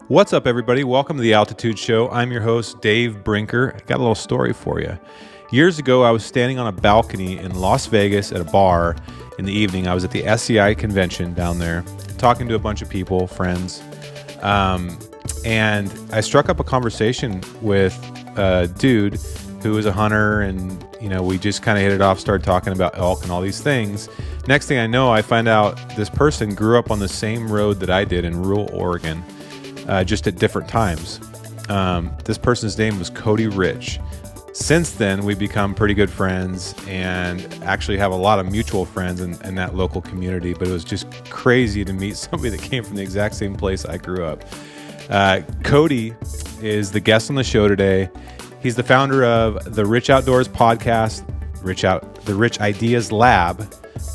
What's up, everybody? Welcome to the Altitude Show. I'm your host, Dave Brinker. I got a little story for you. Years ago, I was standing on a balcony in Las Vegas at a bar in the evening. I was at the SCI convention down there, talking to a bunch of people, friends, and I struck up a conversation with a dude who was a hunter, and we just kind of hit it off, started talking about elk and all these things. Next thing I know, I find out this person grew up on the same road that I did in rural Oregon. Just at different times. This person's name was Cody Rich. Since then, we've become pretty good friends and actually have a lot of mutual friends in that local community, but it was just crazy to meet somebody that came from the exact same place I grew up. Cody is the guest on the show today. He's the founder of the Rich Outdoors podcast, the Rich Ideas Lab,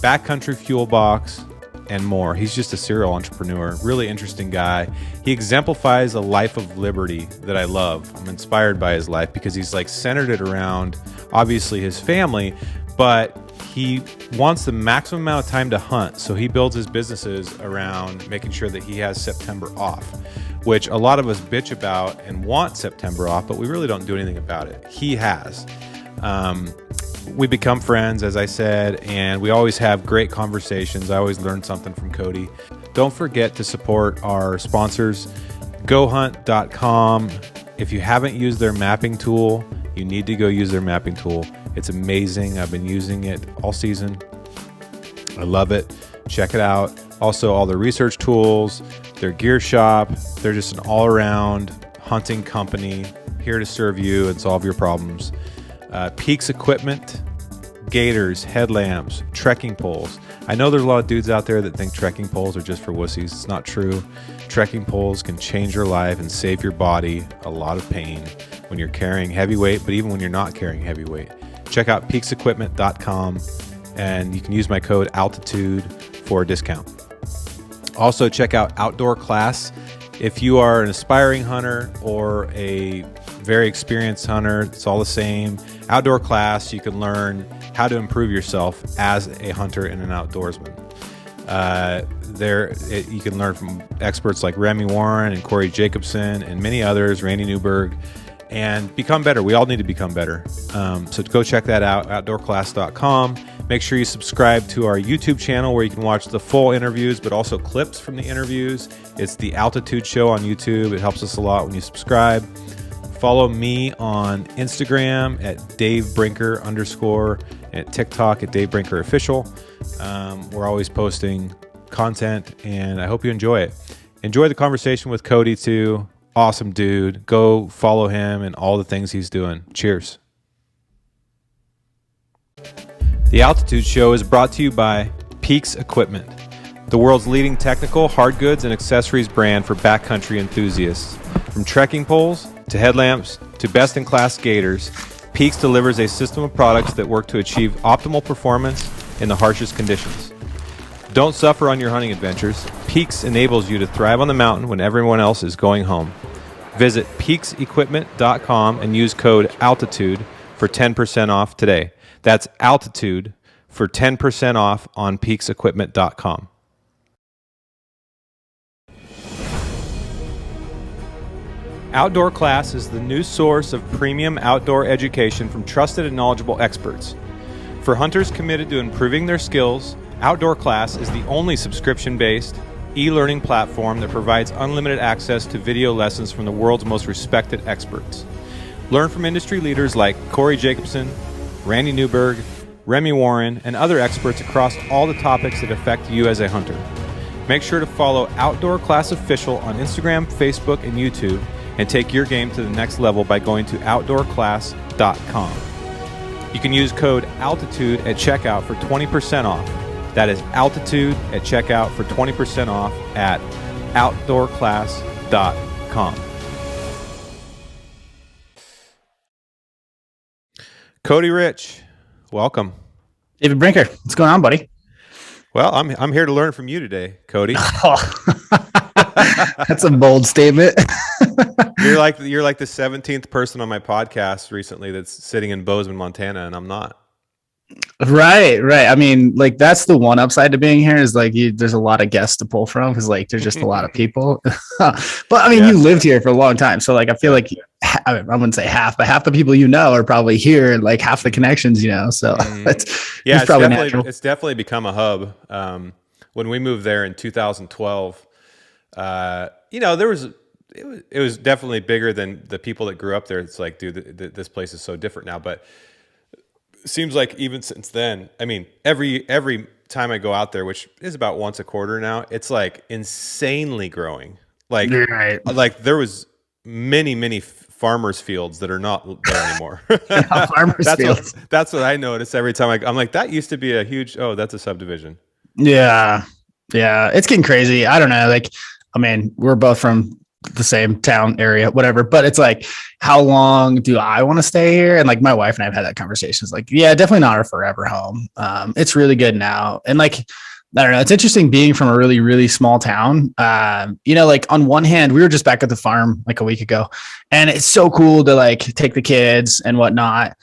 Backcountry Fuel Box, and more. He's just a serial entrepreneur, really interesting guy. He exemplifies a life of liberty that I love. I'm inspired by his life because he's centered it around obviously his family, but he wants the maximum amount of time to hunt. So he builds his businesses around making sure that he has September off, which a lot of us bitch about and want September off, but we really don't do anything about it. He has. We become friends, as I said, and we always have great conversations. I always learn something from Cody. Don't forget to support our sponsors, GoHunt.com. If you haven't used their mapping tool, you need to go use their mapping tool. It's amazing. I've been using it all season. I love it. Check it out. Also, all the research tools, their gear shop. They're just an all-around hunting company here to serve you and solve your problems. Peaks equipment, gaiters, headlamps, trekking poles. I know there's a lot of dudes out there that think trekking poles are just for wussies. It's not true. Trekking poles can change your life and save your body a lot of pain when you're carrying heavy weight, but even when you're not carrying heavy weight. Check out peaksequipment.com and you can use my code altitude for a discount. Also, check out Outdoor Class. If you are an aspiring hunter or a very experienced hunter, it's all the same. Outdoor Class, you can learn how to improve yourself as a hunter and an outdoorsman. You can learn from experts like Remy Warren and Corey Jacobson and many others, Randy Newberg, and become better. We all need to become better. So go check that out, outdoorclass.com. Make sure you subscribe to our YouTube channel where you can watch the full interviews, but also clips from the interviews. It's the Altitude Show on YouTube. It helps us a lot when you subscribe. Follow me on Instagram at DaveBrinker _ and at TikTok at DaveBrinkerOfficial. We're always posting content, and I hope you enjoy it. Enjoy the conversation with Cody, too. Awesome dude. Go follow him and all the things he's doing. Cheers. The Altitude Show is brought to you by Peaks Equipment, the world's leading technical, hard goods, and accessories brand for backcountry enthusiasts. From trekking poles to headlamps to best-in-class gaiters, Peaks delivers a system of products that work to achieve optimal performance in the harshest conditions. Don't suffer on your hunting adventures. Peaks enables you to thrive on the mountain when everyone else is going home. Visit peaksequipment.com and use code ALTITUDE for 10% off today. That's ALTITUDE for 10% off on peaksequipment.com. Outdoor Class is the new source of premium outdoor education from trusted and knowledgeable experts. For hunters committed to improving their skills, Outdoor Class is the only subscription-based e-learning platform that provides unlimited access to video lessons from the world's most respected experts. Learn from industry leaders like Corey Jacobson, Randy Newberg, Remy Warren, and other experts across all the topics that affect you as a hunter. Make sure to follow Outdoor Class Official on Instagram, Facebook, and YouTube, and take your game to the next level by going to outdoorclass.com. You can use code ALTITUDE at checkout for 20% off. That is Altitude at checkout for 20% off at outdoorclass.com. Cody Rich, welcome. David Brinker, what's going on, buddy? Well, I'm here to learn from you today, Cody. That's a bold statement. You're like the 17th person on my podcast recently that's sitting in Bozeman, Montana, and I'm not. Right. I mean, like that's the one upside to being here is like there's a lot of guests to pull from because like there's just a lot of people. But I mean, Yeah, you lived here for a long time, so like I feel yeah. like I wouldn't say half, but half the people you know are probably here, and like half the connections you know. So Yeah, it's probably natural. it's definitely become a hub. When we moved there in 2012, there was it was definitely bigger than the people that grew up there. It's like, dude, this place is so different now. But it seems like even since then, I mean, every time I go out there, which is about once a quarter now, it's like insanely growing. Like Right. like there was many farmers fields that are not there anymore. Farmers that's what fields. that's what I notice every time I'm like, that used to be a huge, oh, that's a subdivision. Yeah. Yeah. It's getting crazy. I don't know. Like, I mean, we're both from the same town area, whatever, but it's like, how long do I want to stay here? And like my wife and I have had that conversation. It's like, yeah, definitely not our forever home. It's really good now. And like, I don't know. It's interesting being from a really small town. Like on one hand, we were just back at the farm like a week ago, and it's so cool to like take the kids and whatnot.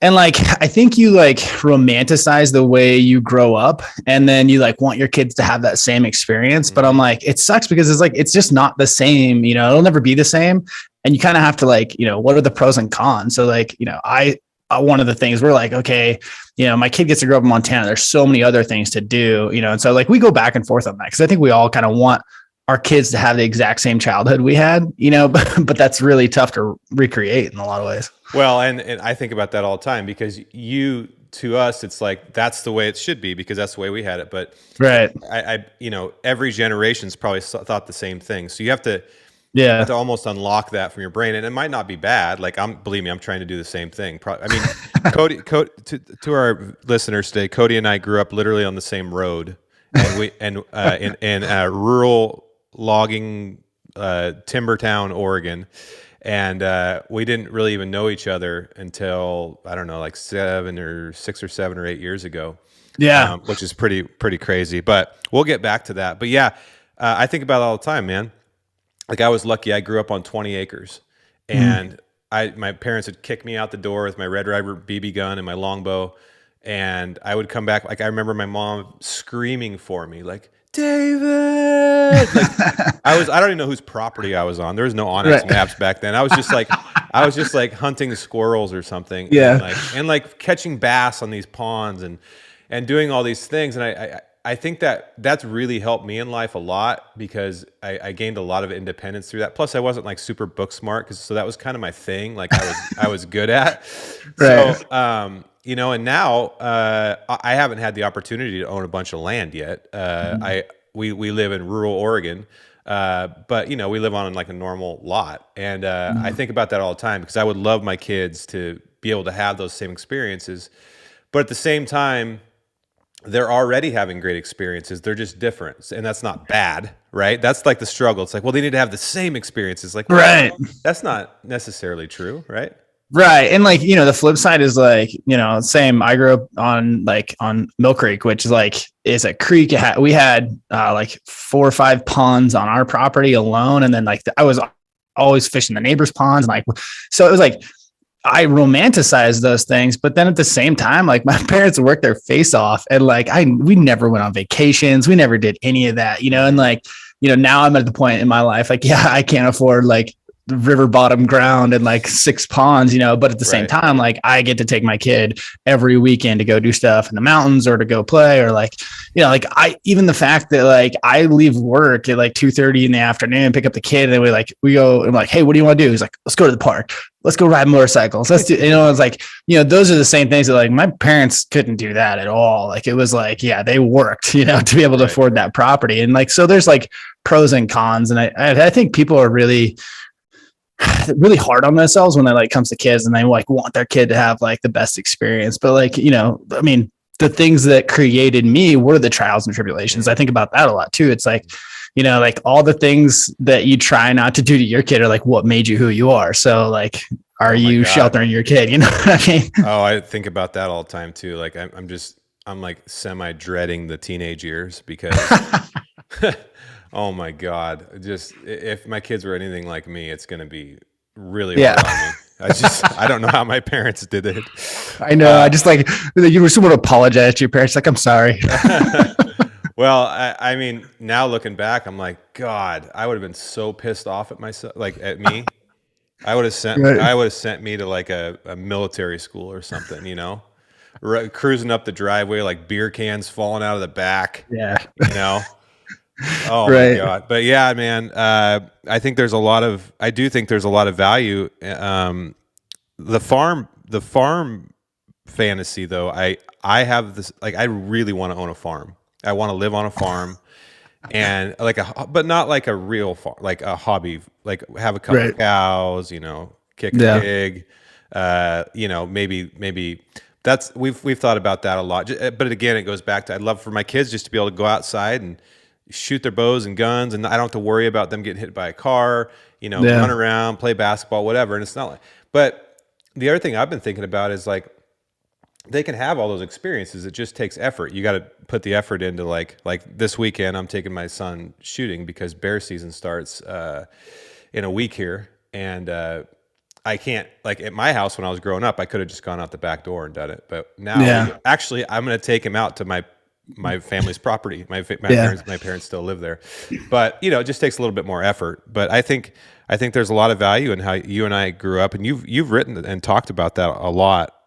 And like I think you like romanticize the way you grow up and then you like want your kids to have that same experience, but I'm like it sucks because it's like it's just not the same, it'll never be the same, and you kind of have to like, what are the pros and cons. So like, I one of the things we're like, okay, my kid gets to grow up in Montana, there's so many other things to do, and so like we go back and forth on that because I think we all kind of want our kids to have the exact same childhood we had, but that's really tough to recreate in a lot of ways. Well, and I think about that all the time because to us, it's like that's the way it should be because that's the way we had it. But Right. every generation's probably thought the same thing. So you have to Yeah. almost unlock that from your brain, and it might not be bad. Like believe me, I'm trying to do the same thing. I mean, Cody, to our listeners today, Cody and I grew up literally on the same road, and in rural logging, timber town, Oregon. And we didn't really even know each other until, I don't know, like 6 or 7 or 8 years ago. Yeah. Which is pretty crazy. But we'll get back to that. But yeah, I think about it all the time, man. Like I was lucky. I grew up on 20 acres, and my parents would kick me out the door with my Red Ryder BB gun and my longbow, and I would come back. Like I remember my mom screaming for me, like, David. Like I don't even know whose property I was on. There was no Onyx maps back then. I was just like hunting squirrels or something. Yeah. And like catching bass on these ponds and doing all these things. And I think that's really helped me in life a lot because I gained a lot of independence through that. Plus I wasn't like super book smart so that was kind of my thing. Like I was good at. Right. So and now I haven't had the opportunity to own a bunch of land yet. We live in rural Oregon, but we live on like a normal lot, and I think about that all the time because I would love my kids to be able to have those same experiences, but at the same time, they're already having great experiences. They're just different, and that's not bad, right? That's like the struggle. It's like, well, they need to have the same experiences. Like, well, Right. that's not necessarily true, right? Right. And like, the flip side is like, same. I grew up on Mill Creek, which is a creek. We had like 4 or 5 ponds on our property alone. And then like I was always fishing the neighbors' ponds. And like, so it was like, I romanticized those things, but then at the same time, like my parents worked their face off and like, we never went on vacations. We never did any of that, and like, now I'm at the point in my life, like, yeah, I can't afford like river bottom ground and like 6 ponds, but at the same time, like I get to take my kid every weekend to go do stuff in the mountains or to go play or like, like even the fact that like I leave work at like 2:30 in the afternoon, pick up the kid and then we go, I'm like, hey, what do you want to do? He's like, let's go to the park. Let's go ride motorcycles. Let's do, it's like, those are the same things that like my parents couldn't do that at all. Like it was like, yeah, they worked, to be able to afford that property. And like, so there's like pros and cons. And I think people are really hard on themselves when it like comes to kids and they like want their kid to have like the best experience. But like, I mean, the things that created me were the trials and tribulations. I think about that a lot too. It's like, like all the things that you try not to do to your kid are like what made you who you are. So like, are you sheltering your kid? You know what I mean? Oh, I think about that all the time too. Like I'm like semi dreading the teenage years because oh my God. Just if my kids were anything like me, it's going to be really hard on me. I don't know how my parents did it. I know. I just like you were someone apologize to your parents. Like, I'm sorry. Well, I mean, now looking back, I'm like, God, I would have been so pissed off at myself, like at me. I would have sent me to like a military school or something, you know, cruising up the driveway, like beer cans falling out of the back. Yeah. You know. Oh Right. my God. But yeah, man, I do think there's a lot of value. The farm fantasy though, I have this, like, I really want to own a farm. I want to live on a farm and but not like a real farm, like a hobby, like have a couple of cows, you know, kick a pig, you know, maybe we've thought about that a lot. But again, it goes back to, I'd love for my kids just to be able to go outside and shoot their bows and guns, and I don't have to worry about them getting hit by a car, you know, run around, play basketball, whatever. And it's not like, but the other thing I've been thinking about is like, they can have all those experiences. It just takes effort. You got to put the effort into like this weekend, I'm taking my son shooting because bear season starts in a week here. And I can't, like at my house when I was growing up, I could have just gone out the back door and done it. But now actually I'm going to take him out to my family's property. My parents still live there, but you know, it just takes a little bit more effort. But I think there's a lot of value in how you and I grew up, and you've written and talked about that a lot,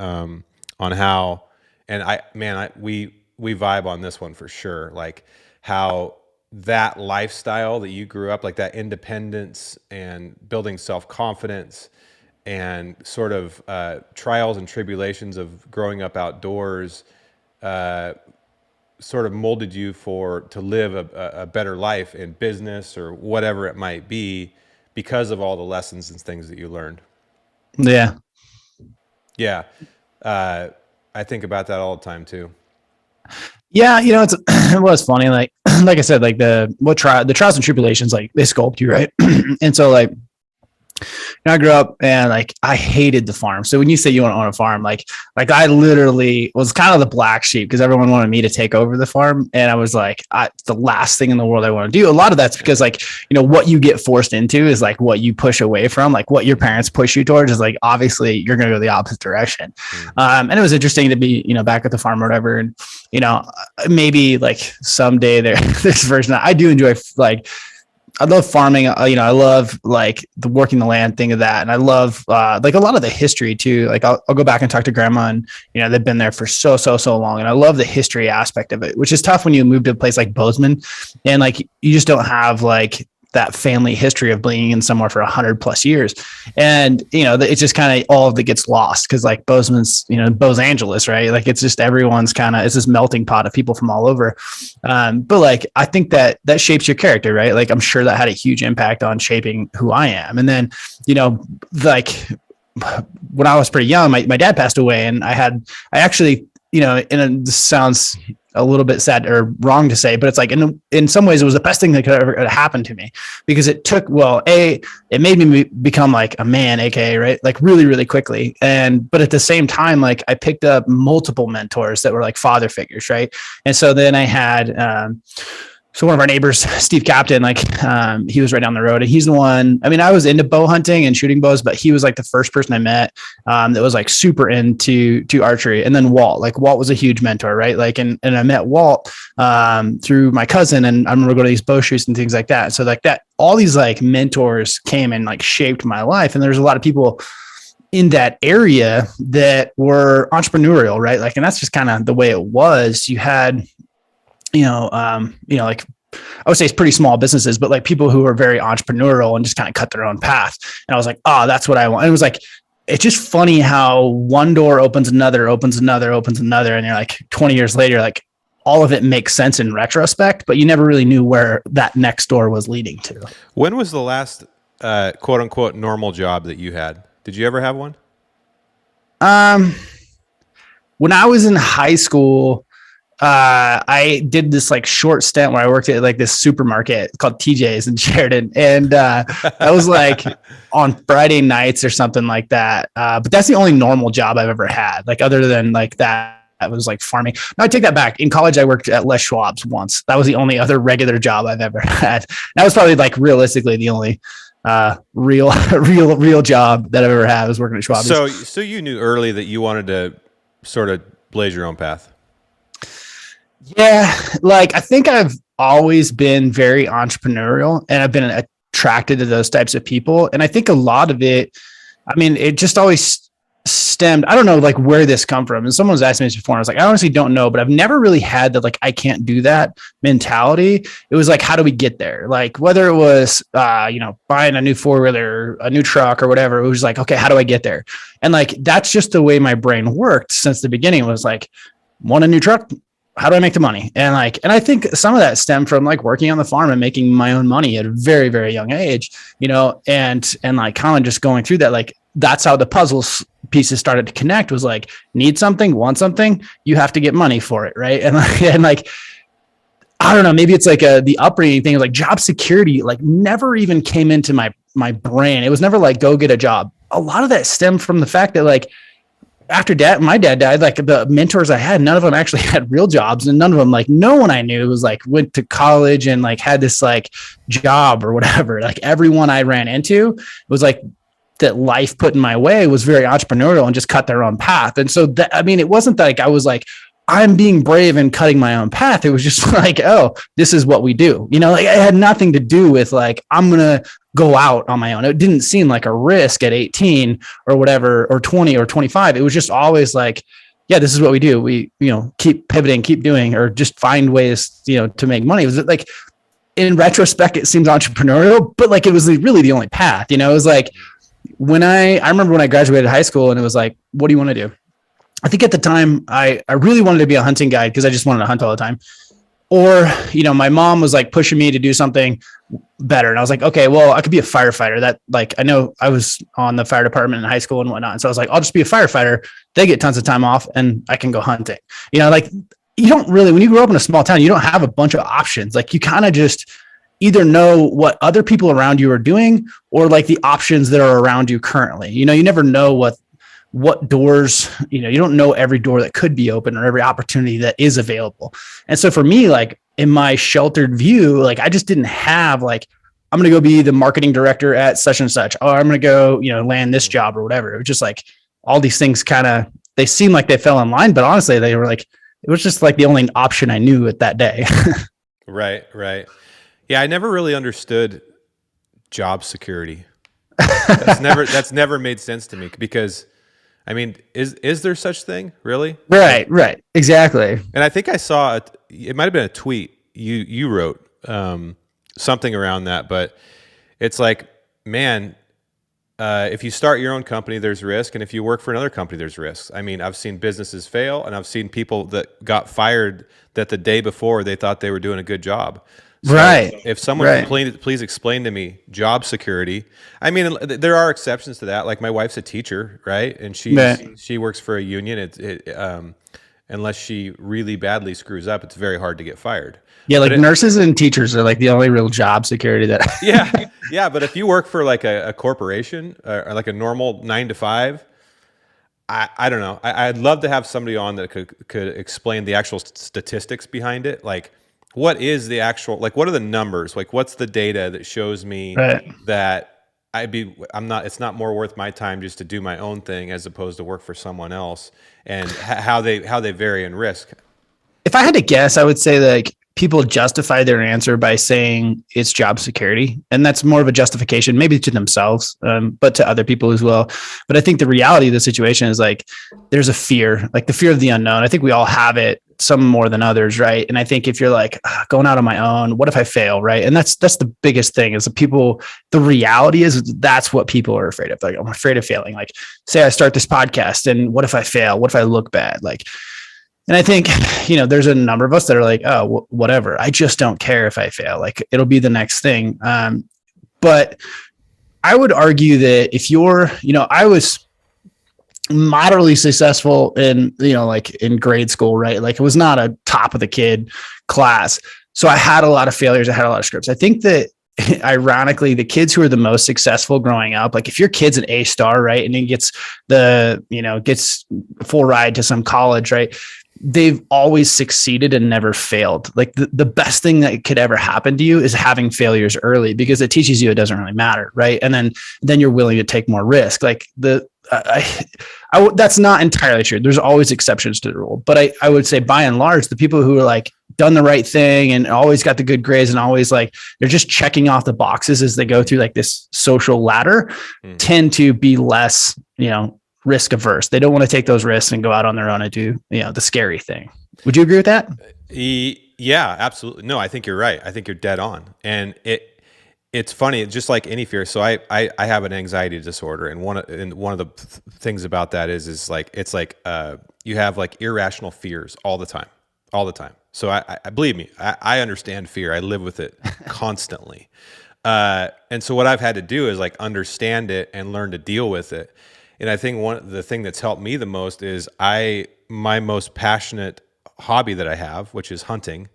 on how, and we vibe on this one for sure. Like how that lifestyle that you grew up, like that independence and building self-confidence and sort of trials and tribulations of growing up outdoors, sort of molded you to live a better life in business or whatever it might be because of all the lessons and things that you learned. Yeah. Yeah. I think about that all the time too. Yeah. You know, it was funny. Like I said, like the trials and tribulations, like they sculpt you, right? And so like, I grew up and like I hated the farm. So when you say you want to own a farm, like I literally was kind of the black sheep because everyone wanted me to take over the farm, and I was like, the last thing in the world I want to do. A lot of that's because like, you know, what you get forced into is like what you push away from, like what your parents push you towards is like obviously you're going to go the opposite direction. And it was interesting to be, you know, back at the farm or whatever, and you know, maybe like someday there's a version I do enjoy, like. I love farming. You know, I love like the working the land thing of that. And I love like a lot of the history too. Like I'll go back and talk to grandma, and, you know, they've been there for so long. And I love the history aspect of it, which is tough when you move to a place like Bozeman and like, you just don't have like that family history of being in somewhere for 100+ years. And, you know, it's just kind of all of it gets lost. Cause like Bozeman's, you know, Bose Angeles, right? Like it's just, everyone's it's this melting pot of people from all over. But like, I think that shapes your character, right? Like, I'm sure that had a huge impact on shaping who I am. And then, you know, like when I was pretty young, my dad passed away, and I actually, you know, this sounds a little bit sad or wrong to say, but it's like in some ways it was the best thing that could ever happen to me, because it took, it made me become like a man, aka, right? Like really, really quickly. But at the same time, like I picked up multiple mentors that were like father figures. Right. And so then I had, so one of our neighbors, Steve Captain, like he was right down the road, and he's the one. I mean, I was into bow hunting and shooting bows, but he was like the first person I met that was like super into archery. And then Walt was a huge mentor, right? Like, and I met Walt through my cousin, and I remember going to these bow shoots and things like that. So like that, all these like mentors came and like shaped my life. And there's a lot of people in that area that were entrepreneurial, right? Like, and that's just kind of the way it was. You had, like I would say it's pretty small businesses, but like people who are very entrepreneurial and just kind of cut their own path. And I was like, oh, that's what I want. And it was like, it's just funny how one door opens another. And you're like 20 years later, like all of it makes sense in retrospect, but you never really knew where that next door was leading to. When was the last quote unquote normal job that you had? Did you ever have one? When I was in high school, I did this like short stint where I worked at like this supermarket called TJ's in Sheridan. And that was like on Friday nights or something like that. But that's the only normal job I've ever had. Like other than like that was like farming. No, I take that back. In college, I worked at Les Schwab's once. That was the only other regular job I've ever had. That was probably like realistically the only real job that I've ever had was working at Schwab. So you knew early that you wanted to sort of blaze your own path. Yeah. Like, I think I've always been very entrepreneurial, and I've been attracted to those types of people. And I think a lot of it, I mean, it just always stemmed, I don't know, like where this come from. And someone was asking me this before, and I was like, I honestly don't know, but I've never really had that, like, I can't do that mentality. It was like, how do we get there? Like, whether it was, buying a new 4-wheeler, a new truck or whatever, it was like, okay, how do I get there? And like, that's just the way my brain worked since the beginning. It was like, want a new truck? How do I make the money? And I think some of that stemmed from like working on the farm and making my own money at a very, very young age, and like kind of just going through that. Like, that's how the puzzles pieces started to connect, was like, need something, want something, you have to get money for it. Right. And like, I don't know, maybe it's like the upbringing thing, like job security, like never even came into my brain. It was never like, go get a job. A lot of that stemmed from the fact that, like, after my dad died, like the mentors I had, none of them actually had real jobs, and none of them, like, no one I knew was like went to college and like had this like job or whatever. Like, everyone I ran into was like, that life put in my way was very entrepreneurial and just cut their own path. And so that, I mean, it wasn't like I was like, I'm being brave and cutting my own path. It was just like, oh, this is what we do. Like, it had nothing to do with like, I'm going to go out on my own. It didn't seem like a risk at 18 or whatever, or 20 or 25. It was just always like, yeah, this is what we do. We, keep pivoting, keep doing, or just find ways, to make money. It was like, in retrospect, it seems entrepreneurial, but like, it was really the only path. It was like, when I remember when I graduated high school, and it was like, what do you want to do? I think at the time I really wanted to be a hunting guide, because I just wanted to hunt all the time. Or, my mom was like pushing me to do something better. And I was like, okay, well, I could be a firefighter. That, like, I know I was on the fire department in high school and whatnot. And so I was like, I'll just be a firefighter. They get tons of time off and I can go hunting. Like, you don't really, when you grow up in a small town, you don't have a bunch of options. Like, you kind of just either know what other people around you are doing, or like the options that are around you currently. You never know what doors, you don't know every door that could be open or every opportunity that is available. And so for me, like, in my sheltered view, like, I just didn't have like, I'm going to go be the marketing director at such and such, or I'm going to go, land this job or whatever. It was just like all these things they seemed like they fell in line, but honestly, they were like, it was just like the only option I knew at that day. Right. Yeah. I never really understood job security. That's never made sense to me, because I mean, is there such thing really? Right. Exactly. And I think I saw it might've been a tweet you wrote, something around that, but it's like, man, if you start your own company, there's risk. And if you work for another company, there's risks. I mean, I've seen businesses fail, and I've seen people that got fired that the day before they thought they were doing a good job. So right. If someone can please explain to me job security. I mean, there are exceptions to that. Like, my wife's a teacher, right? And she works for a union. Unless she really badly screws up, it's very hard to get fired. Yeah, like nurses and teachers are like the only real job security that. Yeah. But if you work for like a corporation, or like a normal 9 to 5, I don't know. I'd love to have somebody on that could explain the actual statistics behind it. Like, what is the actual, like, what are the numbers? Like, what's the data that shows me that it's not more worth my time just to do my own thing as opposed to work for someone else, and how they vary in risk? If I had to guess, I would say like people justify their answer by saying it's job security. And that's more of a justification, maybe to themselves, but to other people as well. But I think the reality of the situation is like, there's a fear, like the fear of the unknown. I think we all have it, some more than others. Right. And I think if you're like going out on my own, what if I fail? Right. And that's the biggest thing is the reality is that's what people are afraid of. Like, I'm afraid of failing. Like, say I start this podcast, and what if I fail? What if I look bad? Like, and I think, there's a number of us that are like, oh, whatever. I just don't care if I fail. Like, it'll be the next thing. But I would argue that if you're, I was moderately successful in, like in grade school, right? Like, it was not a top of the kid class. So I had a lot of failures. I had a lot of scripts. I think that ironically, the kids who are the most successful growing up, like if your kid's an A star, right, and he gets gets full ride to some college, right, they've always succeeded and never failed. Like the best thing that could ever happen to you is having failures early, because it teaches you it doesn't really matter. Right. And then you're willing to take more risk. Like that's not entirely true. There's always exceptions to the rule, but I would say by and large, the people who are like done the right thing and always got the good grades and always like, they're just checking off the boxes as they go through like this social ladder, tend to be less, risk averse. They don't want to take those risks and go out on their own and do, the scary thing. Would you agree with that? Yeah, absolutely. No, I think you're right. I think you're dead on. And it's funny, just like any fear. So I have an anxiety disorder, and one of the things about that is like it's like you have like irrational fears all the time. So I believe me, I understand fear. I live with it constantly. And so what I've had to do is like understand it and learn to deal with it. And I think the thing that's helped me the most is my most passionate hobby that I have, which is hunting,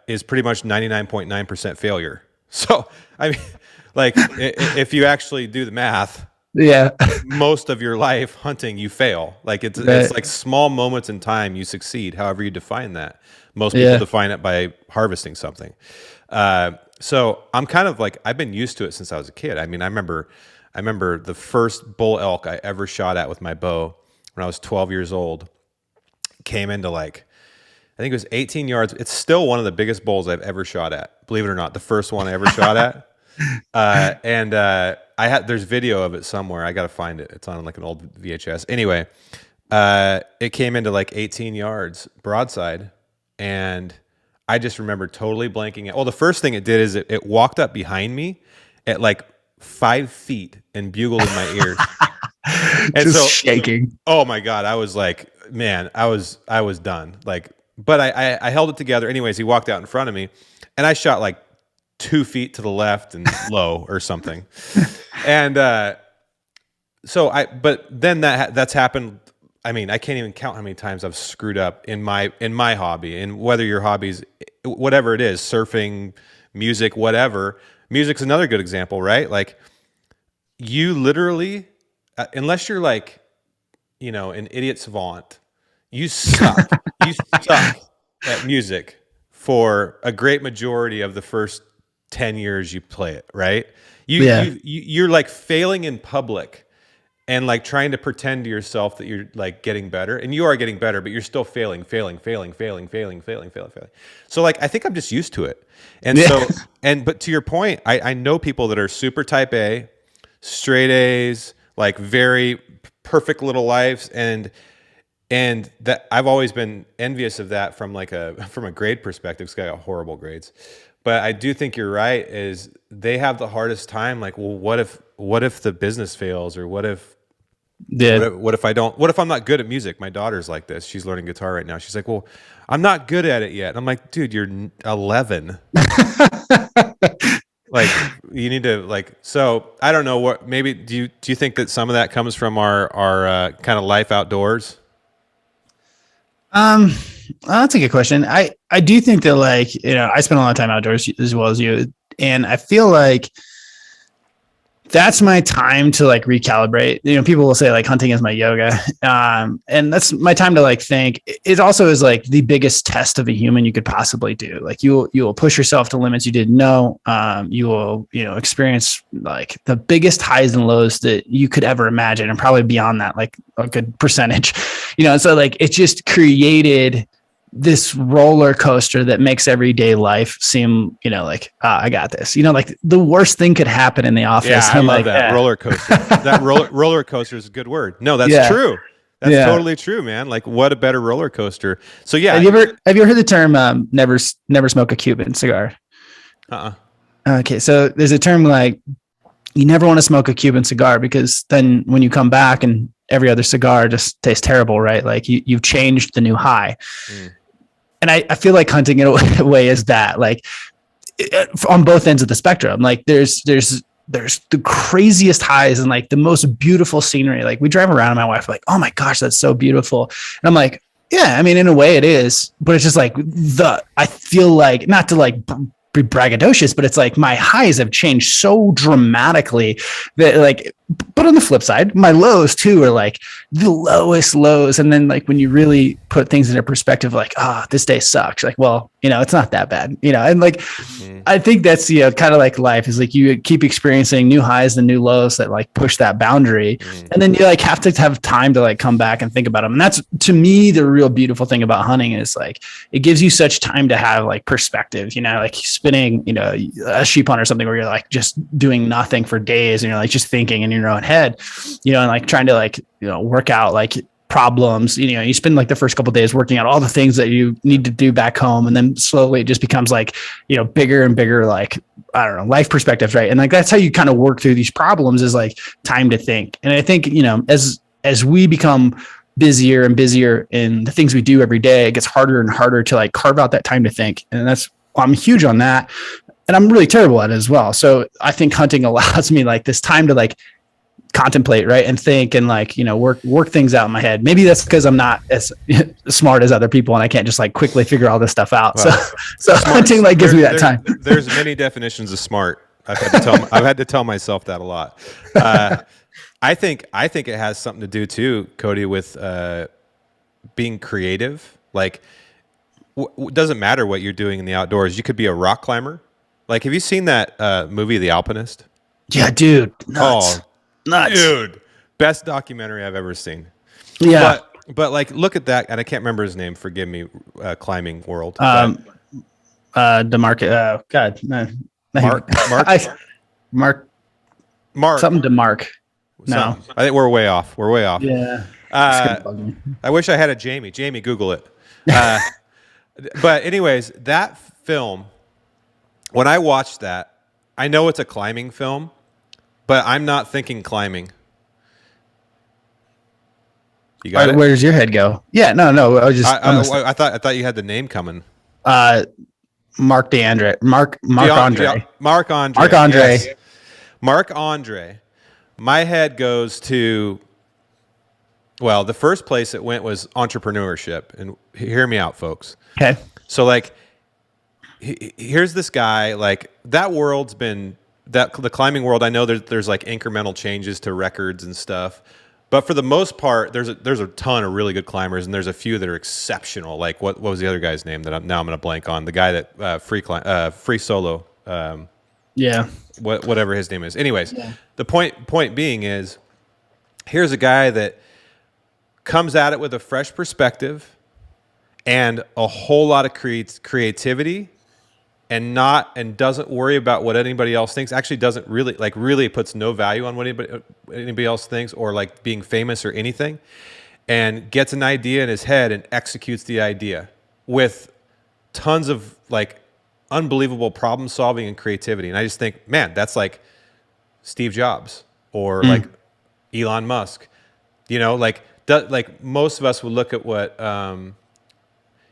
is pretty much 99.9% failure. So, I mean, like if you actually do the math, most of your life hunting, you fail. Like it's like small moments in time you succeed, however you define that. Most people define it by harvesting something. So I'm kind of like, I've been used to it since I was a kid. I mean, I remember the first bull elk I ever shot at with my bow when I was 12 years old. Came into like, I think it was 18 yards. It's still one of the biggest bulls I've ever shot at. Believe it or not, the first one I ever shot at. There's video of it somewhere. I got to find it. It's on like an old VHS. Anyway, it came into like 18 yards broadside, and I just remember totally blanking out. Well, the first thing it did is it walked up behind me at like 5 feet and bugled in my ears. And just shaking. Oh my God. I was like, man, I was done. Like, but I held it together. Anyways, he walked out in front of me, and I shot like 2 feet to the left and low or something. And but then that's happened. I mean, I can't even count how many times I've screwed up in my hobby, and whether your hobby's whatever it is, surfing, music, whatever. Music's another good example, right? Like you literally, unless you're like, an idiot savant, you suck. You suck at music for a great majority of the first 10 years you play it, right? You're like failing in public and like trying to pretend to yourself that you're like getting better, and you are getting better, but you're still failing. So like, I think I'm just used to it. And but to your point, I know people that are super type A, straight A's, like very perfect little lives. And that I've always been envious of that from a grade perspective, because I got horrible grades. But I do think you're right, is they have the hardest time. Like, well, what if the business fails, or what if I'm not good at music? My daughter's like this. She's learning guitar right now. She's like, well, I'm not good at it yet. And I'm like, dude, you're 11. Like you need to like, so I don't know what, maybe do you think that some of that comes from our kind of life outdoors? That's a good question. I do think that like, I spend a lot of time outdoors as well as you, and I feel like that's my time to like recalibrate. People will say like hunting is my yoga. And that's my time to like think. It also is like the biggest test of a human you could possibly do. Like you will push yourself to limits you didn't know. You will, experience like the biggest highs and lows that you could ever imagine, and probably beyond that, like a good percentage, so like it just created this roller coaster that makes everyday life seem, like, I got this, like the worst thing could happen in the office. Yeah, I love that roller coaster. That roller coaster is a good word. No, that's true. That's totally true, man. Like what a better roller coaster. So yeah. Have you ever heard the term, never smoke a Cuban cigar? Okay. So there's a term like, you never want to smoke a Cuban cigar, because then when you come back and every other cigar just tastes terrible, right? Like you've changed the new high. And I feel like hunting in a way is that, like, on both ends of the spectrum. Like there's the craziest highs and like the most beautiful scenery. Like we drive around and my wife like, oh my gosh, that's so beautiful. And I'm like, yeah, I mean, in a way it is, but it's just like I feel like, not to like be braggadocious, but it's like my highs have changed so dramatically that like But on the flip side, my lows too are like the lowest lows. And then like when you really put things into perspective, like, this day sucks. Like, well, it's not that bad, and like, I think that's, kind of like life is like you keep experiencing new highs and new lows that like push that boundary. And then you like have to have time to like come back and think about them. And that's, to me, the real beautiful thing about hunting is like, it gives you such time to have like perspective, like spinning, a sheep hunt or something where you're like just doing nothing for days and you're like just thinking in your own head, and like trying to like, work out like problems. You spend like the first couple of days working out all the things that you need to do back home, and then slowly it just becomes like, bigger and bigger, like, I don't know, life perspectives, right? And like that's how you kind of work through these problems, is like time to think. And I think, as we become busier and busier in the things we do every day, it gets harder and harder to like carve out that time to think. And I'm huge on that, and I'm really terrible at it as well. So I think hunting allows me like this time to like contemplate, right, and think, and like, work things out in my head. Maybe that's because I'm not as smart as other people and I can't just like quickly figure all this stuff out. Well, so hunting like gives me that time. There's many definitions of smart. I've had to tell myself that a lot. I think it has something to do too, Cody, with being creative. Like, it doesn't matter what you're doing in the outdoors. You could be a rock climber. Like, have you seen that movie, The Alpinist? Yeah, dude. Nuts. Nuts. Dude, best documentary I've ever seen. Yeah. But like, look at that. And I can't remember his name. Forgive me, climbing world. DeMarc. God. No. Mark. Something DeMarc. No. I think we're way off. Yeah. I wish I had a Jamie. Jamie, Google it. But anyways, that film, when I watched that, I know it's a climbing film, but I'm not thinking climbing. You got it? Where does your head go? Yeah, no. I was just. I thought you had the name coming. Mark Andre. Mark Andre. Yes. Mark Andre. My head goes to. Well, the first place it went was entrepreneurship, and hear me out, folks. Okay. So like, here's this guy. Like, that world's been. The climbing world, I know there's like incremental changes to records and stuff, but for the most part, there's a ton of really good climbers, and there's a few that are exceptional. Like, what was the other guy's name that I'm going to blank on? The guy that free solo. Yeah. Whatever his name is. Anyways, The point being is, here's a guy that comes at it with a fresh perspective and a whole lot of creativity. And doesn't worry about what anybody else thinks. Actually, doesn't really puts no value on what anybody else thinks, or like being famous or anything. And gets an idea in his head and executes the idea with tons of like unbelievable problem solving and creativity. And I just think, man, that's like Steve Jobs or like Elon Musk. Like most of us would look at what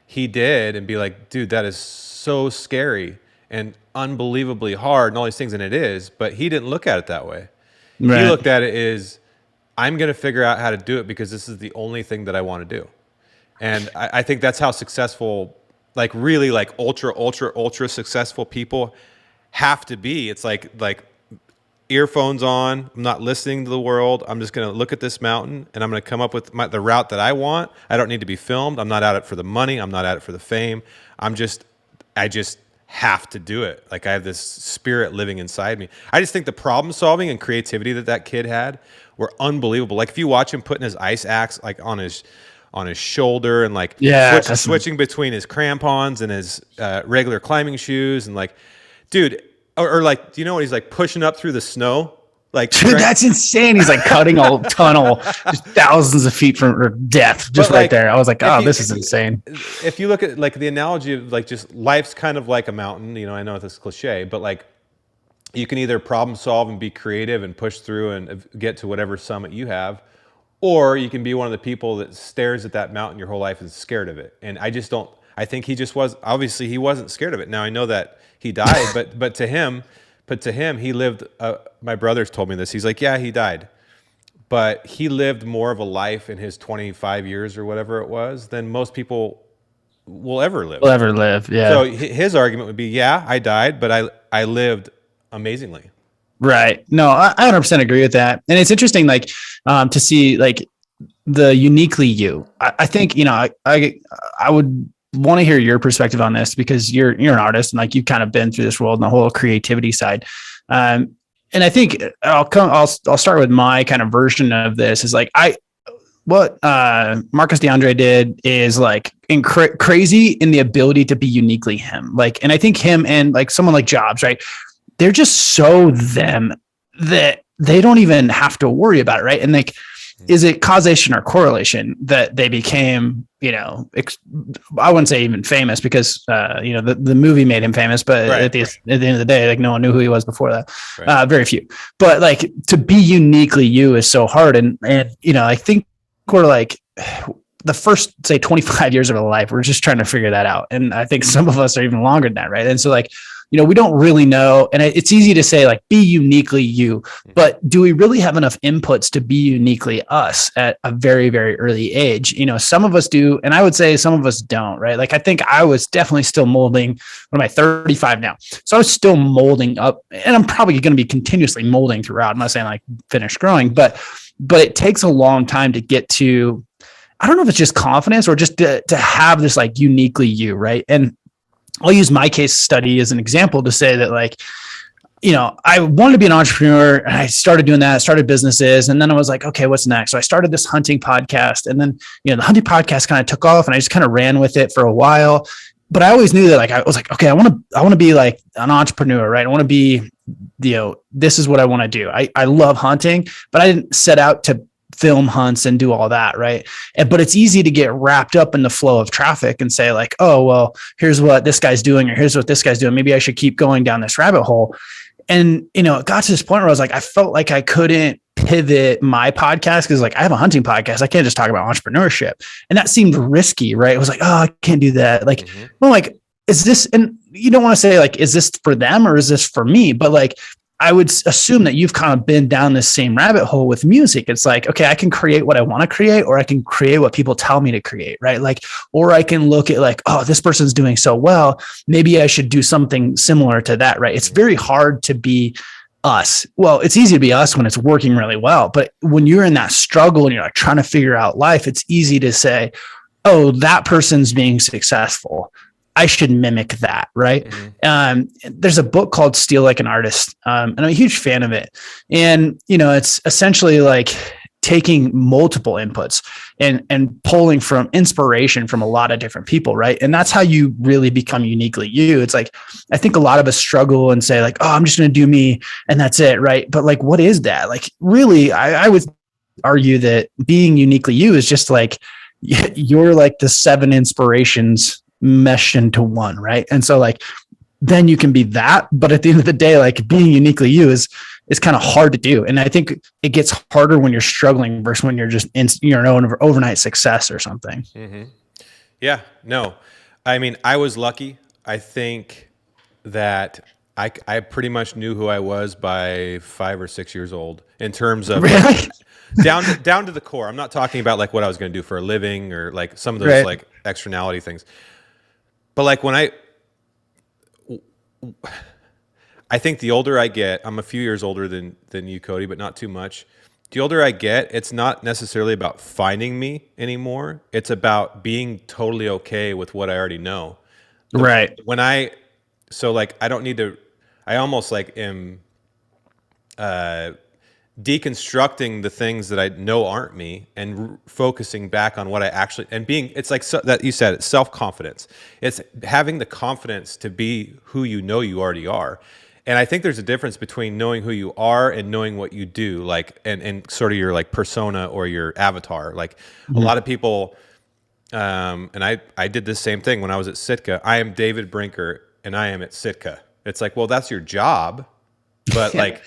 he did and be like, dude, that is so scary and unbelievably hard and all these things, and it is, but he didn't look at it that way. Right. He looked at it as, I'm going to figure out how to do it because this is the only thing that I want to do. And I think that's how successful, like really like ultra successful people have to be. It's like earphones on. I'm not listening to the world. I'm just going to look at this mountain and I'm going to come up with the route that I want. I don't need to be filmed. I'm not at it for the money. I'm not at it for the fame. I just have to do it. Like, I have this spirit living inside me. I just think the problem solving and creativity that kid had were unbelievable. Like, if you watch him putting his ice axe like on his shoulder and like switching between his crampons and his regular climbing shoes, and like, dude, or like, do you know what he's like pushing up through the snow? Like, dude, that's insane. He's like cutting a tunnel just thousands of feet from death, just right there. I was like, this is insane. If you look at like the analogy of like just life's kind of like a mountain, I know it's cliche, but like you can either problem solve and be creative and push through and get to whatever summit you have, or you can be one of the people that stares at that mountain your whole life and is scared of it. And I think he just obviously he wasn't scared of it. Now I know that he died, but to him, he lived, my brothers told me this. He's like, yeah, he died. But he lived more of a life in his 25 years or whatever it was than most people will ever live. Yeah. So his argument would be, yeah, I died, but I lived amazingly. Right. No, I 100% agree with that. And it's interesting, like, to see like the uniquely you. I think, I would want to hear your perspective on this because you're an artist and like you've kind of been through this world and the whole creativity side. And I think I'll start with my kind of version of this is like, what Marcus DeAndre did is like crazy in the ability to be uniquely him. Like, and I think him and like someone like Jobs, right? They're just so them that they don't even have to worry about it, right? And like, is it causation or correlation that they became, I wouldn't say even famous because, the movie made him famous, but Right, at the end of the day, like no one knew who he was before that. Right. Very few, but like to be uniquely you is so hard. And, I think we're like the first, say 25 years of our life, we're just trying to figure that out. And I think some of us are even longer than that. Right. And so like, we don't really know. And it's easy to say like, be uniquely you, but do we really have enough inputs to be uniquely us at a very, very early age? Some of us do. And I would say some of us don't, right? Like, I think I was definitely still molding. What am I, 35 now? So I was still molding up and I'm probably going to be continuously molding throughout. I'm not saying like finish growing, but it takes a long time to get to, I don't know if it's just confidence or just to have this like uniquely you, right? And I'll use my case study as an example to say that like, I wanted to be an entrepreneur and I started doing that, started businesses. And then I was like, okay, what's next? So I started this hunting podcast and then, the hunting podcast kind of took off and I just kind of ran with it for a while. But I always knew that like, I was like, okay, I want to be like an entrepreneur, right? I want to be, this is what I want to do. I love hunting, but I didn't set out to film hunts and do all that. Right. But it's easy to get wrapped up in the flow of traffic and say like, oh, well, here's what this guy's doing, or here's what this guy's doing. Maybe I should keep going down this rabbit hole. And, it got to this point where I was like, I felt like I couldn't pivot my podcast because like I have a hunting podcast. I can't just talk about entrepreneurship. And that seemed risky, right? It was like, oh, I can't do that. Like, well, like, is this, and you don't want to say like, is this for them or is this for me? But like, I would assume that you've kind of been down this same rabbit hole with music. It's like, okay, I can create what I want to create, or I can create what people tell me to create, right? Like, or I can look at like, oh, this person's doing so well. Maybe I should do something similar to that, right? It's very hard to be us. Well, it's easy to be us when it's working really well. But when you're in that struggle and you're like trying to figure out life, it's easy to say, oh, that person's being successful, I should mimic that. Right. There's a book called Steal Like an Artist. And I'm a huge fan of it. And, it's essentially like taking multiple inputs and pulling from inspiration from a lot of different people. Right. And that's how you really become uniquely you. It's like, I think a lot of us struggle and say like, oh, I'm just going to do me and that's it. Right. But like, what is that? Like, really, I would argue that being uniquely you is just like, you're like the 7 inspirations meshed into one, right? And so like then you can be that, but at the end of the day, like being uniquely you is kind of hard to do. And I think it gets harder when you're struggling versus when you're just you're an overnight success or something. Yeah, no, I mean, I was lucky. I think that I pretty much knew who I was by 5 or 6 years old in terms of really? Like, down to the core. I'm not talking about like what I was going to do for a living or like some of those like externality things. But like when I think the older I get, I'm a few years older than you, Cody, but not too much. The older I get, it's not necessarily about finding me anymore. It's about being totally okay with what I already know. Right. So like I don't need to, I almost like am deconstructing the things that I know aren't me and focusing back on what I actually, and being, it's like that you said, it's self-confidence. It's having the confidence to be who you know you already are. And I think there's a difference between knowing who you are and knowing what you do, like, and sort of your like persona or your avatar. Like a lot of people, and I did the same thing when I was at Sitka. I am David Brinker and I am at Sitka. It's like, well, that's your job, but like,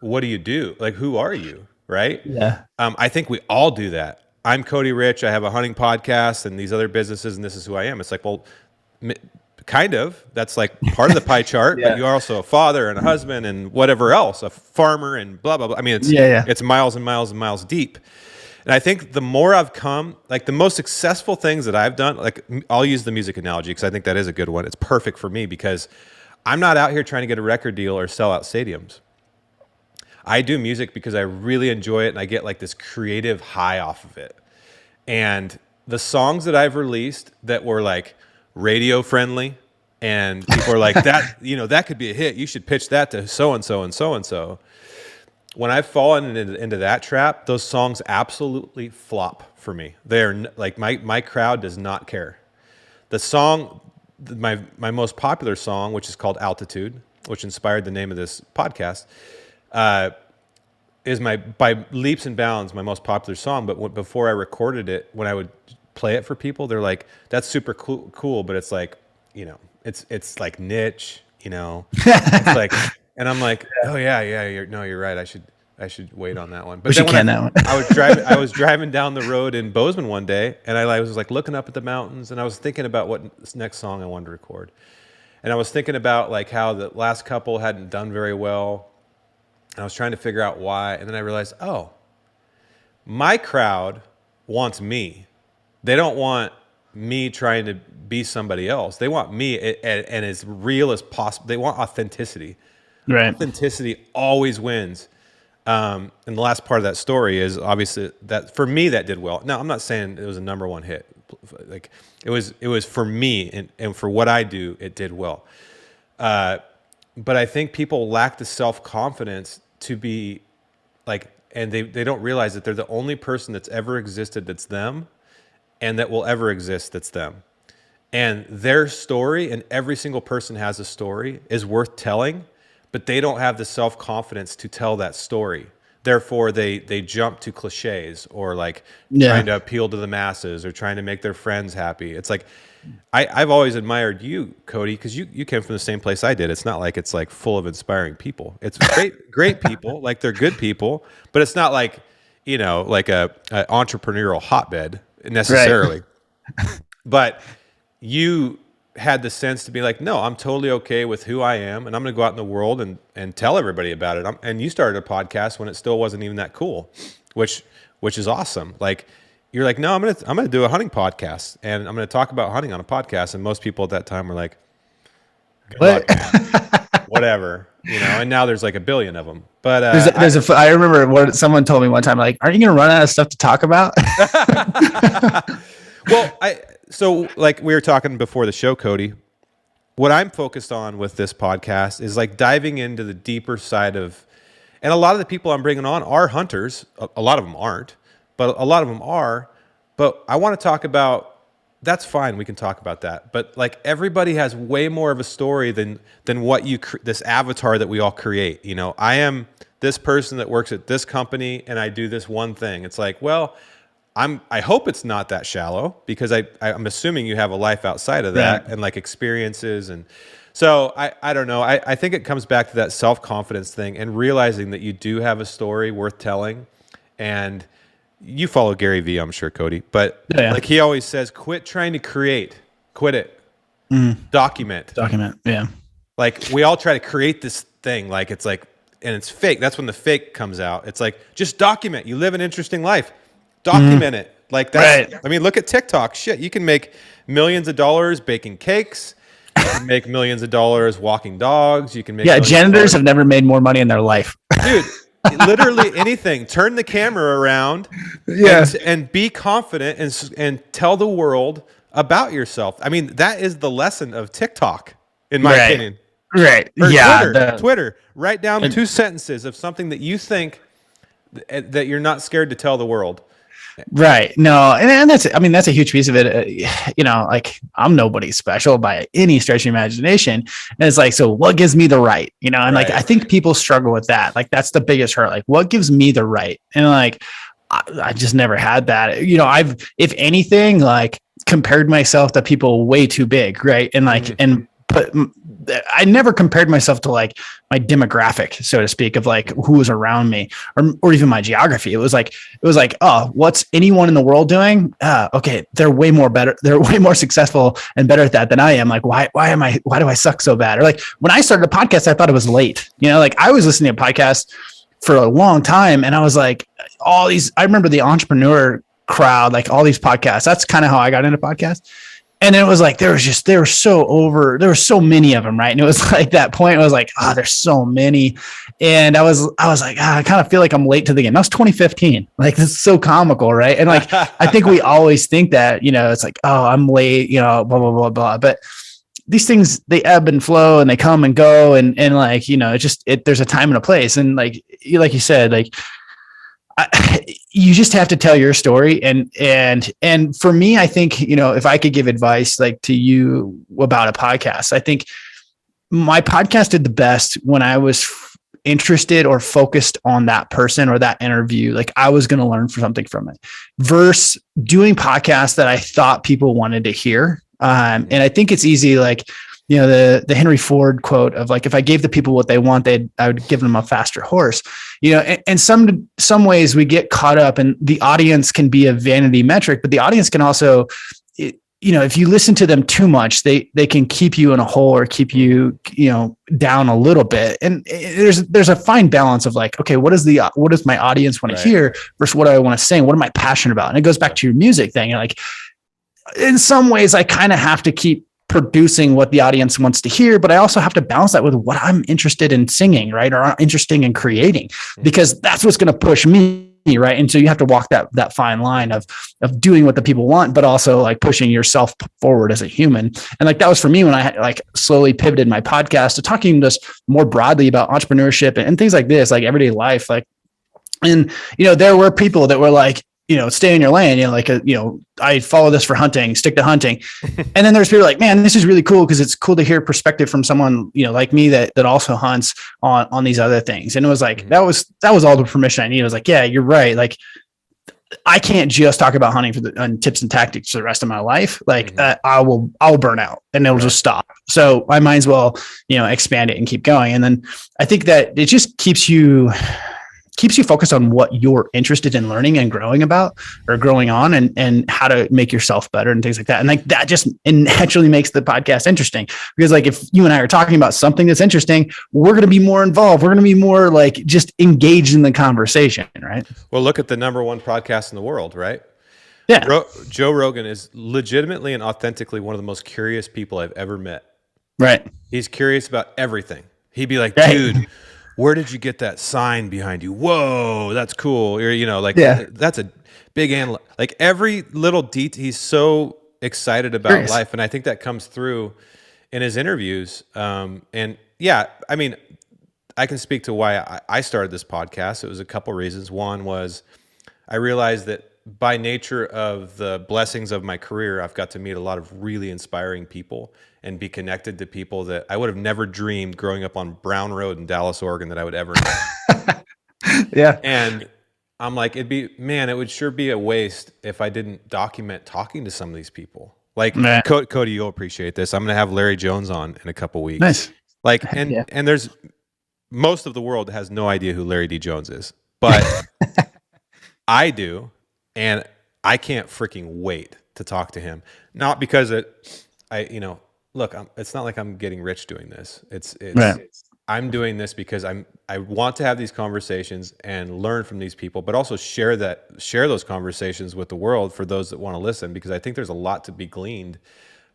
what do you do? Like, who are you? Right. Yeah. I think we all do that. I'm Cody Rich. I have a hunting podcast and these other businesses, and this is who I am. It's like, well, kind of, that's like part of the pie chart, but you're also a father and a husband and whatever else, a farmer and blah, blah, blah. I mean, it's miles and miles and miles deep. And I think the more I've come, like the most successful things that I've done, like I'll use the music analogy because I think that is a good one. It's perfect for me because I'm not out here trying to get a record deal or sell out stadiums. I do music because I really enjoy it and I get like this creative high off of it. And the songs that I've released that were like radio friendly and people are like, that, that could be a hit. You should pitch that to so-and-so and so-and-so. When I've fallen into that trap, those songs absolutely flop for me. They're like, my crowd does not care. The song, my most popular song, which is called Altitude, which inspired the name of this podcast, is by leaps and bounds, my most popular song. But before I recorded it, when I would play it for people, they're like, that's super cool, but it's like, it's like niche, it's like, and I'm like, oh yeah, you're right. I should wait on that one. But then I was driving down the road in Bozeman one day, and I was like looking up at the mountains, and I was thinking about what next song I wanted to record, and I was thinking about like how the last couple hadn't done very well, and I was trying to figure out why, and then I realized, oh, my crowd wants me. They don't want me trying to be somebody else. They want me and as real as possible. They want authenticity. Right. Authenticity always wins. And the last part of that story is obviously that for me that did well. Now I'm not saying it was a number one hit. Like it was for me and for what I do, it did well. But I think people lack the self-confidence to be like, and they don't realize that they're the only person that's ever existed that's them and that will ever exist that's them. And their story, and every single person has a story, is worth telling, but they don't have the self-confidence to tell that story. Therefore, they jump to cliches or like trying to appeal to the masses or trying to make their friends happy. It's like, I've always admired you, Cody, because you came from the same place I did. It's not like it's like full of inspiring people. It's great people, like they're good people, but it's not like, like a entrepreneurial hotbed necessarily. Right. But you had the sense to be like, no, I'm totally okay with who I am, and I'm going to go out in the world and tell everybody about it. And you started a podcast when it still wasn't even that cool, which is awesome. Like you're like, no, I'm gonna do a hunting podcast, and I'm going to talk about hunting on a podcast. And most people at that time were like, good luck, whatever, And now there's like a billion of them. But I remember what someone told me one time, like, aren't you going to run out of stuff to talk about? Well, so like we were talking before the show, Cody, what I'm focused on with this podcast is like diving into the deeper side of, and a lot of the people I'm bringing on are hunters. A lot of them aren't, but a lot of them are. But I want to talk about, that's fine. We can talk about that. But like everybody has way more of a story than what this avatar that we all create. I am this person that works at this company and I do this one thing. It's like, well, I hope it's not that shallow because I'm assuming you have a life outside of that and like experiences. And so I don't know. I think it comes back to that self-confidence thing and realizing that you do have a story worth telling. And you follow Gary Vee, I'm sure, Cody, but like he always says, quit trying to create, quit it, document. Yeah. Like we all try to create this thing. Like it's like, and it's fake. That's when the fake comes out. It's like, just document. You live an interesting life. Document it. Like that's, I mean, look at TikTok. Shit, you can make millions of dollars baking cakes. You can make millions of dollars walking dogs. You can make janitors have never made more money in their life. Dude, literally anything. Turn the camera around and be confident and tell the world about yourself. I mean, that is the lesson of TikTok, in my opinion. Right. Or Twitter. Write down 2 sentences of something that you think that you're not scared to tell the world. Right. No. And that's a huge piece of it. Like I'm nobody special by any stretch of imagination. And it's like, so what gives me the right, and like, I think people struggle with that. Like, that's the biggest hurt. Like what gives me the right? And like, I just never had that, I've, if anything, like compared myself to people way too big. Right. And like, but I never compared myself to like my demographic, so to speak, of like who was around me or even my geography. It was like, oh, what's anyone in the world doing? Okay. They're way more better. They're way more successful and better at that than I am. Like, why do I suck so bad? Or like when I started a podcast, I thought it was late, like I was listening to podcasts for a long time. And I was like, I remember the entrepreneur crowd, like all these podcasts, that's kind of how I got into podcasts. And it was like, there were so many of them. Right. And it was like that point, I was like, there's so many. And I was like, I kind of feel like I'm late to the game. That was 2015. Like, this is so comical. Right. And like, I think we always think that, it's like, I'm late, blah, blah, blah, blah. But these things, they ebb and flow and they come and go. And like, there's a time and a place. And like you said, like, you just have to tell your story. And for me, I think, if I could give advice like to you about a podcast, I think my podcast did the best when I was interested or focused on that person or that interview. Like, I was going to learn something from it versus doing podcasts that I thought people wanted to hear. And I think it's easy, like, the Henry Ford quote of like, if I gave the people what they want, I would give them a faster horse, and some ways we get caught up, and the audience can be a vanity metric, but the audience can also, if you listen to them too much, they can keep you in a hole or keep you, down a little bit. And there's a fine balance of like, okay, what does my audience want to hear versus what do I want to sing? What am I passionate about? And it goes back to your music thing. Like, in some ways I kind of have to keep producing what the audience wants to hear, but I also have to balance that with what I'm interested in singing, right? Or interested in creating, because that's what's going to push me, right? And so you have to walk that fine line of doing what the people want, but also like pushing yourself forward as a human. And like, that was for me when I had like slowly pivoted my podcast to talking just more broadly about entrepreneurship and things like this, like everyday life. Like, and, there were people that were like, stay in your lane, I follow this for hunting, stick to hunting. And then there's people like, man, this is really cool, because it's cool to hear perspective from someone, like me that also hunts on these other things. And it was like, that was all the permission I needed. I was like, yeah, you're right. Like, I can't just talk about hunting and tips and tactics for the rest of my life. Like, I'll burn out and it'll just stop. So I might as well, expand it and keep going. And then I think that it just keeps you focused on what you're interested in learning and growing about or growing on, and how to make yourself better and things like that. And like, that just naturally makes the podcast interesting, because like, if you and I are talking about something that's interesting, we're going to be more involved. We're going to be more like just engaged in the conversation. Right. Well, look at the number one podcast in the world, right? Yeah. Joe Rogan is legitimately and authentically one of the most curious people I've ever met. Right. He's curious about everything. He'd be like, dude, where did you get that sign behind you? Whoa, that's cool. Or, that's a big animal. Like, every little detail, he's so excited about life. And I think that comes through in his interviews. And yeah, I mean, I can speak to why I started this podcast. It was a couple reasons. One was I realized that by nature of the blessings of my career, I've got to meet a lot of really inspiring people and be connected to people that I would have never dreamed growing up on Brown Road in Dallas, Oregon, that I would ever know. Yeah. And I'm like, it would sure be a waste if I didn't document talking to some of these people. Like, Cody, you'll appreciate this. I'm going to have Larry Jones on in a couple weeks. Nice. Like, and there's most of the world has no idea who Larry D. Jones is, but I do. And I can't freaking wait to talk to him. Not because look, it's not like I'm getting rich doing this. I'm doing this because I want to have these conversations and learn from these people, but also share those conversations with the world for those that want to listen, because I think there's a lot to be gleaned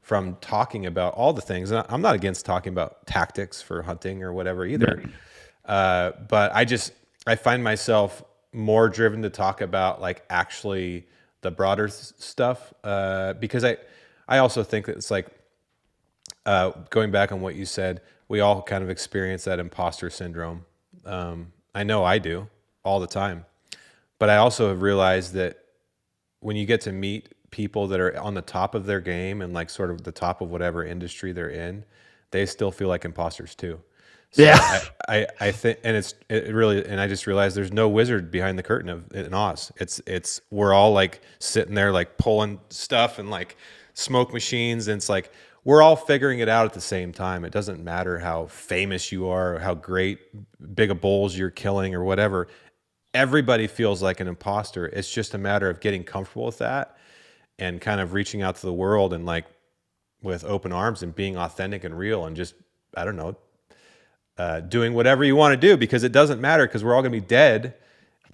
from talking about all the things. And I'm not against talking about tactics for hunting or whatever either. But I find myself more driven to talk about like actually the broader stuff, because I also think that it's like, going back on what you said, we all kind of experience that imposter syndrome. I know I do all the time, but I also have realized that when you get to meet people that are on the top of their game and like sort of the top of whatever industry they're in, they still feel like imposters too. So yeah. I think, and it really, and I just realized there's no wizard behind the curtain in Oz. We're all like sitting there like pulling stuff and like smoke machines, and it's like we're all figuring it out at the same time. It doesn't matter how famous you are or how great big of bulls you're killing or whatever. Everybody feels like an imposter. It's just a matter of getting comfortable with that and kind of reaching out to the world and like with open arms and being authentic and real and just, I don't know, doing whatever you want to do, because it doesn't matter, because we're all going to be dead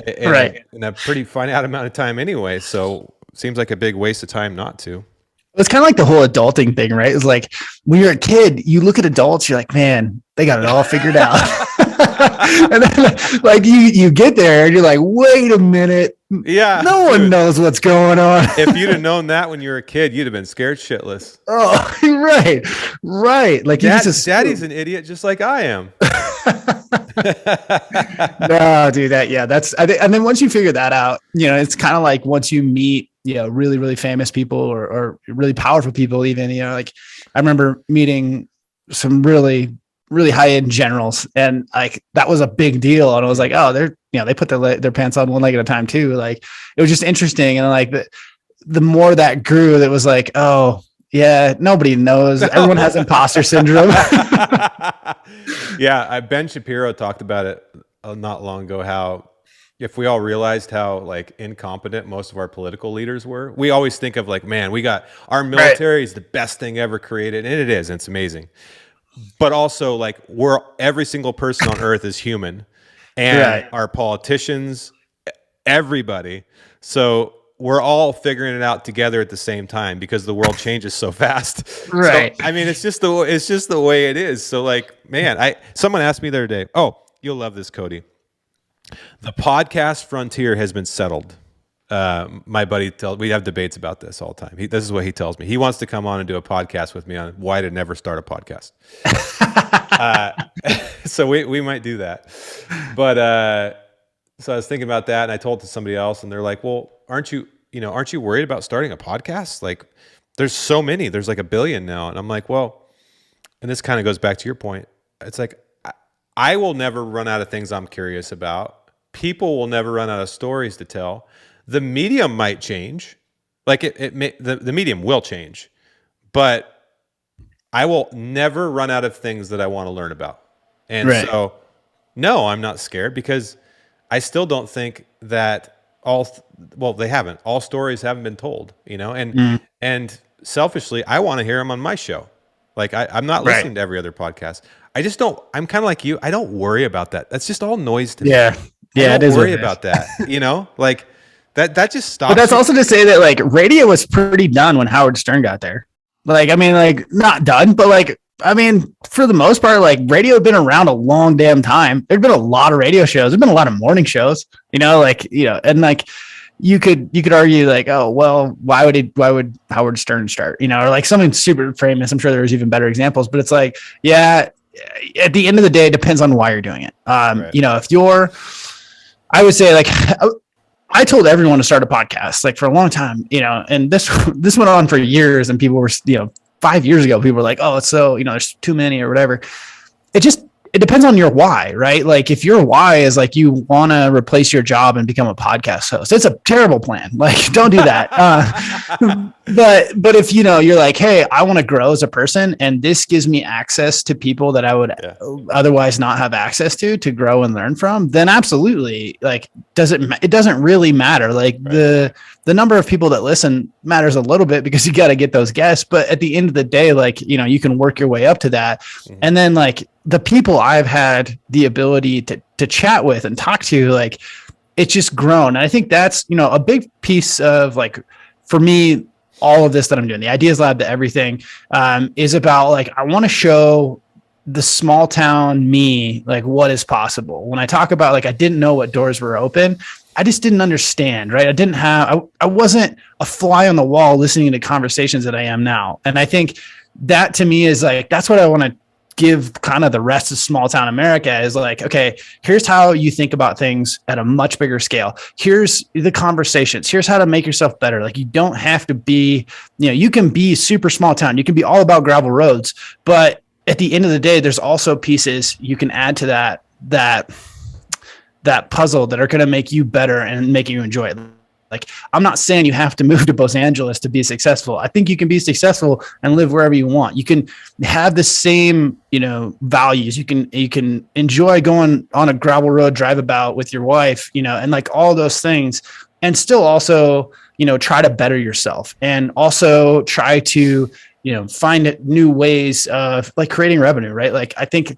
in a pretty finite amount of time anyway. So it seems like a big waste of time not to. It's kind of like the whole adulting thing, right? It's like when you're a kid, you look at adults, you're like, man, they got it all figured out. And then like you get there and you're like, wait a minute. Yeah. No one knows what's going on. If you'd have known that when you were a kid, you'd have been scared shitless. Oh, right. Right. Like Daddy's an idiot just like I am. No, dude, and then once you figure that out, it's kind of like once you meet, really, really famous people or really powerful people, even, like I remember meeting some really, really high end generals, and like that was a big deal. And I was like, oh, they put their pants on one leg at a time too. Like it was just interesting. And like the more that grew, that was like, oh yeah, nobody knows. Everyone has imposter syndrome. Yeah. Ben Shapiro talked about it not long ago, how if we all realized how like incompetent most of our political leaders were, we always think of like, man, we got our military is the best thing ever created. And it is, it's amazing. But also like every single person on earth is human, and our politicians, everybody. So we're all figuring it out together at the same time because the world changes so fast. Right. So, I mean, it's just the way it is. So like, man, someone asked me the other day, oh, you'll love this, Cody. The podcast frontier has been settled. My buddy we have debates about this all the time. This is what he tells me. He wants to come on and do a podcast with me on why to never start a podcast. So we might do that. But so I was thinking about that, and I told it to somebody else, and they're like, well, aren't you worried about starting a podcast? Like there's so many, there's like 1 billion now. And I'm like, well, and this kind of goes back to your point. It's like, I will never run out of things I'm curious about. People will never run out of stories to tell. The medium might change. Like the medium will change, but I will never run out of things that I want to learn about. And so, no, I'm not scared, because I still don't think that all stories haven't been told, and selfishly, I want to hear them on my show. Like I'm not listening to every other podcast. I'm kind of like you. I don't worry about that. That's just all noise to me. Yeah. I don't worry about that, like that just stops. But that's also to say that like radio was pretty done when Howard Stern got there. Like, I mean, like not done, but like, I mean, for the most part, like radio had been around a long damn time. There'd been a lot of radio shows. There'd been a lot of morning shows, and like you could argue like, oh, well, why would Howard Stern start, or like something super famous. I'm sure there's even better examples, but it's like, yeah, at the end of the day, it depends on why you're doing it. I would say like, I told everyone to start a podcast like for a long time, and this went on for years, and people were, 5 years ago, people were like, oh, it's so, there's too many or whatever. It depends on your why, right? Like if your why is like, you want to replace your job and become a podcast host, it's a terrible plan. Like, don't do that. But if, you're like, hey, I want to grow as a person, and this gives me access to people that I would otherwise not have access to grow and learn from, then absolutely. Like, it doesn't really matter. Like the number of people that listen matters a little bit, because you got to get those guests. But at the end of the day, like, you can work your way up to that. Mm-hmm. And then like the people I've had the ability to chat with and talk to, like, it's just grown. And I think that's, a big piece of like, for me, all of this that I'm doing, the Ideas Lab, the everything, is about like, I want to show the small town me, like what is possible. When I talk about like, I didn't know what doors were open, I just didn't understand, right? I wasn't a fly on the wall listening to conversations that I am now. And I think that to me is like, that's what I want to give kind of the rest of small town America, is like, okay, here's how you think about things at a much bigger scale. Here's the conversations. Here's how to make yourself better. Like, you don't have to be, you can be super small town. You can be all about gravel roads, but at the end of the day, there's also pieces you can add to that puzzle that are going to make you better and make you enjoy it. Like, I'm not saying you have to move to Los Angeles to be successful. I think you can be successful and live wherever you want. You can have the same, values. You can enjoy going on a gravel road drive about with your wife, and like all those things, and still also, try to better yourself, and also try to, find new ways of like creating revenue, right? Like, I think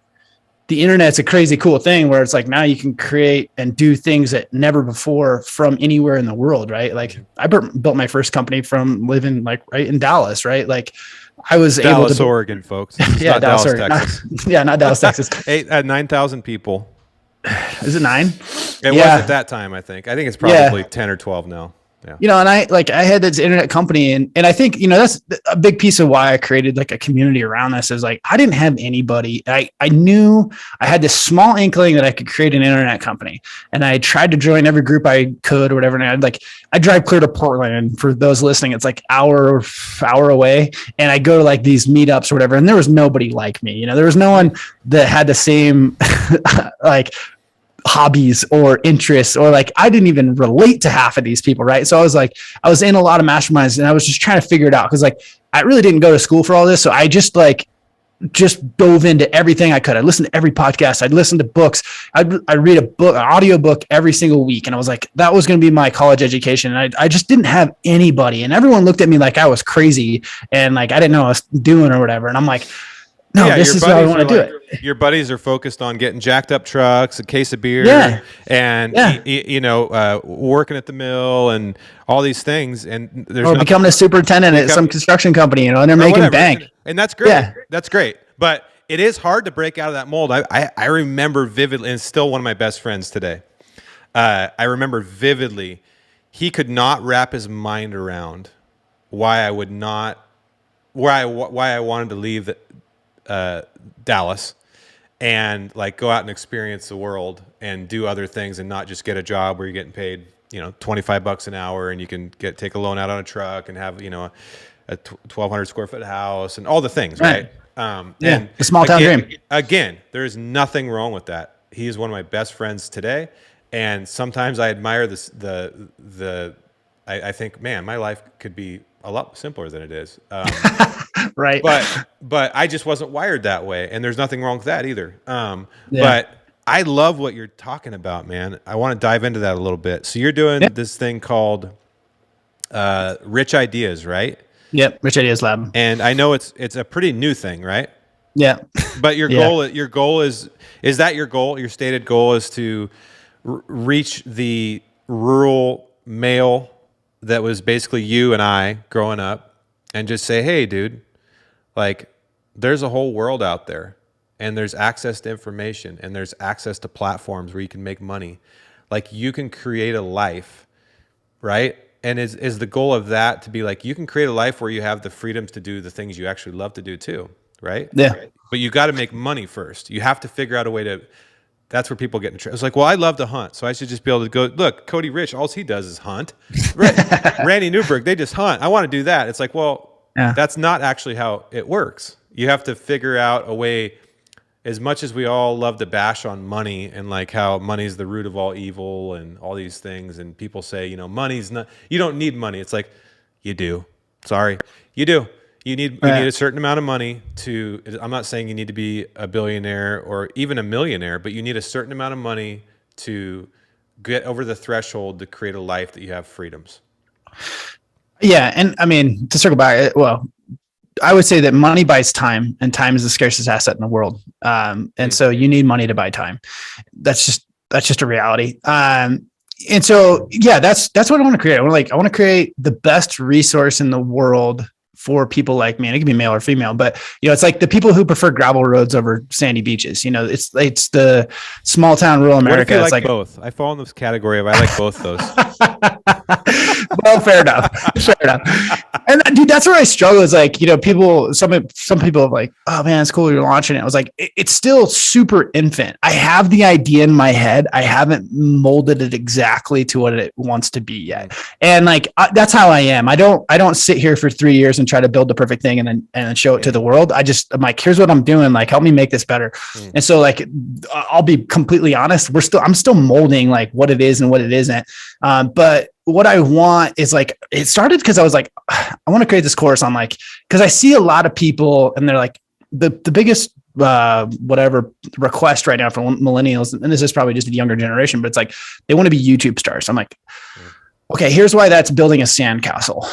the internet's a crazy cool thing where it's like now you can create and do things that never before from anywhere in the world, right? Like I built my first company from living like right in Dallas, right? Like I was Dallas, able to, Oregon, folks. It's yeah, not Dallas, Dallas, Oregon. Texas. Not Dallas, Texas. 9,000 people. Is it 9? It was at that time, I think. I think it's probably 10 or 12 now. Yeah. You know, and I had this internet company and I think, you know, that's a big piece of why I created like a community around this is like, I didn't have anybody. I knew I had this small inkling that I could create an internet company and I tried to join every group I could or whatever. And I drive clear to Portland. And for those listening, it's like hour away. And I go to like these meetups or whatever. And there was nobody like me, you know, there was no one that had the same like hobbies or interests, or like I didn't even relate to half of these people, right? So I was in a lot of masterminds and I was just trying to figure it out because like I really didn't go to school for all this. So I just dove into everything I could. I listened to every podcast. I'd listen to books. I'd read an audio book every single week. And I was like, that was going to be my college education. And I just didn't have anybody. And everyone looked at me like I was crazy and like I didn't know what I was doing or whatever. And I'm like, no, this is how I want to do it. Your buddies are focused on getting jacked up trucks, a case of beer, and working at the mill and all these things. And there's becoming a superintendent at some construction company, you know, and they're making bank. And that's great. Yeah. That's great. But it is hard to break out of that mold. I remember vividly, and it's still one of my best friends today. I remember vividly, he could not wrap his mind around why I wanted to leave Dallas and like go out and experience the world and do other things and not just get a job where you're getting paid, you know, $25 an hour and you can take a loan out on a truck and have, you know, a 1,200 square foot house and all the things, right? And the small town dream. Again, there's nothing wrong with that. He is one of my best friends today, and sometimes I admire this. I think, man, my life could be a lot simpler than it is. Right. But I just wasn't wired that way. And there's nothing wrong with that either. But I love what you're talking about, man. I want to dive into that a little bit. So you're doing this thing called Rich Ideas, right? Yep. Rich Ideas Lab. And I know it's a pretty new thing, right? Yeah. But your goal is that your goal? Your stated goal is to reach the rural male that was basically you and I growing up and just say, hey, dude, like there's a whole world out there and there's access to information and there's access to platforms where you can make money. Like you can create a life, right? And is the goal of that to be like, you can create a life where you have the freedoms to do the things you actually love to do too, right? Yeah. But you got to make money first. You have to figure out a way to, that's where people get in trouble. It's like, well, I love to hunt, so I should just be able to go, look, Cody Rich, all he does is hunt. Randy Newberg, they just hunt. I want to do that. It's like, well, that's not actually how it works. You have to figure out a way, as much as we all love to bash on money and like how money is the root of all evil and all these things. And people say, you know, money's not, you don't need money. It's like, you do. Sorry, you do. You need a certain amount of money to, I'm not saying you need to be a billionaire or even a millionaire, but you need a certain amount of money to get over the threshold to create a life that you have freedoms. Yeah. And I mean, to circle back, well, I would say that money buys time and time is the scarcest asset in the world. And so you need money to buy time. That's just a reality. And so, yeah, that's what I want to create. I want to create the best resource in the world for people like me, and it can be male or female, but you know, it's like the people who prefer gravel roads over sandy beaches. You know, it's the small town rural America. What if you it's like both. I fall in this category of I like both those. Well, fair enough. And dude, that's where I struggle. Is like, you know, some people are like, oh man, it's cool you're launching it. I was like, it's still super infant. I have the idea in my head. I haven't molded it exactly to what it wants to be yet. And like, that's how I am. I don't sit here for 3 years and try to build the perfect thing and then show it to the world. I'm like, here's what I'm doing. Like, help me make this better. And so like, I'll be completely honest. I'm still molding like what it is and what it isn't. But what I want is like, it started because I was like, I want to create this course on like, because I see a lot of people and they're like the biggest whatever request right now from millennials, and this is probably just a younger generation, but it's like they want to be YouTube stars. I'm like, okay, here's why that's building a sandcastle.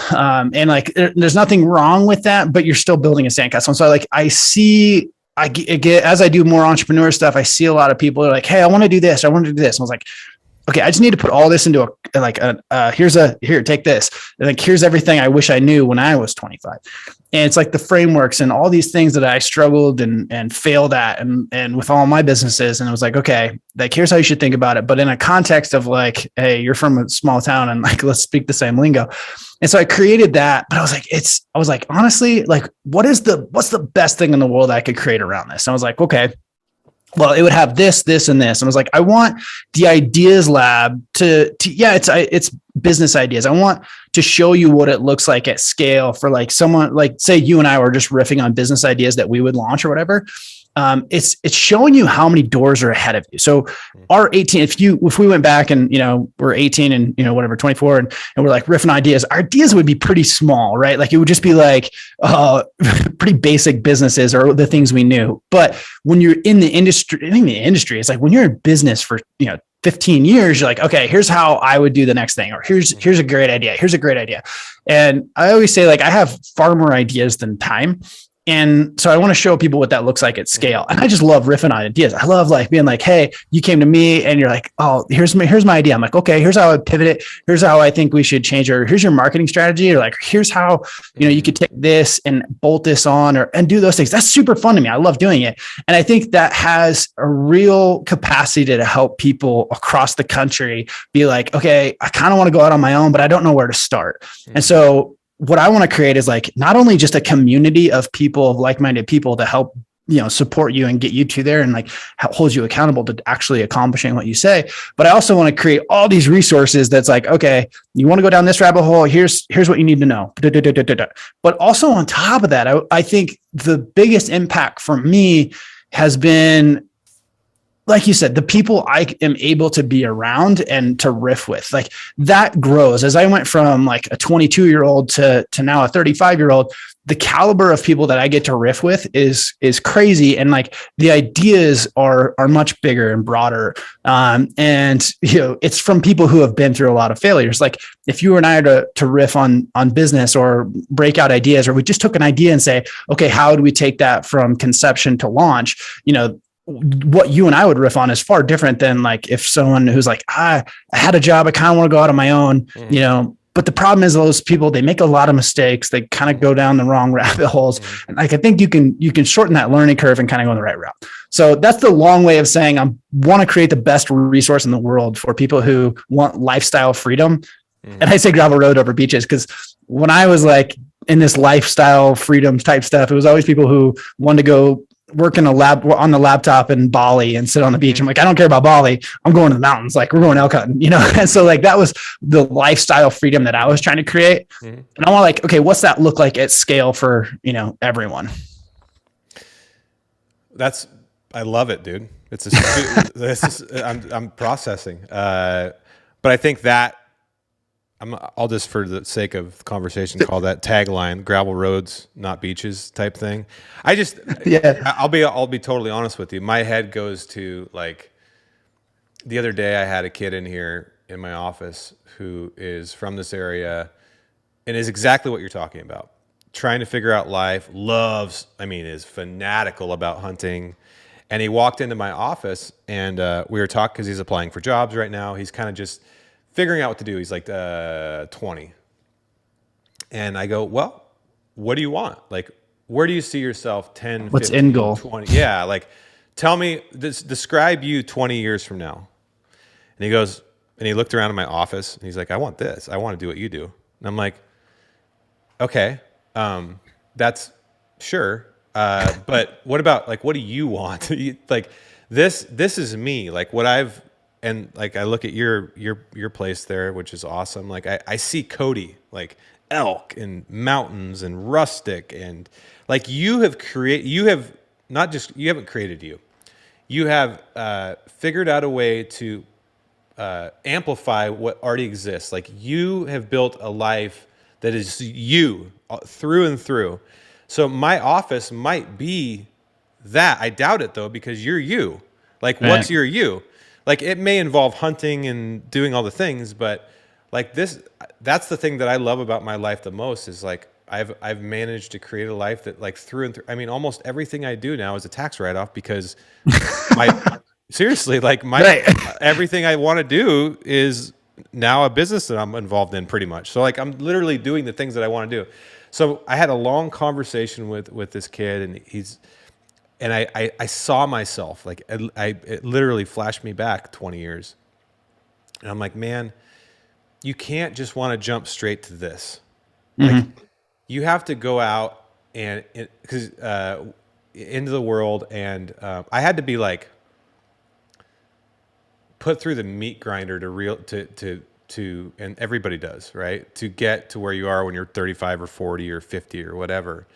And like, there's nothing wrong with that, but you're still building a sandcastle. And so like, I see get as I do more entrepreneur stuff, I see a lot of people are like, hey, I want to do this. I want to do this. And I was like, okay, I just need to put all this into here, take this. And like, here's everything I wish I knew when I was 25. And it's like the frameworks and all these things that I struggled and failed at and with all my businesses. And it was like, okay, like, here's how you should think about it. But in a context of like, hey, you're from a small town and like, let's speak the same lingo. And so I created that, but I was like, honestly, like, what's the best thing in the world I could create around this? And I was like, okay, well, it would have this, this, and this. And I was like, I want the ideas lab it's business ideas. I want to show you what it looks like at scale for like someone, like say you and I were just riffing on business ideas that we would launch or whatever. It's showing you how many doors are ahead of you. So our 18, if we went back and, we're 18 and, whatever, 24 and we're like riffing ideas, our ideas would be pretty small, right? Like it would just be like, pretty basic businesses or the things we knew. But when you're in the industry, it's like when you're in business for, 15 years, you're like, okay, here's how I would do the next thing, or here's a great idea. Here's a great idea. And I always say, like, I have far more ideas than time. And so I want to show people what that looks like at scale. And I just love riffing on ideas. I love like being like, hey, you came to me and you're like, oh, here's my idea. I'm like, okay, here's how I pivot it. Here's how I think we should change it. Or here's your marketing strategy. Or like, here's how, you could take this and bolt this on and do those things. That's super fun to me. I love doing it. And I think that has a real capacity to help people across the country be like, okay, I kind of want to go out on my own, but I don't know where to start. And so what I want to create is like not only just a community of people, of like-minded people to help, support you and get you to there and like hold you accountable to actually accomplishing what you say. But I also want to create all these resources that's like, okay, you want to go down this rabbit hole. Here's what you need to know. But also on top of that, I think the biggest impact for me has been, like you said, the people I am able to be around and to riff with, like that grows as I went from like a 22-year-old to now a 35-year-old. The caliber of people that I get to riff with is crazy. And like the ideas are much bigger and broader. And it's from people who have been through a lot of failures. Like if you and I are to riff on business or break out ideas, or we just took an idea and say, okay, how do we take that from conception to launch? What you and I would riff on is far different than like if someone who's like, I had a job, I kind of want to go out on my own, but the problem is those people, they make a lot of mistakes. They kind of go down the wrong rabbit holes. And like, I think you can shorten that learning curve and kind of go in the right route. So that's the long way of saying I want to create the best resource in the world for people who want lifestyle freedom. And I say gravel road over beaches because when I was like in this lifestyle freedom type stuff, it was always people who wanted to go work in a lab on the laptop in Bali and sit on the beach. I'm like, I don't care about Bali. I'm going to the mountains. Like we're going elk hunting, And so like, that was the lifestyle freedom that I was trying to create. And I want like, okay, what's that look like at scale for, everyone? I love it, dude. I'm processing. But I think that I'll just, for the sake of conversation, call that tagline "gravel roads, not beaches" type thing. I'll be totally honest with you. My head goes to like the other day. I had a kid in here in my office who is from this area and is exactly what you're talking about. Trying to figure out life, is fanatical about hunting. And he walked into my office and we were talking because he's applying for jobs right now. He's kind of just figuring out what to do. He's like 20. And I go, well, what do you want? Like, where do you see yourself 10, what's 15, end goal? 20? Yeah, like, tell me, describe you 20 years from now. And he goes, and he looked around in my office, and he's like, I want this. I want to do what you do. And I'm like, okay, that's sure. But what about, like, what do you want? Like, this is me. Like, what I've... And like I look at your place there, which is awesome. Like I see Cody, like elk and mountains and rustic, and like you haven't created you. You have figured out a way to amplify what already exists. Like you have built a life that is you through and through. So my office might be that. I doubt it though, because you're you. Like what's your you? Like it may involve hunting and doing all the things, but like that's the thing that I love about my life the most is like, I've managed to create a life that like through and through. I mean, almost everything I do now is a tax write-off because seriously, like everything I want to do is now a business that I'm involved in pretty much. So like I'm literally doing the things that I want to do. So I had a long conversation with this kid, and I saw myself like it literally flashed me back 20 years. And I'm like, man, you can't just want to jump straight to this. Like you have to go out and into the world. And I had to be like put through the meat grinder to, and everybody does, right? To get to where you are when you're 35 or 40 or 50 or whatever.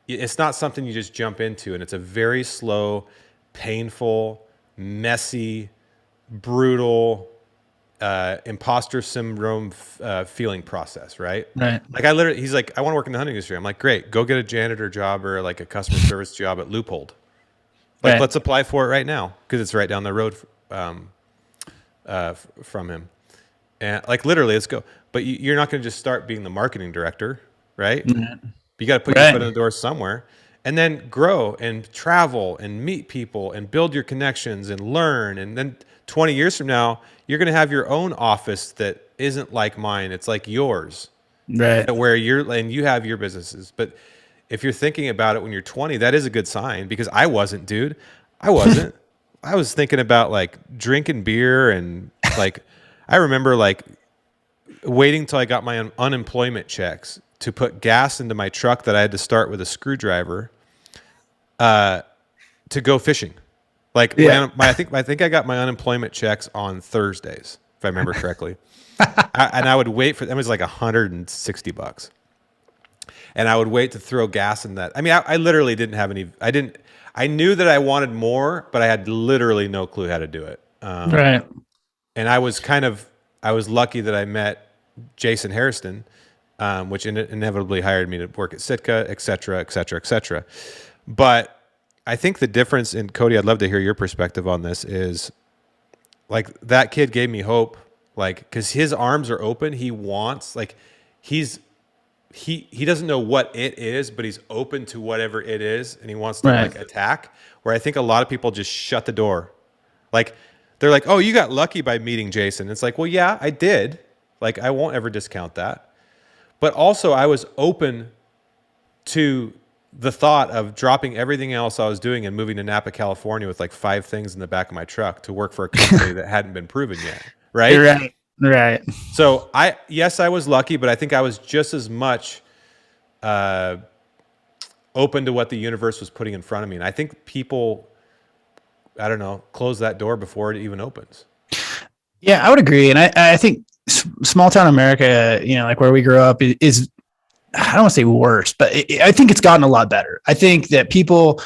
It's not something you just jump into, and it's a very slow, painful, messy, brutal, imposter syndrome feeling process, right? Right. Like he's like, I want to work in the hunting industry. I'm like, great, go get a janitor job or like a customer service job at Loophole. Like, let's apply for it right now because it's right down the road from him. And like literally, let's go. But you're not going to just start being the marketing director, right? Mm-hmm. You got to put your foot in the door somewhere, and then grow and travel and meet people and build your connections and learn. And then 20 years from now, you're going to have your own office that isn't like mine. It's like yours, right? Where you have your businesses. But if you're thinking about it when you're 20, that is a good sign, because I wasn't, dude. I wasn't. I was thinking about like drinking beer and like, I remember like waiting till I got my unemployment checks to put gas into my truck that I had to start with a screwdriver to go fishing. Like I think I got my unemployment checks on Thursdays, if I remember correctly. And I would wait for, it was like $160. And I would wait to throw gas in that. I mean, I literally didn't have any, I knew that I wanted more, but I had literally no clue how to do it. Right. And I was lucky that I met Jason Hairston, which inevitably hired me to work at Sitka, et cetera, et cetera, et cetera. But I think the difference, and Cody, I'd love to hear your perspective on this, is like that kid gave me hope, like, because his arms are open. He wants, like, he doesn't know what it is, but he's open to whatever it is, and he wants to like attack. Where I think a lot of people just shut the door. Like, they're like, oh, you got lucky by meeting Jason. It's like, well, yeah, I did. Like, I won't ever discount that. But also, I was open to the thought of dropping everything else I was doing and moving to Napa, California with like 5 things in the back of my truck to work for a company that hadn't been proven yet. Right? Right. So I was lucky, but I think I was just as much open to what the universe was putting in front of me. And I think people, I don't know, close that door before it even opens. Yeah, I would agree. And I think small town America, you know, like where we grew up is I don't want to say worse, but I think it's gotten a lot better. I think that people,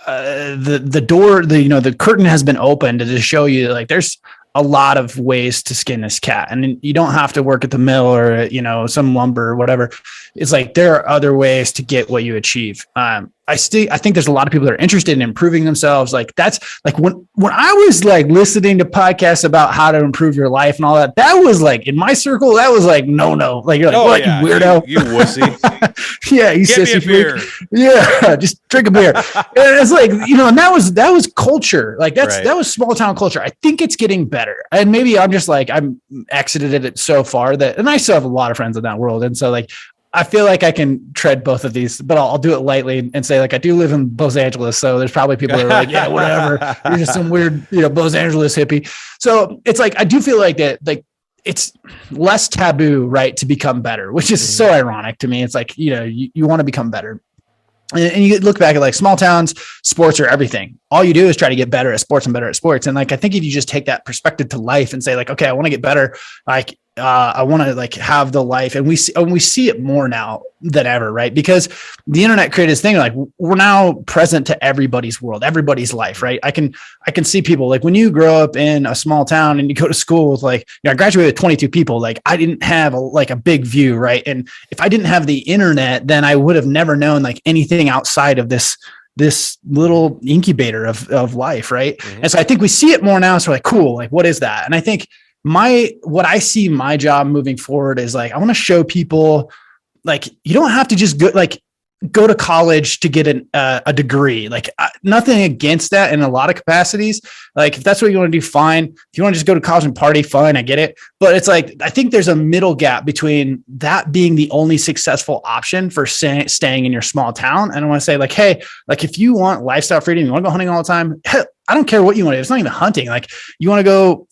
the door, the curtain has been opened to just show you like there's a lot of ways to skin this cat, and you don't have to work at the mill or, you know, some lumber or whatever. It's like there are other ways to get what you achieve. I think there's a lot of people that are interested in improving themselves. Like that's like when I was like listening to podcasts about how to improve your life and all that, that was like in my circle, that was like, no, like, you're like, what, yeah, you weirdo? You wussy. Yeah. You sissy freak. Yeah. Just drink a beer. And it's like, you know, and that was culture. Like that was small town culture. I think it's getting better. And maybe I'm just like, I'm exited it so far and I still have a lot of friends in that world. And so like, I feel like I can tread both of these, but I'll do it lightly and say like, I do live in Los Angeles. So there's probably people that are like, yeah, whatever. You're just some weird, you know, Los Angeles hippie. So it's like, I do feel like that, like it's less taboo, right, to become better, which is so ironic to me. It's like, you know, you want to become better. And you look back at like small towns, sports are everything. All you do is try to get better at sports and better at sports. And like, I think if you just take that perspective to life and say like, okay, I want to get better. Like, I want to like have the life, and we see it more now than ever, right? Because the internet created this thing, like we're now present to everybody's world, everybody's life, right? I can see people like when you grow up in a small town and you go to school with like, you know, I graduated with 22 people. Like I didn't have a big view, right? And if I didn't have the internet, then I would have never known like anything outside of this little incubator of life, right? Mm-hmm. And so I think we see it more now. So like, cool, like what is that? And I think what I see my job moving forward is like, I want to show people like, you don't have to just go to college to get a degree. Like, nothing against that in a lot of capacities. Like, if that's what you want to do, fine. If you want to just go to college and party, fine, I get it. But it's like, I think there's a middle gap between that being the only successful option for staying in your small town. And I want to say, like, hey, like, if you want lifestyle freedom, you want to go hunting all the time, I don't care what you want to do. It's not even hunting. Like, you want to go,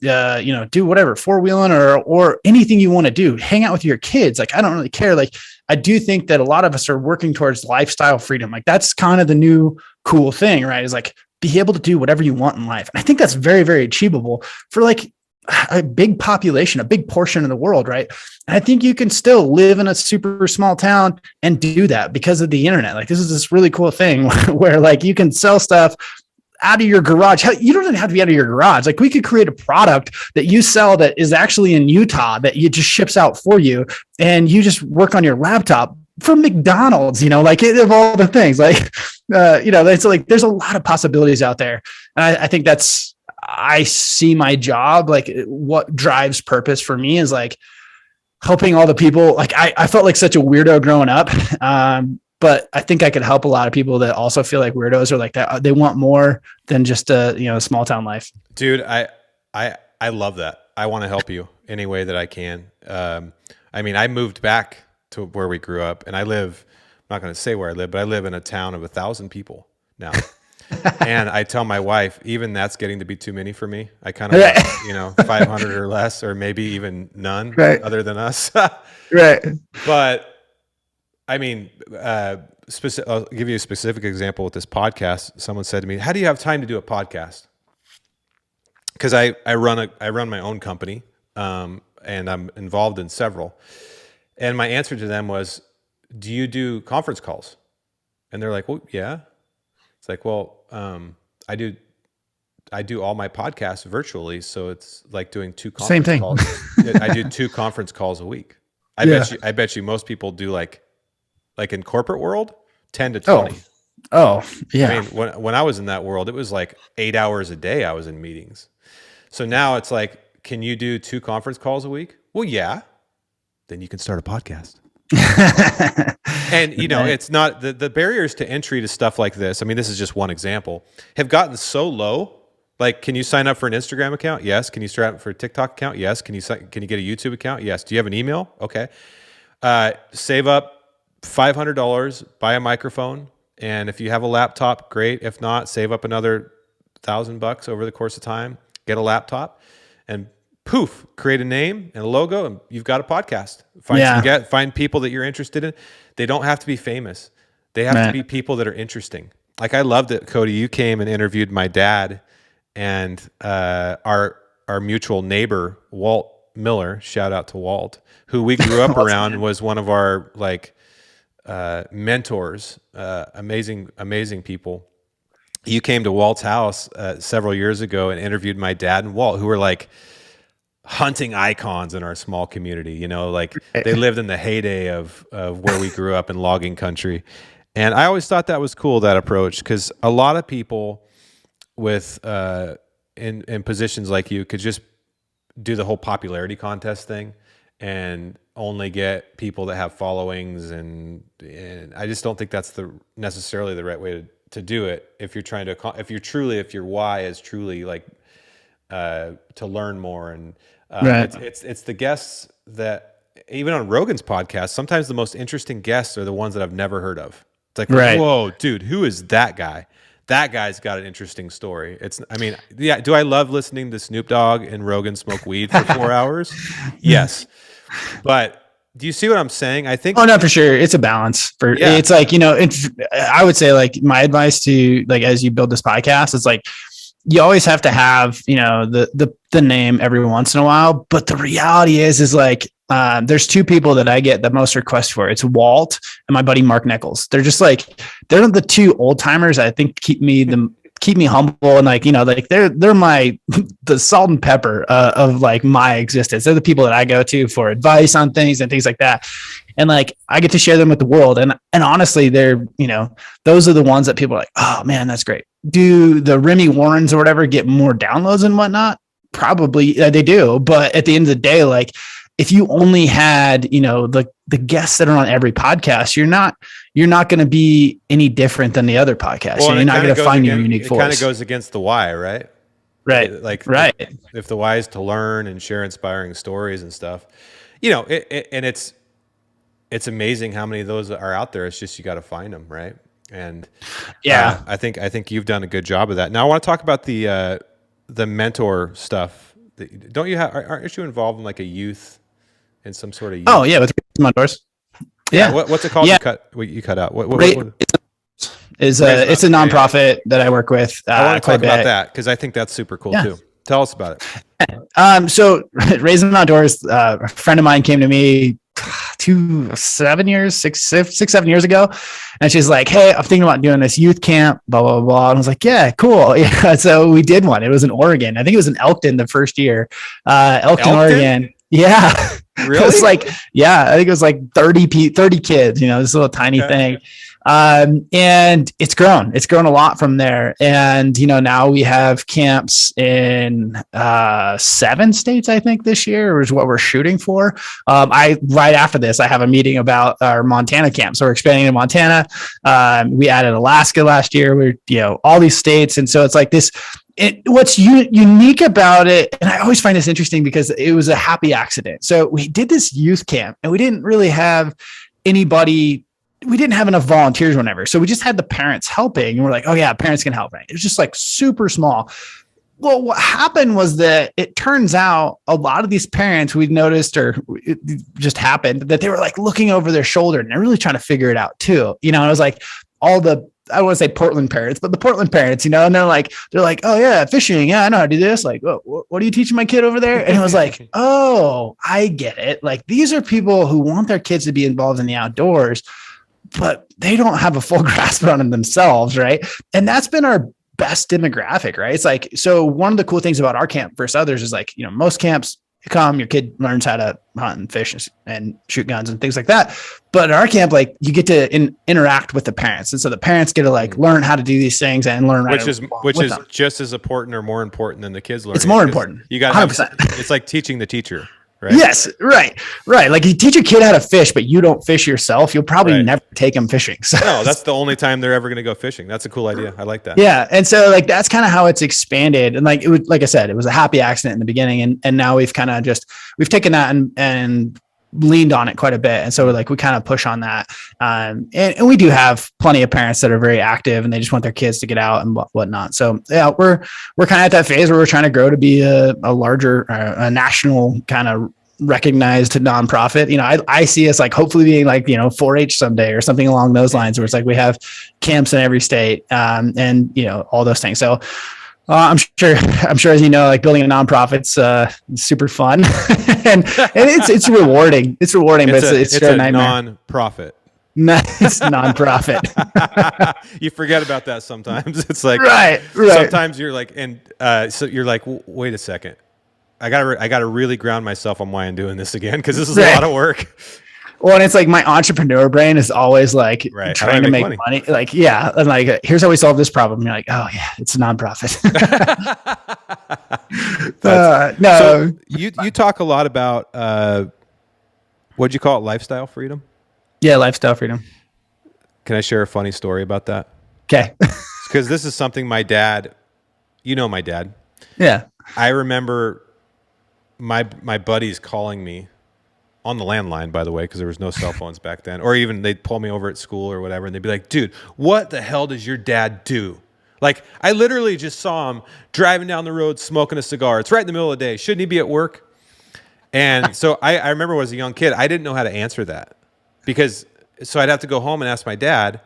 do whatever, 4-wheeling or anything you want to do, hang out with your kids. Like, I don't really care. Like, I do think that a lot of us are working towards lifestyle freedom. Like, that's kind of the new cool thing, right? Is like, be able to do whatever you want in life. And I think that's very, very achievable for like a big population, a big portion of the world, right? And I think you can still live in a super small town and do that because of the internet. Like, this is this really cool thing where like you can sell stuff out of your garage. You don't even have to be out of your garage. Like, we could create a product that you sell that is actually in Utah that you just ships out for you, and you just work on your laptop from McDonald's, like, of all the things, like, it's like, there's a lot of possibilities out there. And I think I see my job, like, what drives purpose for me is like helping all the people. Like, I felt like such a weirdo growing up. But I think I could help a lot of people that also feel like weirdos or like that. They want more than just a small town life. Dude, I love that. I want to help you any way that I can. I mean, I moved back to where we grew up, and I live, I'm not going to say where I live, but I live in a town of 1,000 people now. And I tell my wife, even that's getting to be too many for me. I kind of want, 500 or less, or maybe even none, right, other than us. Right. But I mean, I'll give you a specific example with this podcast. Someone said to me, "How do you have time to do a podcast?" Because I run my own company, and I'm involved in several. And my answer to them was, "Do you do conference calls?" And they're like, "Well, yeah." It's like, "Well, I do all my podcasts virtually, so it's like doing 2 conference calls. I do 2 conference calls a week. I bet you most people do like in corporate world, 10 to 20. Oh, yeah. I mean, when I was in that world, it was like 8 hours a day I was in meetings. So now it's like, can you do 2 conference calls a week? Well, yeah. Then you can start a podcast. And, it's not the barriers to entry to stuff like this. I mean, this is just one example, have gotten so low. Like, can you sign up for an Instagram account? Yes. Can you sign up for a TikTok account? Yes. Can you get a YouTube account? Yes. Do you have an email? Okay. Save up $500, buy a microphone, and if you have a laptop, great. If not, save up another $1,000 over the course of time, get a laptop, and poof, create a name and a logo, and you've got a podcast. Find people that you're interested in. They don't have to be famous. They have to be people that are interesting. Like, I loved it, Cody. You came and interviewed my dad and our mutual neighbor, Walt Miller. Shout out to Walt, who we grew up around and was one of our mentors. Amazing people. You came to Walt's house several years ago and interviewed my dad and Walt, who were like hunting icons in our small community. They lived in the heyday of where we grew up in logging country. And I always thought that was cool, that approach, because a lot of people with in positions like you could just do the whole popularity contest thing and only get people that have followings, and I just don't think that's necessarily the right way to do it. If you're trying to, if your why is truly like to learn more, and right. it's the guests that, even on Rogan's podcast, sometimes the most interesting guests are the ones that I've never heard of. It's like, right. Whoa, dude, who is that guy? That guy's got an interesting story. Do I love listening to Snoop Dogg and Rogan smoke weed for 4 hours? Yes. But do you see what I'm saying? I think. Oh, no, for sure. It's a balance. It's like, I would say, like, my advice to, like, as you build this podcast, it's like, you always have to have, the name every once in a while. But the reality is like, there's 2 people that I get the most requests for. It's Walt and my buddy Mark Nichols. They're just like, they're the 2 old timers I think keep me humble, and like, they're the salt and pepper of like my existence. They're the people that I go to for advice on things and things like that. And like, I get to share them with the world. And honestly, they're, those are the ones that people are like, oh man, that's great. Do the Remy Warrens or whatever get more downloads and whatnot? Probably they do. But at the end of the day, like, if you only had, the guests that are on every podcast, you're not going to be any different than the other podcasts. Well, You're not going to find your unique voice. It kind of goes against the why, right? Right. Like, right. If the why is to learn and share inspiring stories and stuff, and it's amazing how many of those are out there. It's just, you got to find them. Right. And I think you've done a good job of that. Now I want to talk about the mentor stuff. Aren't you involved in like a youth and some sort of youth? Oh yeah. With mentors. Yeah. What's it called? Yeah. You cut out. What? It's a nonprofit that I work with. I want to talk about that because I think that's super cool too. Tell us about it. So Raising Outdoors, a friend of mine came to me 7 years ago, and she's like, "Hey, I'm thinking about doing this youth camp, blah blah blah." And I was like, "Yeah, cool." Yeah. So we did one. It was in Oregon. I think it was in Elkton the first year. Elkton, Oregon. Yeah. Really? It was like, I think it was like 30 kids, this little tiny thing. And it's grown a lot from there. And, now we have camps in 7 states, I think this year is what we're shooting for. Right after this, I have a meeting about our Montana camp. So we're expanding in Montana. We added Alaska last year. We're, all these states. And so it's like this. What's unique about it, and I always find this interesting because it was a happy accident. So we did this youth camp and we didn't really have anybody. We didn't have enough volunteers or whatever. So we just had the parents helping, and we're like, oh yeah, parents can help. Right? It was just like super small. Well, what happened was that it turns out a lot of these parents we'd noticed, or it just happened, that they were like looking over their shoulder and they're really trying to figure it out too. And it was like I don't want to say Portland parents, but the Portland parents, and they're like, oh yeah, fishing. Yeah, I know how to do this. Like, what are you teaching my kid over there? And it was like, oh, I get it. Like, these are people who want their kids to be involved in the outdoors, but they don't have a full grasp on them themselves. Right. And that's been our best demographic, right? It's like, so one of the cool things about our camp versus others is like, most camps, your kid learns how to hunt and fish and shoot guns and things like that. But at our camp, like, you get to interact with the parents. And so the parents get to like learn how to do these things and learn, which is just as important or more important than the kids learning. It's more important. You got 100%. It's like teaching the teacher. Right? Yes. Right. Like, you teach a kid how to fish, but you don't fish yourself, you'll probably never take them fishing. So no, that's the only time they're ever going to go fishing. That's a cool idea. I like that. Yeah. And so like, that's kind of how it's expanded. And like, like I said, it was a happy accident in the beginning. And now we've kind of we've taken that and leaned on it quite a bit. And so we kind of push on that. And we do have plenty of parents that are very active and they just want their kids to get out and whatnot. So yeah, we're kind of at that phase where we're trying to grow to be a larger, a national kind of recognized nonprofit. I see us like hopefully being like, 4-H someday or something along those lines, where it's like we have camps in every state, and all those things. So I'm sure as like building a nonprofit's super fun and it's rewarding. It's rewarding, but it's a non-profit. It's nonprofit. You forget about that sometimes. It's like right. Sometimes you're like, so you're like, wait a second. I gotta really ground myself on why I'm doing this again, because this is a lot of work. Well, and it's like my entrepreneur brain is always like trying to make money. Like, yeah. And like, here's how we solve this problem. You're like, oh yeah, it's a nonprofit. No. So you talk a lot about, what'd you call it? Lifestyle freedom? Yeah. Lifestyle freedom. Can I share a funny story about that? Okay. Because this is something my dad, my dad. Yeah. I remember my buddies calling me on the landline, by the way, because there was no cell phones back then, or even they'd pull me over at school or whatever, and they'd be like, dude, what the hell does your dad do? Like, I literally just saw him driving down the road smoking a cigar. It's right in the middle of the day. Shouldn't he be at work? And so I remember as a young kid, I didn't know how to answer that, so I'd have to go home and ask my dad,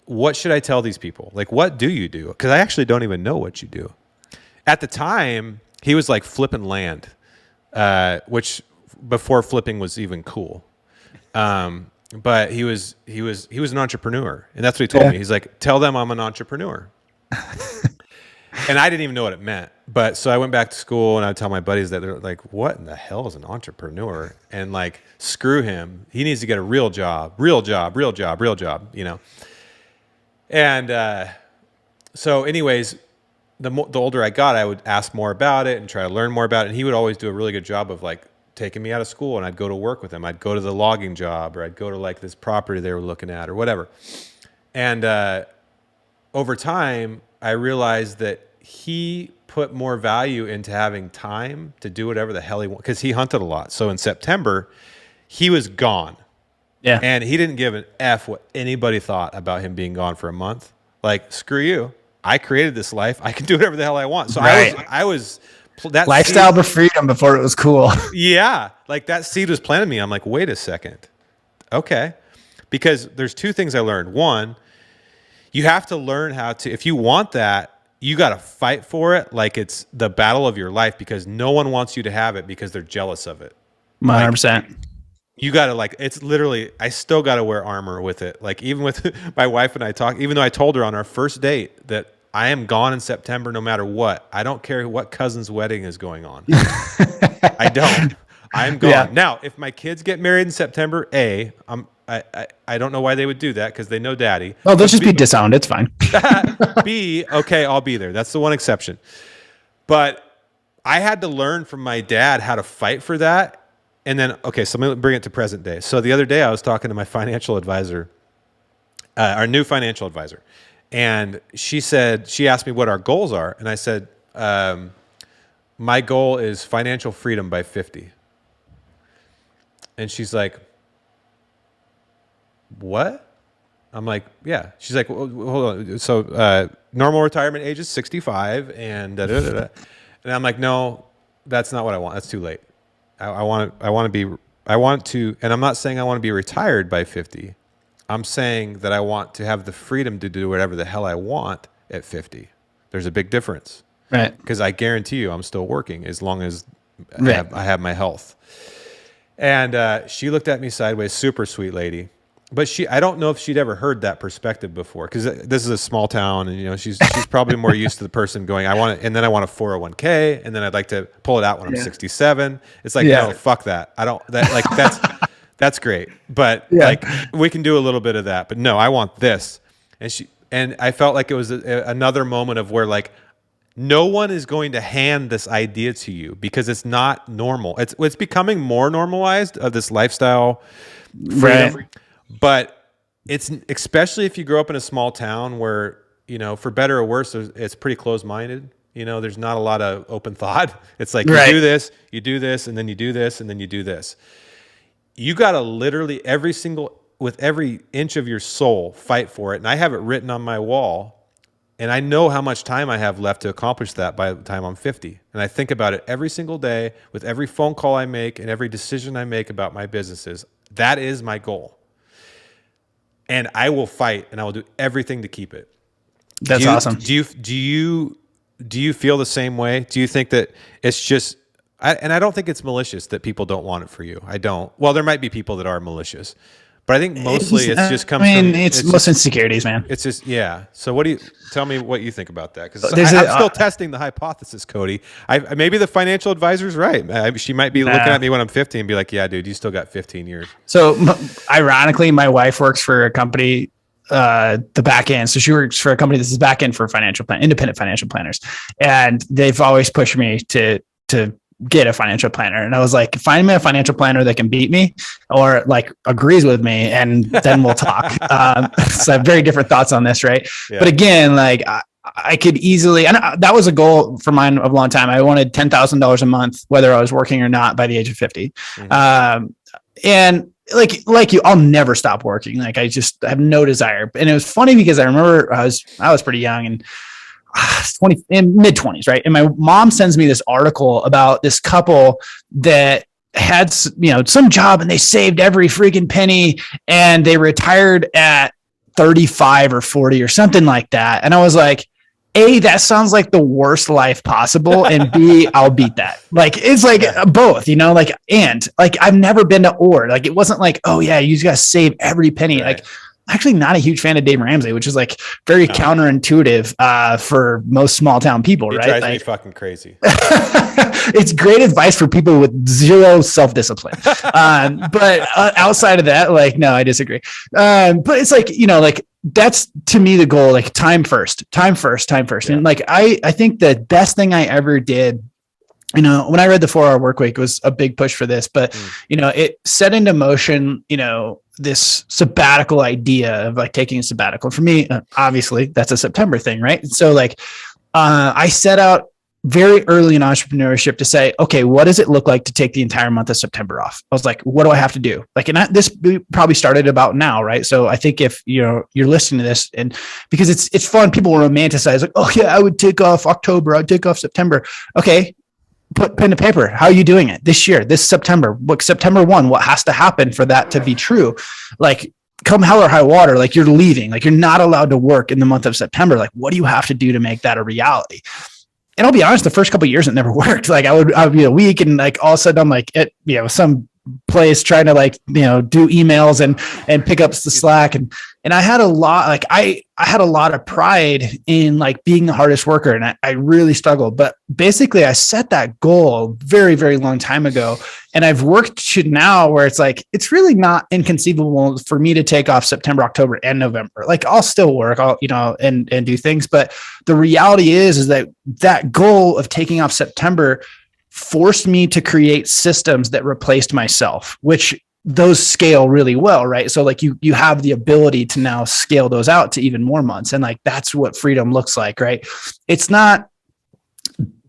what should I tell these people? Like, what do you do? Because I actually don't even know what you do. At the time, he was like flipping land, which before flipping was even cool. But he was an entrepreneur, and that's what he told me. He's like, tell them I'm an entrepreneur. And I didn't even know what it meant. But so I went back to school and I would tell my buddies that. They're like, what in the hell is an entrepreneur? And like, screw him. He needs to get a real job. And so anyways, the older I got, I would ask more about it and try to learn more about it. And he would always do a really good job of like taking me out of school and I'd go to work with him. I'd go to the logging job, or I'd go to like this property they were looking at or whatever. And over time, I realized that he put more value into having time to do whatever the hell he wanted, because he hunted a lot. So in September, he was gone. Yeah. And he didn't give an F what anybody thought about him being gone for a month. Like, screw you. I created this life. I can do whatever the hell I want. So right. I was that lifestyle of freedom before it was cool. Yeah. Like that seed was planted in me. I'm like, wait a second. Okay. Because there's two things I learned. One, you have to learn how to, if you want that, you got to fight for it like it's the battle of your life, because no one wants you to have it because they're jealous of it. 100%. Like, you got to like, it's literally, I still got to wear armor with it. Like even with my wife and I talk, even though I told her on our first date that I am gone in September no matter what. I don't care what cousin's wedding is going on. I don't. I'm gone. Yeah. Now, if my kids get married in September, I don't know why they would do that, because they know daddy. Oh, they'll just be disowned. It's fine. B, okay, I'll be there. That's the one exception. But I had to learn from my dad how to fight for that. And then, okay, so let me bring it to present day. So the other day I was talking to my financial advisor, our new financial advisor. And she asked me what our goals are. And I said, my goal is financial freedom by 50. And she's like, what? I'm like, yeah. She's like, well, hold on. So normal retirement age is 65 and da, da, da, da. And I'm like, no, that's not what I want. That's too late. I want to, and I'm not saying I want to be retired by 50. I'm saying that I want to have the freedom to do whatever the hell I want at 50. There's a big difference. Right. Because I guarantee you I'm still working as long as right. I have my health. And she looked at me sideways, super sweet lady. But I don't know if she'd ever heard that perspective before, because this is a small town, and she's probably more used to the person going, I want a 401k, and then I'd like to pull it out when I'm 67. It's like, no, fuck that. I don't. That's great, but like we can do a little bit of that. But no, I want this. And I felt like it was another moment of where like no one is going to hand this idea to you, because it's not normal. It's becoming more normalized of this lifestyle freedom. Right. But it's, especially if you grow up in a small town where, for better or worse, it's pretty closed-minded. There's not a lot of open thought. It's like, you do this, and then you do this, and then you do this. You got to literally with every inch of your soul, fight for it. And I have it written on my wall, and I know how much time I have left to accomplish that by the time I'm 50. And I think about it every single day with every phone call I make and every decision I make about my businesses. That is my goal. And I will fight, and I will do everything to keep it. That's awesome. Do you feel the same way? Do you think that it's just, and I don't think it's malicious that people don't want it for you. I don't. Well, there might be people that are malicious, but I think mostly it's just comes from. It's most insecurities, man. It's just, yeah. So tell me what you think about that? Because I'm still testing the hypothesis, Cody. Maybe the financial advisor's right. She might be looking at me when I'm 50 and be like, yeah, dude, you still got 15 years. So ironically, my wife works for a company, the back end. So she works for a company that's back end for independent financial planners. And they've always pushed me to get a financial planner. And I was like, find me a financial planner that can beat me or like agrees with me, and then we'll talk. So I have very different thoughts on this. Right. Yeah. But again, like I could easily, and that was a goal for mine of a long time. I wanted $10,000 a month, whether I was working or not, by the age of 50. Mm-hmm. And like you, I'll never stop working. Like I have no desire. And it was funny because I remember I was pretty young and in mid 20s, right? And my mom sends me this article about this couple that had, some job, and they saved every freaking penny, and they retired at 35 or 40 or something like that. And I was like, A, that sounds like the worst life possible, and B, I'll beat that. Like it's like both, and like I've never been to like it wasn't like, oh yeah, you just gotta save every penny. Right. Like actually not a huge fan of Dave Ramsey, which is like very counterintuitive for most small town people, right? Drives me fucking crazy. It's great advice for people with zero self-discipline. But outside of that, like, no, I disagree. But it's like, like that's to me the goal, like time first. Yeah. And like, I think the best thing I ever did when I read the 4 Hour Work Week, it was a big push for this, but it set into motion, this sabbatical idea of like taking a sabbatical. For me, obviously that's a September thing, right? So like, I set out very early in entrepreneurship to say, okay, what does it look like to take the entire month of September off? I was like, what do I have to do? Like, and this probably started about now, right? So I think if you're listening to this, and because it's fun, people romanticize like, oh yeah, I would take off October, I'd take off September. Okay, put pen to paper. How are you doing it this year, this September? What September 1? What has to happen for that to be true? Like, come hell or high water, like you're leaving, like you're not allowed to work in the month of September. Like, what do you have to do to make that a reality? And I'll be honest, the first couple of years, it never worked. Like I would be a week and like all of a sudden I'm like at, some place trying to like, do emails and pick up the slack. And I had a lot, like I had a lot of pride in like being the hardest worker. And I really struggled, but basically I set that goal very, very long time ago. And I've worked to now where it's like, it's really not inconceivable for me to take off September, October, and November. Like I'll still work, and do things. But the reality is that goal of taking off September forced me to create systems that replaced myself, which those scale really well, right? So like you have the ability to now scale those out to even more months. And like, that's what freedom looks like, right? It's not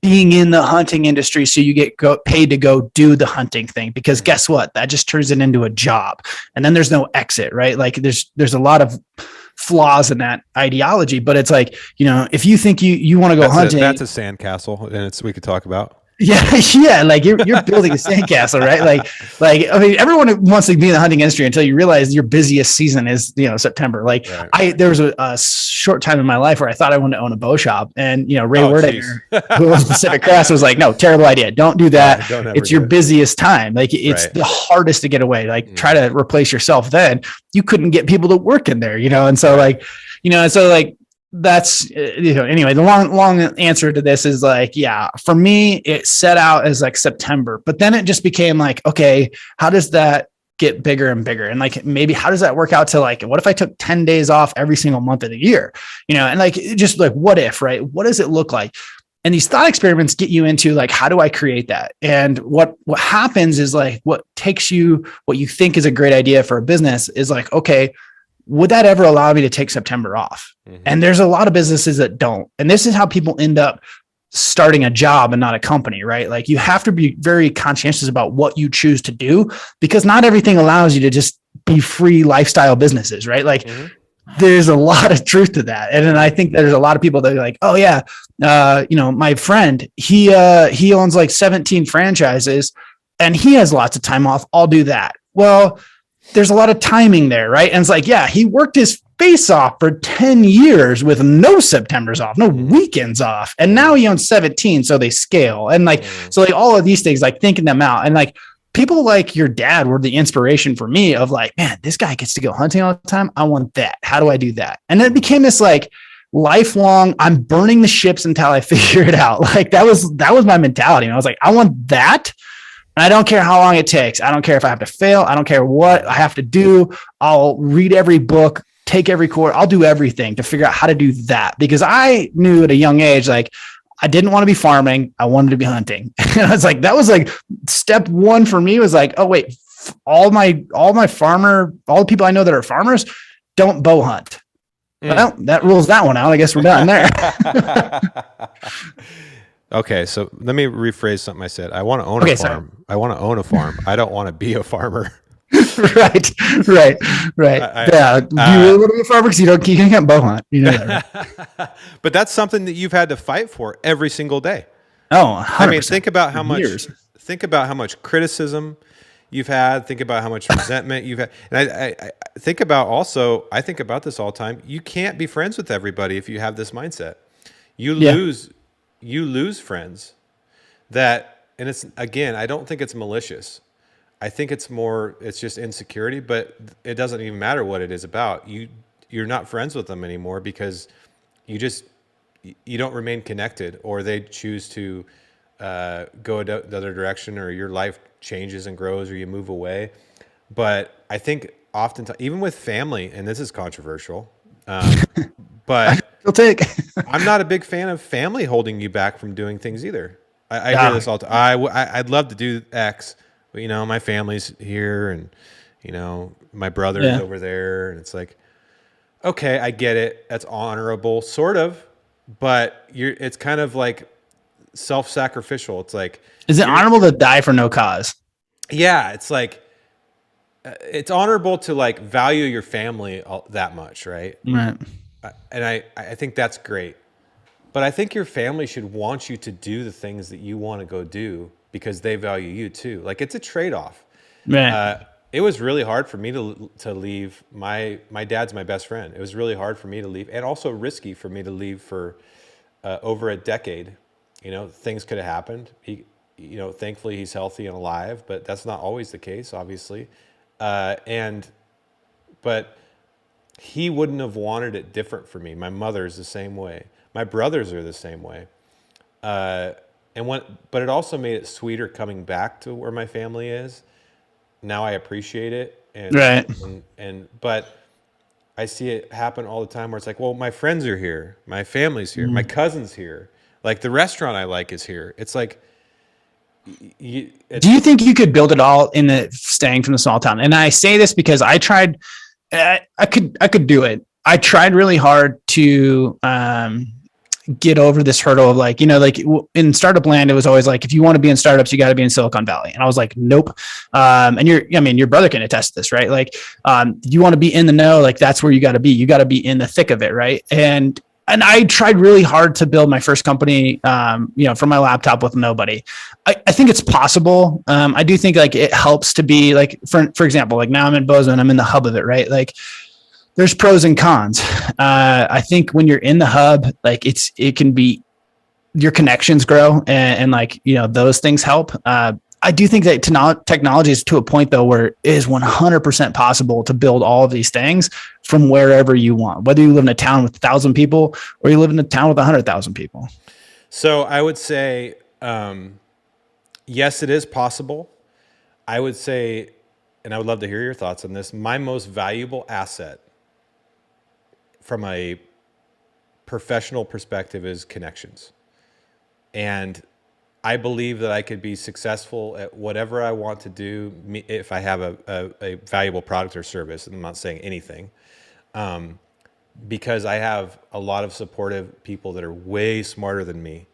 being in the hunting industry so you get paid to go do the hunting thing, because guess what? That just turns it into a job. And then there's no exit, right? Like there's a lot of flaws in that ideology, but it's like, if you think you want to go hunting. That's a sandcastle, and we could talk about. Yeah. Like you're building a sandcastle, right? Like, I mean, everyone wants to be in the hunting industry until you realize your busiest season is, September. Like right. There was a short time in my life where I thought I wanted to own a bow shop, and, Ray Werdinger, who owns Pacific Crest, was like, no, terrible idea. Don't do that. It's your busiest time. Like it's the hardest to get away. Like try to replace yourself. Then you couldn't get people to work in there, and so that's, anyway, the long answer to this is like, yeah, for me, it set out as like September, but then it just became like, okay, how does that get bigger and bigger? And like, maybe how does that work out to like, what if I took 10 days off every single month of the year, and like, just like, what if, right? What does it look like? And these thought experiments get you into like, how do I create that? And what happens is like, what you think is a great idea for a business is like, okay, would that ever allow me to take September off? Mm-hmm. And there's a lot of businesses that don't. And this is how people end up starting a job and not a company, right? Like you have to be very conscientious about what you choose to do, because not everything allows you to just be free lifestyle businesses, right? Like there's a lot of truth to that. And then I think there's a lot of people that are like, oh yeah, my friend, he owns like 17 franchises and he has lots of time off. I'll do that. Well, there's a lot of timing there, right? And it's like, yeah, he worked his face off for 10 years with no Septembers off, no weekends off. And now he owns 17. So they scale. And like, so like all of these things, like thinking them out, and like people like your dad were the inspiration for me of like, man, this guy gets to go hunting all the time. I want that. How do I do that? And then it became this like lifelong, I'm burning the ships until I figure it out. Like that was my mentality. And I was like, I want that. And I don't care how long it takes. I don't care if I have to fail. I don't care what I have to do. I'll read every book, take every course. I'll do everything to figure out how to do that, because I knew at a young age, like I didn't want to be farming. I wanted to be hunting. And I was like, that was like step one for me was like, oh wait, all the people I know that are farmers don't bow hunt. Well, that rules that one out. I guess we're done there. Okay, so let me rephrase something I said. I want to own a farm. Sorry. I want to own a farm. I don't want to be a farmer. Right. Yeah. Do you really want to be a farmer? Because you can't bow hunt. That, right? But that's something that you've had to fight for every single day. Oh, 100%. I mean, think about how much criticism you've had. Think about how much resentment you've had. And I think about this all the time. You can't be friends with everybody if you have this mindset. You lose friends that, and it's, again, I don't think it's malicious. I think it's just insecurity, but it doesn't even matter what it is about. You're not friends with them anymore because you don't remain connected, or they choose to go the other direction, or your life changes and grows, or you move away. But I think oftentimes, even with family, and this is controversial, but I'm not a big fan of family holding you back from doing things either. I hear this all the time. I'd love to do X, but you know, my family's here and you know, my brother's over there. And it's like, okay, I get it. That's honorable, sort of, but it's kind of like self-sacrificial. It's like, is it honorable to die for no cause? Yeah. It's like, it's honorable to like value your family that much. Right. Right. And I think that's great. But I think your family should want you to do the things that you want to go do because they value you too. Like it's a trade-off. Right. It was really hard for me to leave. My dad's my best friend. It was really hard for me to leave, and also risky for me to leave for over a decade. You know, things could have happened. You know, thankfully he's healthy and alive, but that's not always the case, obviously. But he wouldn't have wanted it different for me. My mother's the same way. My brothers are the same way. But it also made it sweeter coming back to where my family is. Now I appreciate it. But I see it happen all the time where it's like, well, my friends are here. My family's here. My cousin's here. Like the restaurant I like is here. It's like, do you think you could build it all in staying from the small town? And I say this because I tried, I could do it. I tried really hard to, get over this hurdle of like, you know, like in startup land, it was always like, if you want to be in startups, you got to be in Silicon Valley. And I was like, nope. And your brother can attest to this, right? Like, you want to be in the know, like that's where you got to be. You got to be in the thick of it. Right. And I tried really hard to build my first company, from my laptop with nobody. I think it's possible. I do think like it helps to be like, for example, like now I'm in Bozeman, I'm in the hub of it, right? Like, there's pros and cons. I think when you're in the hub, like it can be your connections grow and like, you know, those things help. I do think that technology is to a point though, where it is 100% possible to build all of these things from wherever you want, whether you live in a town with 1,000 people or you live in a town with 100,000 people. So I would say, yes, it is possible. I would say, and I would love to hear your thoughts on this. My most valuable asset from a professional perspective is connections. And I believe that I could be successful at whatever I want to do if I have a valuable product or service. And I'm not saying anything, because I have a lot of supportive people that are way smarter than me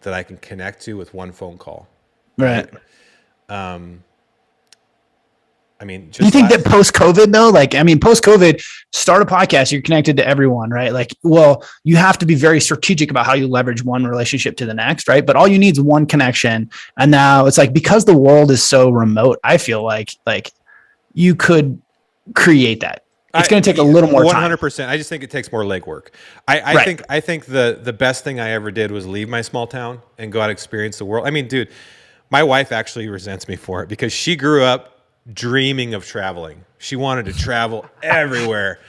that I can connect to with one phone call. Right. I mean, do you think that post-COVID though, like, I mean, post-COVID, start a podcast, you're connected to everyone, right? Like, well, you have to be very strategic about how you leverage one relationship to the next, right? But all you need is one connection. And now it's like, because the world is so remote, I feel like you could create that. It's going to take a little more time. 100%. I just think it takes more legwork. I think the best thing I ever did was leave my small town and go out and experience the world. I mean, dude, my wife actually resents me for it because she grew up dreaming of traveling. She wanted to travel everywhere.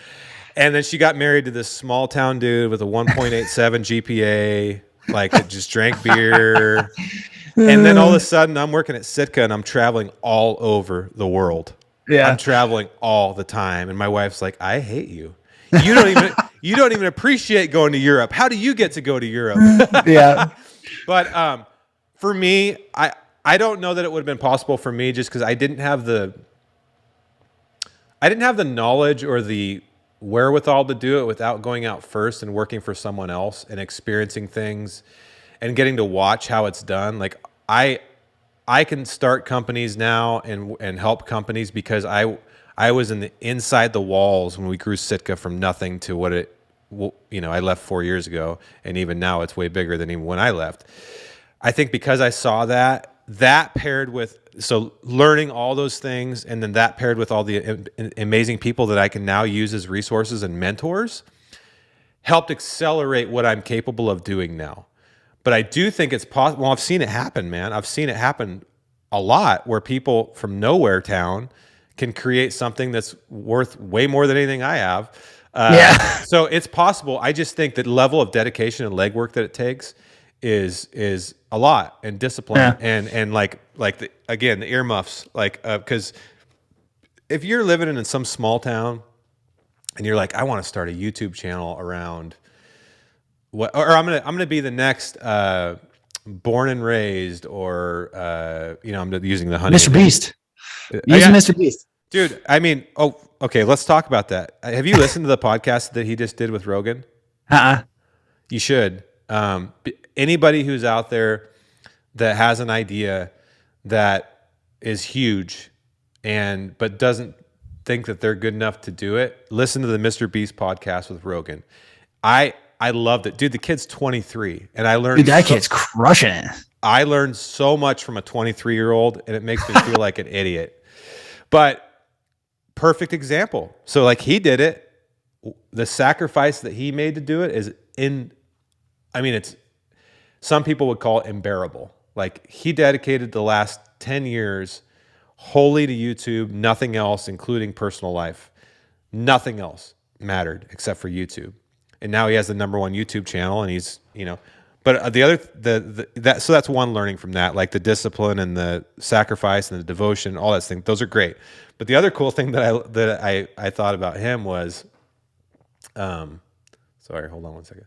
And then she got married to this small town dude with a 1.87 GPA, like that just drank beer. And then all of a sudden I'm working at Sitka and I'm traveling all over the world. Yeah. I'm traveling all the time. And my wife's like, I hate you. You don't even appreciate going to Europe. How do you get to go to Europe? Yeah. But for me, I don't know that it would have been possible for me just because I didn't have the knowledge or the wherewithal to do it without going out first and working for someone else and experiencing things and getting to watch how it's done. Like I can start companies now and help companies because I was inside the walls when we grew Sitka from nothing to what it, I left 4 years ago, and even now it's way bigger than even when I left. I think because I saw that paired with, so learning all those things, and then that paired with all the amazing people that I can now use as resources and mentors, helped accelerate what I'm capable of doing now. But I do think it's possible. Well, I've seen it happen, man. I've seen it happen a lot where people from nowhere town can create something that's worth way more than anything I have. So it's possible. I just think that level of dedication and legwork that it takes is a lot, and discipline and again, the earmuffs, because if you're living in some small town and you're like, I want to start a YouTube channel around what, or I'm gonna be the next Born and Raised, or I'm using the honey. Mr. Beast. Using Mr. Beast. Dude, I mean, okay, let's talk about that. Have you listened to the podcast that he just did with Rogan? You should. Anybody who's out there that has an idea that is huge but doesn't think that they're good enough to do it, listen to the Mr. Beast podcast with Rogan. I loved it. Dude, the kid's 23, and I learned... Dude, that kid's crushing it. I learned so much from a 23-year-old, and it makes me feel like an idiot. But perfect example. So like he did it. The sacrifice that he made to do it is it's, some people would call it unbearable. Like he dedicated the last 10 years wholly to YouTube, nothing else, including personal life. Nothing else mattered except for YouTube. And now he has the #1 YouTube channel, and he's, but so that's one learning from that, like the discipline and the sacrifice and the devotion, all that thing. Those are great. But the other cool thing that I thought about him was, sorry, hold on one second.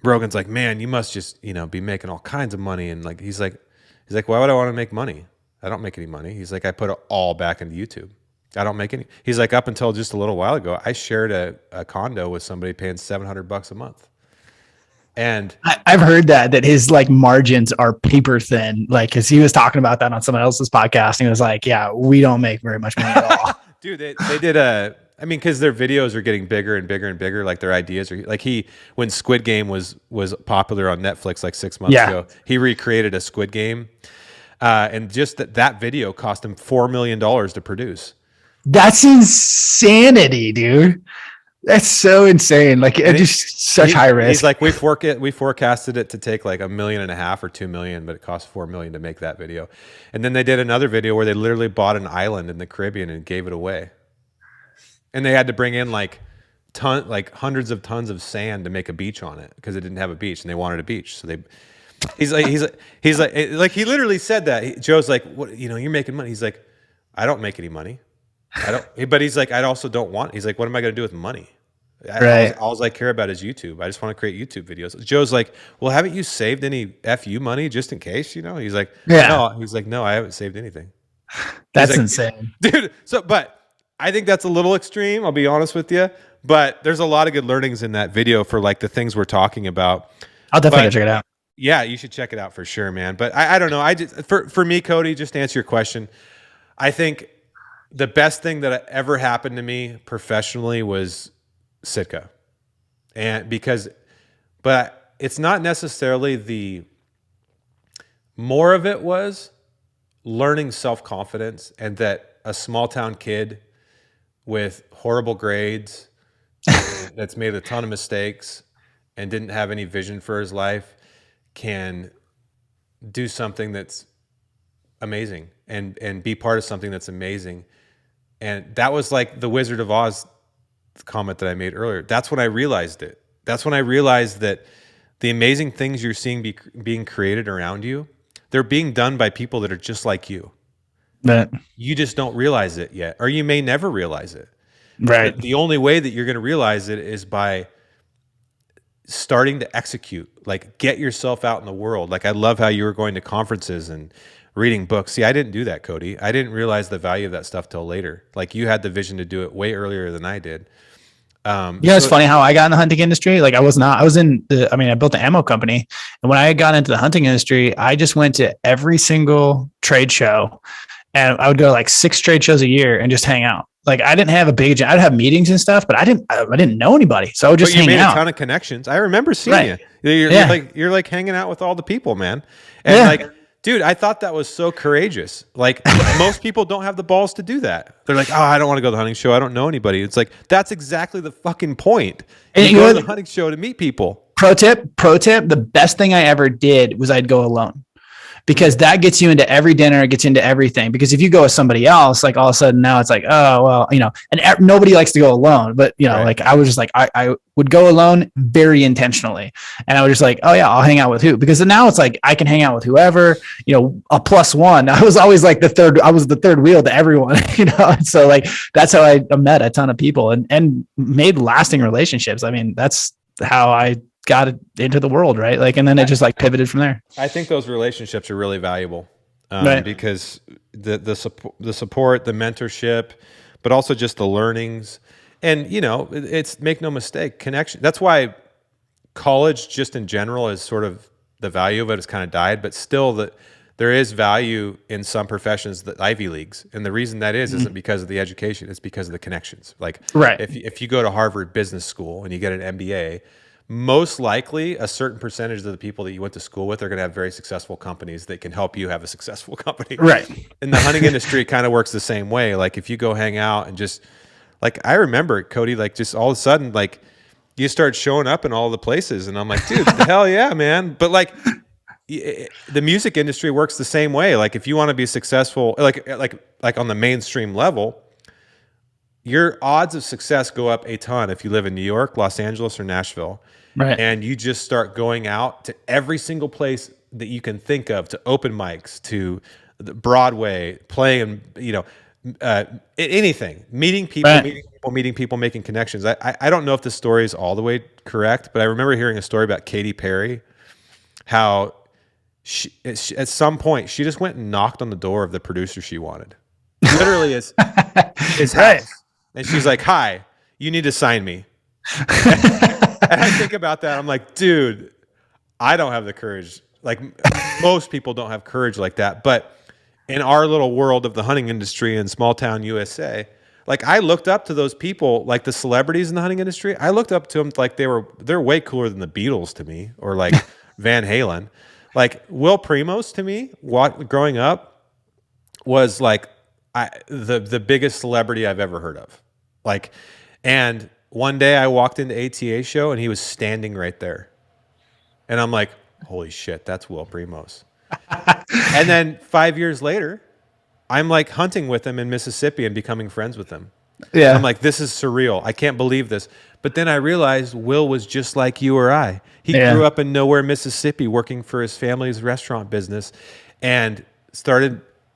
Rogan's like, man, you must just, be making all kinds of money. And like, he's like, why would I want to make money? I don't make any money. He's like, I put it all back into YouTube. I don't make any. He's like, up until just a little while ago, I shared a condo with somebody paying $700 a month. And I've heard that his like margins are paper thin. Like, cause he was talking about that on someone else's podcast, and he was like, yeah, we don't make very much money at all. Dude, they did cause their videos are getting bigger and bigger and bigger. Like their ideas are like, when Squid Game was popular on Netflix, like 6 months ago, he recreated a Squid Game. And just that video cost him $4 million to produce. That's insanity, dude. That's so insane. Like, just such high risk. He's like, we forecasted it to take like $1.5 million or $2 million, but it cost $4 million to make that video. And then they did another video where they literally bought an island in the Caribbean and gave it away. And they had to bring in like hundreds of tons of sand to make a beach on it because it didn't have a beach, and they wanted a beach. So he's like, he literally said that. Joe's like, what, you're making money. He's like, I don't make any money. But he's like, I also don't want. He's like, what am I going to do with money? All I care about is YouTube. I just want to create YouTube videos. Joe's like, well, haven't you saved any FU money just in case? He's like, no. He's like, no, I haven't saved anything. That's insane, dude. But I think that's a little extreme. I'll be honest with you. But there's a lot of good learnings in that video for like the things we're talking about. I'll definitely check it out. Yeah, you should check it out for sure, man. But I don't know. I just for me, Cody, just to answer your question, I think the best thing that ever happened to me professionally was Sitka. But it's not necessarily more of it was learning self-confidence, and that a small town kid with horrible grades that's made a ton of mistakes and didn't have any vision for his life can do something that's amazing and be part of something that's amazing. And that was like the Wizard of Oz comment that I made earlier. That's when I realized it. That's when I realized that the amazing things you're seeing being created around you, they're being done by people that are just like you. You just don't realize it yet, or you may never realize it. Right. But the only way that you're going to realize it is by starting to execute. Like, get yourself out in the world. Like, I love how you were going to conferences and reading books. See, I didn't do that, Cody. I didn't realize the value of that stuff till later. Like, you had the vision to do it way earlier than I did. It's funny how I got in the hunting industry. Like, I built an ammo company. And when I got into the hunting industry, I just went to every single trade show, and I would go to like 6 trade shows a year and just hang out. Like, I didn't have a big, I'd have meetings and stuff, but I didn't know anybody. So I would just hang out. You made a ton of connections. I remember seeing you. You're like hanging out with all the people, man. And like, dude, I thought that was so courageous. Like, most people don't have the balls to do that. They're like, oh, I don't want to go to the hunting show. I don't know anybody. It's like, that's exactly the fucking point. You go to the hunting show to meet people. Pro tip, the best thing I ever did was I'd go alone. Because that gets you into every dinner, it gets into everything. Because if you go with somebody else, like all of a sudden now it's like, oh, well, and nobody likes to go alone. But, like I was just like, I would go alone very intentionally. And I was just like, oh yeah, I'll hang out with who? Because now it's like, I can hang out with whoever, a plus one. I was always like the third wheel to everyone, And so like, that's how I met a ton of people and made lasting relationships. I mean, that's how I got it into the world, right? Like, and then it just like pivoted from there. I think those relationships are really valuable, Right. because the support, the mentorship, but also just the learnings, and it's, make no mistake, connection. That's why college, just in general, is sort of, the value of it has kind of died, but still there is value in some professions, the Ivy Leagues, and the reason that isn't because of the education; it's because of the connections. Like, Right. if you go to Harvard Business School and you get an MBA, most likely a certain percentage of the people that you went to school with are going to have very successful companies that can help you have a successful company. Right. In the hunting industry, it kind of works the same way. Like, if you go hang out and just, like, I remember, Cody, like, just all of a sudden, like, you start showing up in all the places, and I'm like, dude, the hell yeah, man. But like, the music industry works the same way. Like, if you want to be successful, like on the mainstream level, your odds of success go up a ton if you live in New York, Los Angeles, or Nashville. Right. And you just start going out to every single place that you can think of, to open mics, to the Broadway, playing, anything, meeting people, making connections. I don't know if the story is all the way correct, but I remember hearing a story about Katy Perry, how she, at some point, she just went and knocked on the door of the producer she wanted, literally his house, Right. and she's like, "Hi, you need to sign me." And I think about that, I'm like, dude, I don't have the courage. Like, most people don't have courage like that. But in our little world of the hunting industry in small town USA, like, I looked up to those people, like the celebrities in the hunting industry. I looked up to them like they're way cooler than the Beatles to me, or like Van Halen. Like, Will Primos to me, growing up, was like the biggest celebrity I've ever heard of. Like, and one day I walked into ATA show and he was standing right there. And I'm like, holy shit, that's Will Primos. And then 5 years later, I'm like hunting with him in Mississippi and becoming friends with him. Yeah. I'm like, this is surreal. I can't believe this. But then I realized Will was just like you or I. He grew up in nowhere, Mississippi, working for his family's restaurant business, and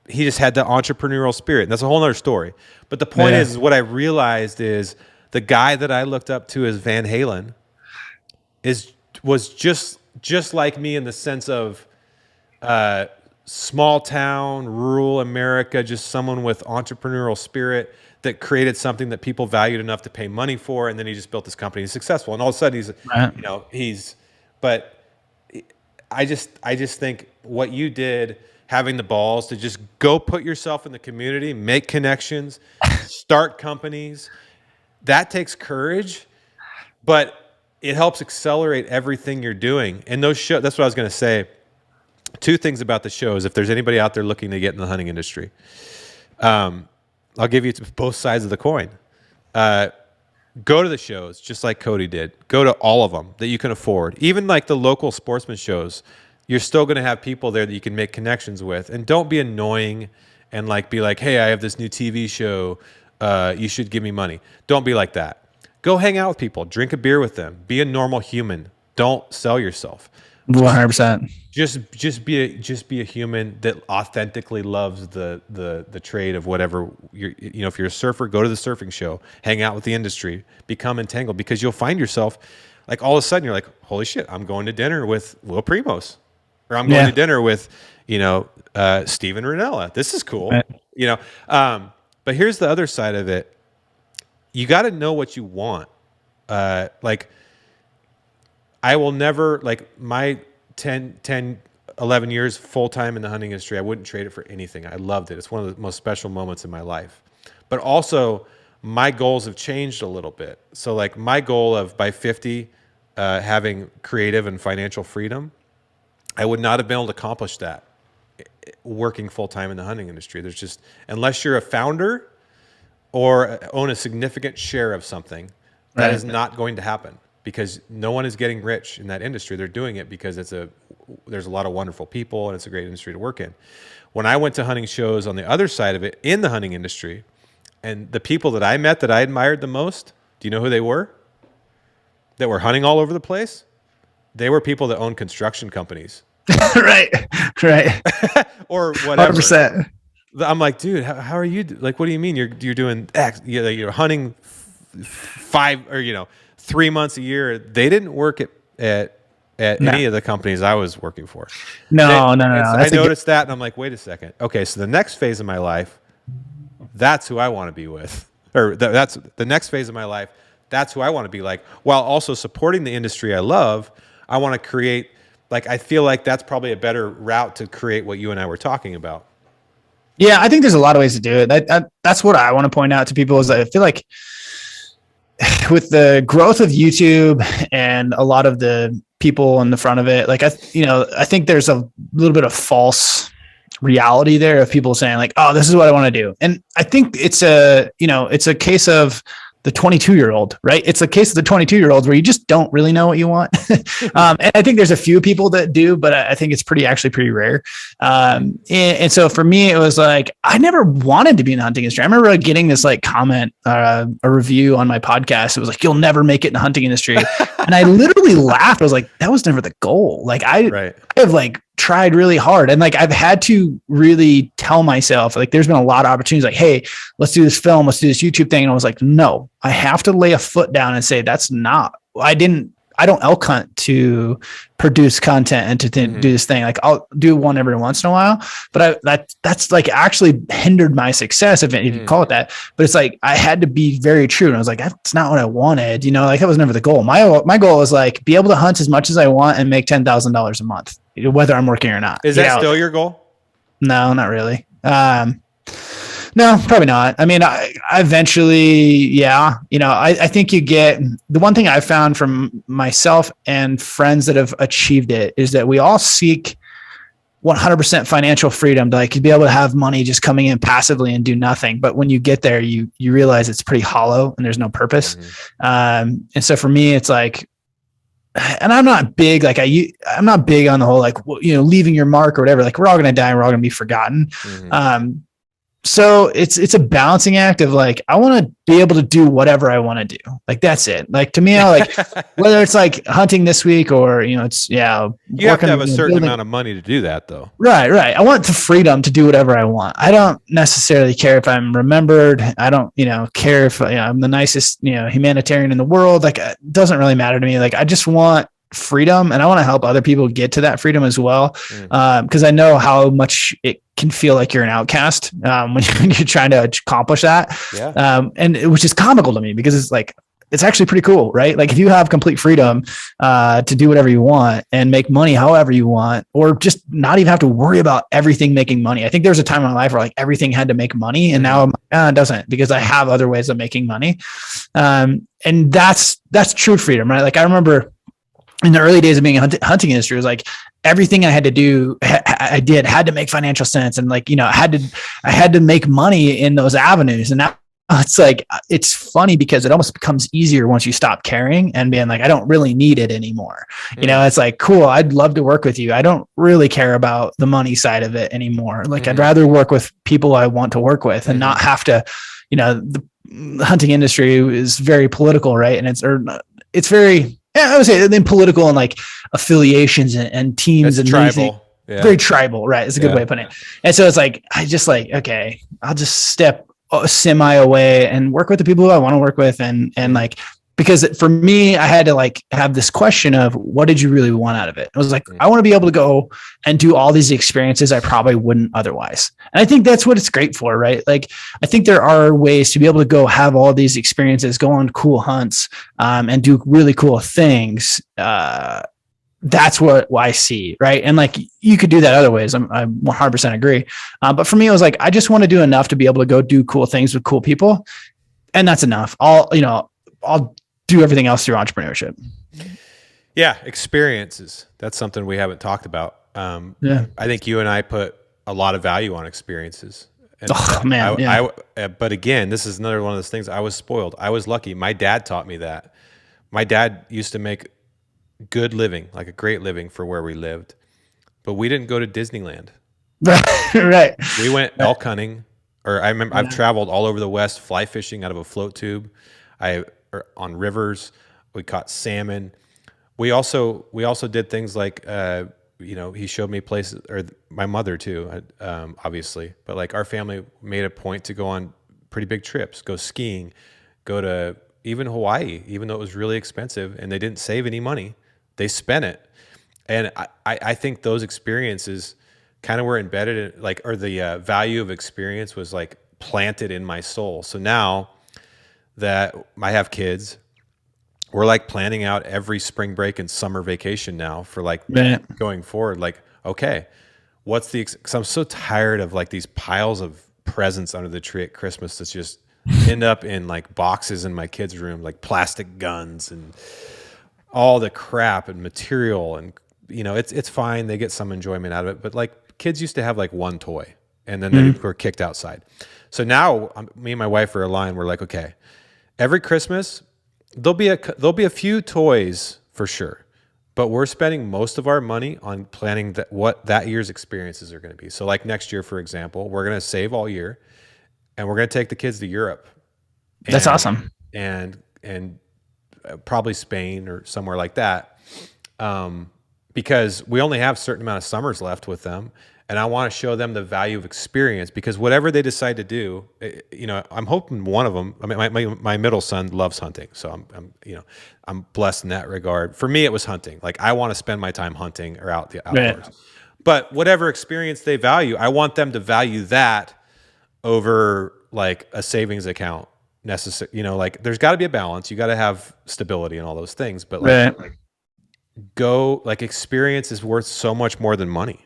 he just had the entrepreneurial spirit. And that's a whole other story. But the point is, what I realized is the guy that I looked up to as Van Halen was just like me in the sense of small town, rural America, just someone with entrepreneurial spirit that created something that people valued enough to pay money for, and then he just built this company. He's successful, and all of a sudden but I just think what you did, having the balls to just go put yourself in the community, make connections, start companies, that takes courage, but it helps accelerate everything you're doing. And those shows, that's what I was going to say. Two things about the shows, if there's anybody out there looking to get in the hunting industry, I'll give you both sides of the coin. Go to the shows, just like Cody did. Go to all of them that you can afford. Even like the local sportsman shows, you're still going to have people there that you can make connections with. And don't be annoying and like be like, hey, I have this new TV show. You should give me money. Don't be like that. Go hang out with people. Drink a beer with them. Be a normal human. Don't sell yourself. 100%. Just be a human that authentically loves the trade of whatever if you're a surfer, go to the surfing show, hang out with the industry, become entangled, because you'll find yourself like all of a sudden you're like, holy shit, I'm going to dinner with Will Primos, or I'm going to dinner with Steven Ranella. This is cool. Right. But here's the other side of it. You got to know what you want. Like, I will never, like, my 11 years full-time in the hunting industry, I wouldn't trade it for anything. I loved it. It's one of the most special moments in my life. But also, my goals have changed a little bit. So, like, my goal of, by 50, having creative and financial freedom, I would not have been able to accomplish that working full-time in the hunting industry. There's just, unless you're a founder or own a significant share of something, that is not going to happen. Because no one is getting rich in that industry. They're doing it because there's a lot of wonderful people and it's a great industry to work in. When I went to hunting shows on the other side of it in the hunting industry, and the people that I met that I admired the most, do you know who they were? That were hunting all over the place? They were people that owned construction companies. Right. Or whatever. 100%. I'm like, dude, how are you? Like, what do you mean you're doing X? You're hunting 3 months a year. They didn't work at at No, any of the companies I was working for. no. I noticed that, and I'm like, wait a second. Okay, so the next phase of my life, that's who I want to be with, or that's the next phase of my life. That's who I want to be like, while also supporting the industry I love. I want to create, like, I feel like that's probably a better route to create what you and I were talking about. Yeah, I think there's a lot of ways to do it. That's what I want to point out to people is that I feel like with the growth of YouTube and a lot of the people in the front of it, like I think there's a little bit of false reality there of people saying like, oh, this is what I want to do. And I think it's a case of the 22-year-old, right? It's a case of the 22-year-old where you just don't really know what you want. And I think there's a few people that do, but I think it's actually pretty rare. And so for me, it was like, I never wanted to be in the hunting industry. I remember getting this like comment, a review on my podcast. It was like, you'll never make it in the hunting industry. And I literally laughed. I was like, that was never the goal. Like I have like tried really hard. And like, I've had to really tell myself, like, there's been a lot of opportunities like, hey, let's do this film, let's do this YouTube thing. And I was like, no, I have to lay a foot down and say, that's not, I don't elk hunt to produce content and to do this thing. Like I'll do one every once in a while, but that's like actually hindered my success if you call it that. But it's like, I had to be very true. And I was like, that's not what I wanted. Like that was never the goal. My goal was like, be able to hunt as much as I want and make $10,000 a month, whether I'm working or not. Is that still your goal? No, not really. No, probably not. I mean, I eventually, I think you get the one thing I've found from myself and friends that have achieved it is that we all seek 100% financial freedom to like be able to have money just coming in passively and do nothing. But when you get there, you realize it's pretty hollow and there's no purpose. And so for me, it's like, and I'm not big, like I'm not big on the whole, like, leaving your mark or whatever. Like we're all going to die and we're all going to be forgotten. So it's a balancing act of like, I want to be able to do whatever I want to do. Like, that's it. Like to me, I like, whether it's like hunting this week or, you have to have a certain amount of money to do that though. Right. I want the freedom to do whatever I want. I don't necessarily care if I'm remembered. I don't, care if I'm the nicest, humanitarian in the world. Like it doesn't really matter to me. Like I just want freedom and I want to help other people get to that freedom as well. Cause I know how much it can feel like you're an outcast when you're trying to accomplish that. And which is comical to me because it's like, it's actually pretty cool, right? Like if you have complete freedom to do whatever you want and make money however you want, or just not even have to worry about everything making money. I think there was a time in my life where like everything had to make money and now it doesn't because I have other ways of making money. And that's true freedom, right? Like I remember in the early days of being in the hunting industry, it was like everything I had to do, I had to make financial sense. And like, I had to make money in those avenues. And now it's like, it's funny because it almost becomes easier once you stop caring and being like, I don't really need it anymore. It's like, cool. I'd love to work with you. I don't really care about the money side of it anymore. Like I'd rather work with people I want to work with and not have to, the hunting industry is very political, right? And it's very, I would say then political and like affiliations and teams and tribal. Very tribal, right? It's a good way of putting it. And so it's like, I just like, okay, I'll just step semi away and work with the people who I want to work with. And like, because for me, I had to like have this question of what did you really want out of it? I was like, I want to be able to go and do all these experiences I probably wouldn't otherwise. And I think that's what it's great for, right? Like, I think there are ways to be able to go have all these experiences, go on cool hunts, and do really cool things. That's what I see. Right. And like, you could do that other ways. I 100% agree. But for me, it was like, I just want to do enough to be able to go do cool things with cool people. And that's enough. I'll do everything else through entrepreneurship. Yeah. Experiences. That's something we haven't talked about. I think you and I put a lot of value on experiences. And but again, this is another one of those things. I was spoiled. I was lucky. My dad taught me that. My dad used to make good living, like a great living for where we lived, but we didn't go to Disneyland. Right. We went elk hunting, or I remember I've traveled all over the West, fly fishing out of a float tube. On rivers, we caught salmon. We also did things like, he showed me places, or my mother too, obviously, but like our family made a point to go on pretty big trips, go skiing, go to even Hawaii, even though it was really expensive and they didn't save any money. they spent it. And I think those experiences kind of were embedded in like, or the value of experience was like planted in my soul. So now that I have kids, we're like planning out every spring break and summer vacation now for like going forward. Like, okay, what's the, cause I'm so tired of like these piles of presents under the tree at Christmas that's just end up in like boxes in my kids' room, like plastic guns and all the crap and material. And, you know, it's fine. They get some enjoyment out of it. But like kids used to have like one toy and then they were kicked outside. So now me and my wife are aligned. We're like, okay, every Christmas there'll be a few toys for sure, but we're spending most of our money on planning what that year's experiences are going to be. So like next year, for example, we're going to save all year and we're going to take the kids to Europe. That's awesome. And probably Spain or somewhere like that. Because we only have a certain amount of summers left with them. And I want to show them the value of experience, because whatever they decide to do, you know, I'm hoping one of them, I mean, my middle son loves hunting. So I'm blessed in that regard. For me, it was hunting. Like I want to spend my time hunting or out the outdoors, but whatever experience they value, I want them to value that over like a savings account necessary. You know, like there's gotta be a balance. You got to have stability and all those things, but like experience is worth so much more than money.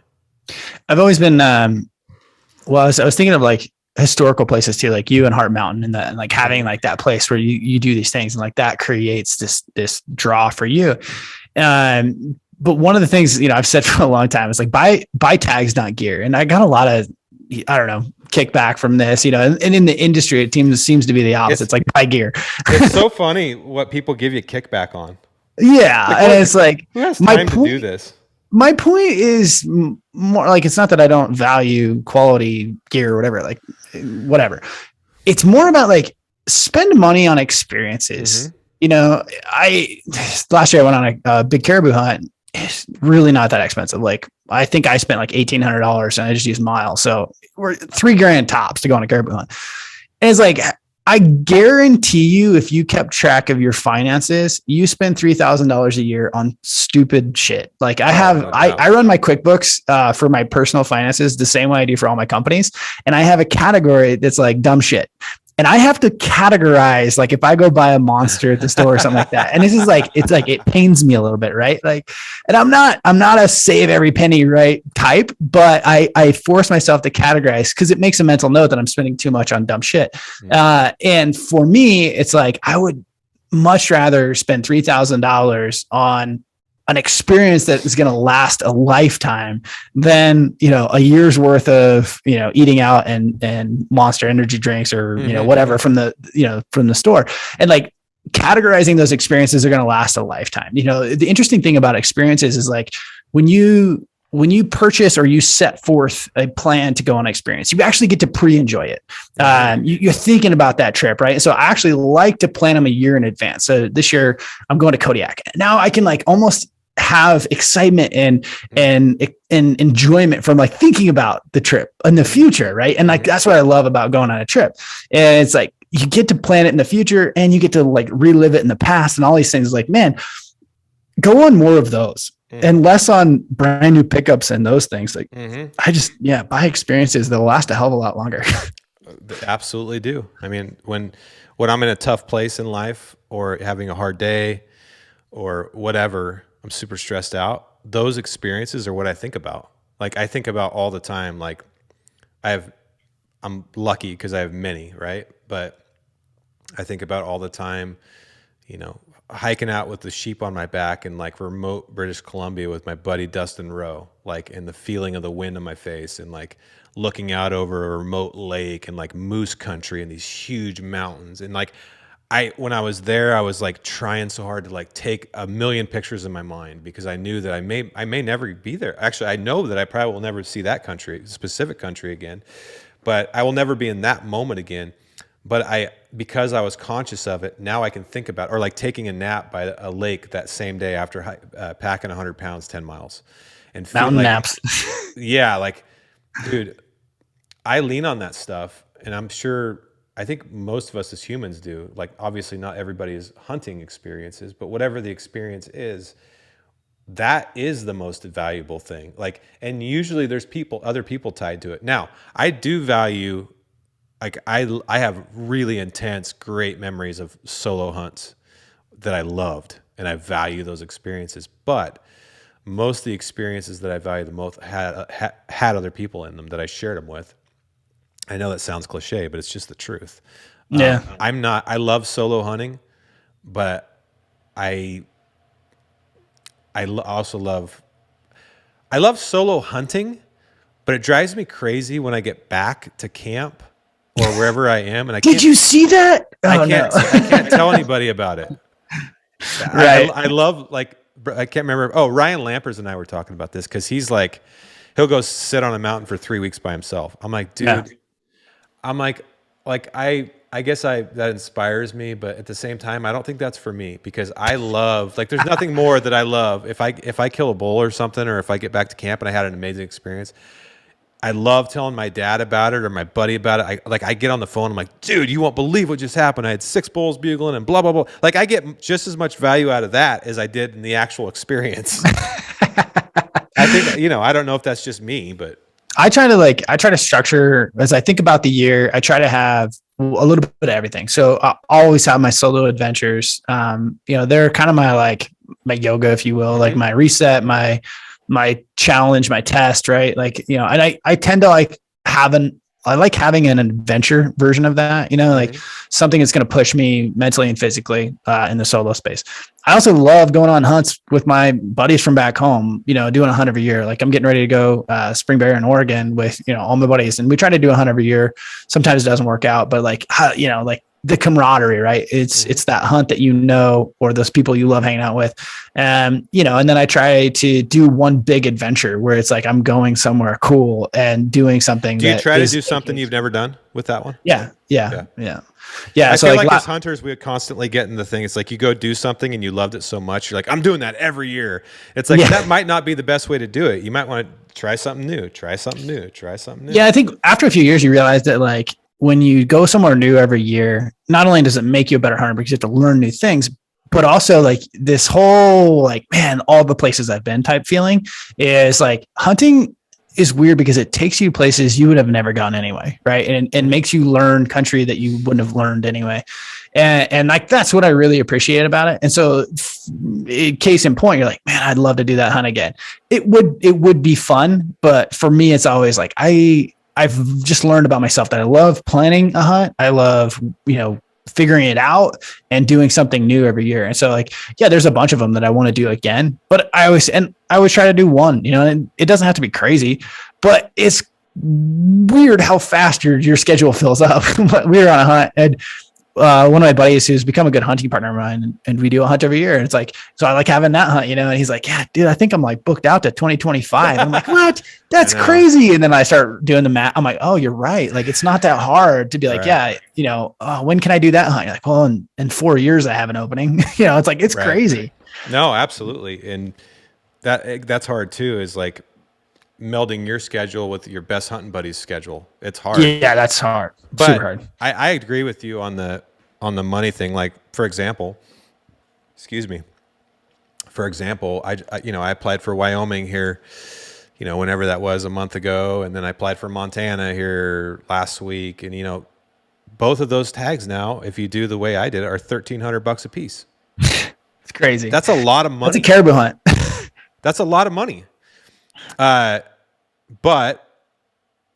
I've always been, I was thinking of like historical places too, like you and Heart Mountain and like having like that place where you do these things and like that creates this draw for you. But one of the things, you know, I've said for a long time is like buy tags, not gear. And I got a lot of, I don't know, kickback from this, you know, and in the industry, it seems to be the opposite. It's like buy gear. It's so funny what people give you kickback on. Yeah. Like, and it's like, who has time to do this? My point is more like, it's not that I don't value quality gear or whatever, like whatever. It's more about like spend money on experiences. Mm-hmm. You know, last year I went on a big caribou hunt. It's really not that expensive. Like I think I spent like $1,800 and I just used miles. So we're $3,000 tops to go on a caribou hunt. And it's like, I guarantee you, if you kept track of your finances, you spend $3,000 a year on stupid shit. Like I run my QuickBooks for my personal finances the same way I do for all my companies. And I have a category that's like dumb shit. And I have to categorize, like if I go buy a monster at the store or something like that. And this is like, it's like, it pains me a little bit. Right. Like, and I'm not a save every penny, right, type, but I force myself to categorize because it makes a mental note that I'm spending too much on dumb shit. And for me, it's like, I would much rather spend $3,000 on an experience that is going to last a lifetime than, you know, a year's worth of, you know, eating out and Monster energy drinks or, you know, whatever from the store. And like categorizing those experiences are going to last a lifetime. You know, the interesting thing about experiences is like when you purchase or you set forth a plan to go on an experience, you actually get to pre-enjoy it. You're thinking about that trip, right? So I actually like to plan them a year in advance. So this year I'm going to Kodiak. Now I can like almost have excitement and enjoyment from like thinking about the trip in the future. Right. And like, that's what I love about going on a trip. And it's like, you get to plan it in the future and you get to like relive it in the past and all these things. Like, man, go on more of those and less on brand new pickups and those things. Like I just, buy experiences that'll last a hell of a lot longer. They absolutely do. I mean, when I'm in a tough place in life or having a hard day or whatever, I'm super stressed out, those experiences are what I think about. Like I think about all the time. Like I'm lucky because I have many, right? But I think about all the time, you know, hiking out with the sheep on my back in like remote British Columbia with my buddy Dustin Rowe, like in the feeling of the wind on my face and like looking out over a remote lake and like moose country and these huge mountains. And like, when I was there, I was like trying so hard to like take a million pictures in my mind because I knew that I may never be there. Actually, I know that I probably will never see that specific country again, but I will never be in that moment again. But because I was conscious of it, now I can think about, or like taking a nap by a lake that same day after packing 100 pounds, 10 miles and mountain like, naps. Yeah. Like, dude, I lean on that stuff and I think most of us as humans do. Like, obviously not everybody is hunting experiences, but whatever the experience is, that is the most valuable thing. Like, and usually there's other people tied to it. Now, I do value, like I have really intense, great memories of solo hunts that I loved, and I value those experiences. But most of the experiences that I value the most had other people in them that I shared them with. I know that sounds cliche, but it's just the truth. Yeah. I love solo hunting, but I also love solo hunting, but it drives me crazy when I get back to camp or wherever I am. And Did you see that? Oh, I can't tell anybody about it. Right. I love, like, I can't remember. Oh, Ryan Lampers and I were talking about this because he's like, he'll go sit on a mountain for 3 weeks by himself. I'm like, dude, Yeah. I'm like I guess that inspires me, but at the same time, I don't think that's for me because I love, like, there's nothing more that I love. If I kill a bull or something, or if I get back to camp and I had an amazing experience, I love telling my dad about it or my buddy about it. I get on the phone. I'm like, dude, you won't believe what just happened. I had 6 bulls bugling and blah, blah, blah. Like, I get just as much value out of that as I did in the actual experience. I think, I don't know if that's just me, but I try to structure, as I think about the year, I try to have a little bit of everything. So I always have my solo adventures. They're kind of my yoga, if you will, like my reset, my challenge, my test, right? Like, and I tend to having an adventure version of that, like something that's going to push me mentally and physically in the solo space. I also love going on hunts with my buddies from back home, doing a hunt every year. Like, I'm getting ready to go spring bear in Oregon with, all my buddies, and we try to do a hunt every year. Sometimes it doesn't work out, but like the camaraderie, right? It's that hunt that, or those people you love hanging out with. And then I try to do one big adventure where it's like, I'm going somewhere cool and doing something. Do you try to do something you've never done with that one? Yeah. I feel like as hunters, we constantly get in the thing. It's like you go do something and you loved it so much. You're like, I'm doing that every year. It's like, that might not be the best way to do it. You might want to try something new. Yeah. I think after a few years, you realize that, like, when you go somewhere new every year, not only does it make you a better hunter because you have to learn new things, but also, like, this whole, like, man, all the places I've been type feeling is like, hunting is weird because it takes you places you would have never gone anyway. Right. And makes you learn country that you wouldn't have learned anyway. And like, that's what I really appreciate about it. And so, case in point, you're like, man, I'd love to do that hunt again. It would be fun. But for me, it's always like, I've just learned about myself that I love planning a hunt. I love, figuring it out and doing something new every year. And so, like, there's a bunch of them that I want to do again, but I always try to do one, and it doesn't have to be crazy, but it's weird how fast your schedule fills up. But we were on a hunt, and one of my buddies who's become a good hunting partner of mine, and we do a hunt every year. And it's like, so I like having that hunt, and he's like, yeah, dude, I think I'm like booked out to 2025. I'm like, what? That's crazy. And then I start doing the math. I'm like, oh, you're right. Like, it's not that hard to be like, when can I do that hunt? You're like, well, in 4 years I have an opening. It's like, it's crazy. No, absolutely. And that's hard too, is like melding your schedule with your best hunting buddy's schedule. It's hard. Yeah, that's hard. But super hard. I agree with you on the money thing. Like, for example, I applied for Wyoming here, whenever that was, a month ago. And then I applied for Montana here last week. And, both of those tags now, if you do the way I did it, are $1,300 a piece. It's crazy. That's a lot of money. That's a caribou hunt. That's a lot of money. But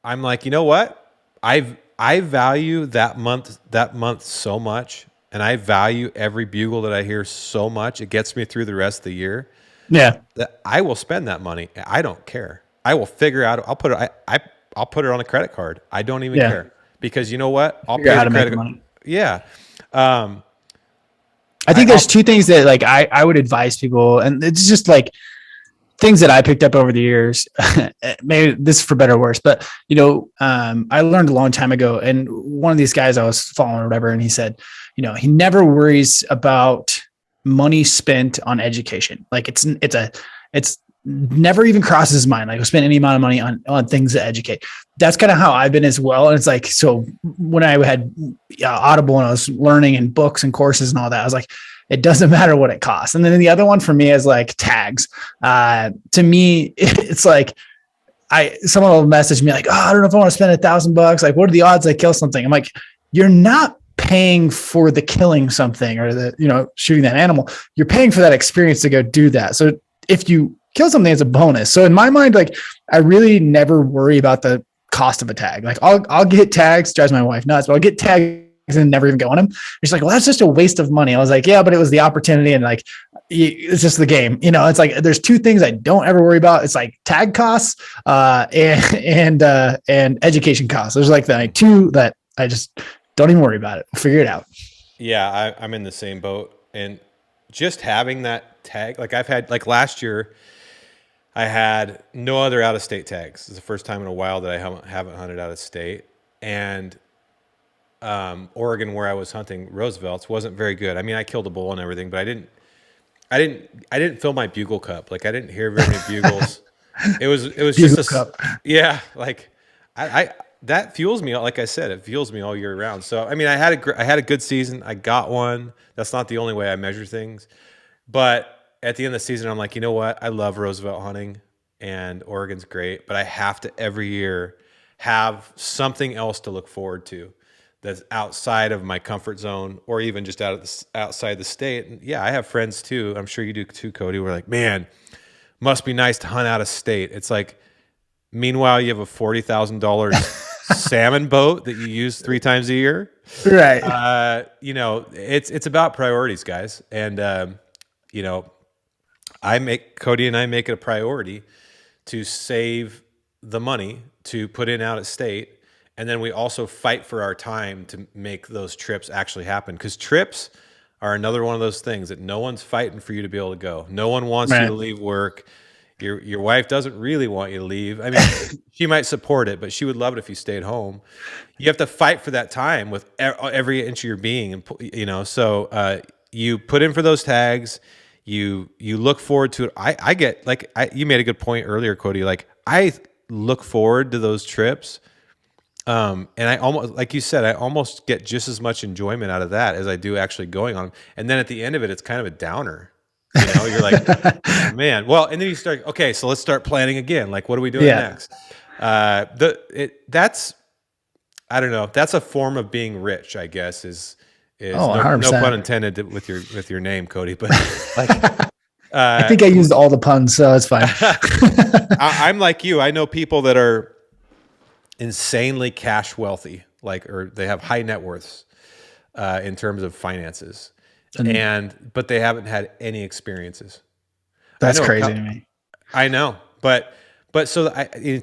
I'm like, you know what? I value that month so much, and I value every bugle that I hear so much. It gets me through the rest of the year. Yeah. That I will spend that money. I don't care. I will figure out. I'll put it on a credit card. I don't even care, because you know what? I'll pay the credit card. Yeah. I think there's two things that, like, I would advise people, and it's just like things that I picked up over the years. Maybe this is for better or worse, but I learned a long time ago, and one of these guys I was following or whatever, and he said, he never worries about money spent on education. Like, it's never even crosses his mind. Like, he'll spend any amount of money on things that educate. That's kind of how I've been as well. And it's like, so when I had Audible and I was learning and books and courses and all that, I was like, It doesn't matter what it costs. And then the other one for me is like tags. To me, it's like, someone will message me like, oh, I don't know if I want to spend $1,000. Like, what are the odds I kill something? I'm like, you're not paying for the killing something or the, shooting that animal. You're paying for that experience to go do that. So if you kill something, it's a bonus. So in my mind, like, I really never worry about the cost of a tag. Like I'll get tags, drives my wife nuts, but I'll get tags and never even go on them. She's like, well, that's just a waste of money. I was like, yeah, but it was the opportunity. And like, it's just the game, it's like, there's two things I don't ever worry about. It's like tag costs, and education costs. There's like the two that I just don't even worry about it. We'll figure it out. Yeah. I'm in the same boat. And just having that tag, like I've had, like last year, I had no other out-of-state tags. It's the first time in a while that I haven't hunted out of state. And Oregon, where I was hunting Roosevelt's, wasn't very good. I mean, I killed a bull and everything, but I didn't fill my bugle cup. Like I didn't hear very many bugles. It was just a cup. Yeah. Like I that fuels me. Like I said, it fuels me all year round. So I mean, I had a good season. I got one. That's not the only way I measure things, but at the end of the season, I'm like, you know what? I love Roosevelt hunting and Oregon's great, but I have to every year have something else to look forward to that's outside of my comfort zone or even just outside the state. And yeah, I have friends too. I'm sure you do too, Cody. We're like, man, must be nice to hunt out of state. It's like, meanwhile, you have a $40,000 salmon boat that you use 3 times a year. Right. It's about priorities, guys. And, Cody and I make it a priority to save the money to put in out of state. And then we also fight for our time to make those trips actually happen. Because trips are another one of those things that no one's fighting for you to be able to go. No one wants you to leave work. Your wife doesn't really want you to leave. I mean, she might support it, but she would love it if you stayed home. You have to fight for that time with every inch of your being. And, so you put in for those tags. You look forward to it. You made a good point earlier, Cody. Like I look forward to those trips. And I almost, like you said, I almost get just as much enjoyment out of that as I do actually going on them. And then at the end of it, it's kind of a downer. You're like, oh, man. Well, and then you start, okay, so let's start planning again. Like, what are we doing next? That's, I don't know. That's a form of being rich, I guess, is no pun intended with your name, Cody, but like, I think I used all the puns, so it's fine. I'm like you. I know people that are insanely cash wealthy, or they have high net worths in terms of finances, but they haven't had any experiences. That's crazy to me. I know, but so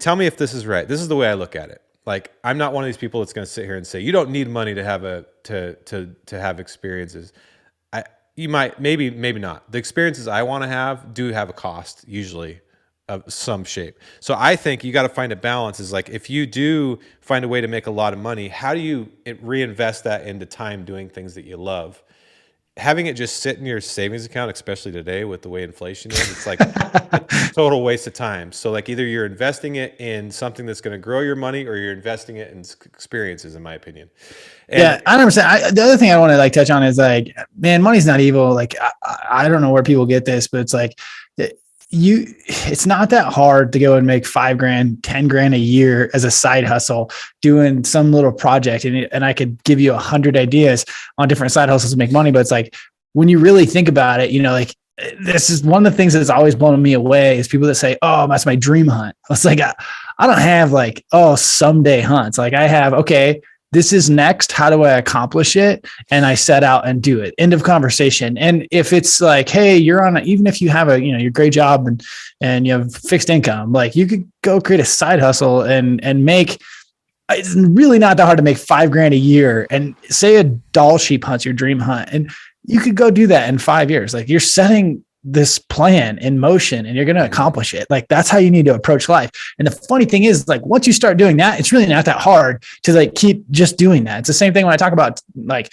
tell me if this is right. This is the way I look at it. Like, I'm not one of these people that's going to sit here and say you don't need money to have to have experiences. You might, maybe not. The experiences I want to have do have a cost, usually, of some shape. So I think you got to find a balance. Is like, if you do find a way to make a lot of money, how do you reinvest that into time doing things that you love? Having it just sit in your savings account, especially today with the way inflation is, it's like a total waste of time. So like, either you're investing it in something that's going to grow your money, or you're investing it in experiences, in my opinion. And I understand. The other thing I want to touch on is like, man, money's not evil. Like, I don't know where people get this, but it's like, it's not that hard to go and make $5,000, $10,000 a year as a side hustle doing some little project. And I could give you 100 ideas on different side hustles to make money. But it's like, when you really think about it, like, this is one of the things that's always blown me away is people that say, oh, that's my dream hunt. It's like, I don't have like, oh, someday hunts. Like, I have, okay, this is next. How do I accomplish it? And I set out and do it. End of conversation. And if it's like, hey, you're on even if you have your great job and you have fixed income, like, you could go create a side hustle and make, it's really not that hard to make $5,000 a year, and say a doll sheep hunt's your dream hunt. And you could go do that in 5 years. Like, you're setting this plan in motion and you're going to accomplish it. Like, that's how you need to approach life. And the funny thing is, like, once you start doing that, it's really not that hard to like keep just doing that. It's the same thing when I talk about like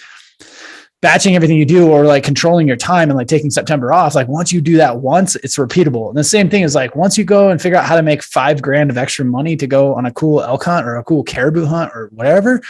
batching everything you do, or like controlling your time and like taking September off. Like, once you do that once, it's repeatable. And the same thing is like, once you go and figure out how to make $5,000 of extra money to go on a cool elk hunt or a cool caribou hunt or whatever,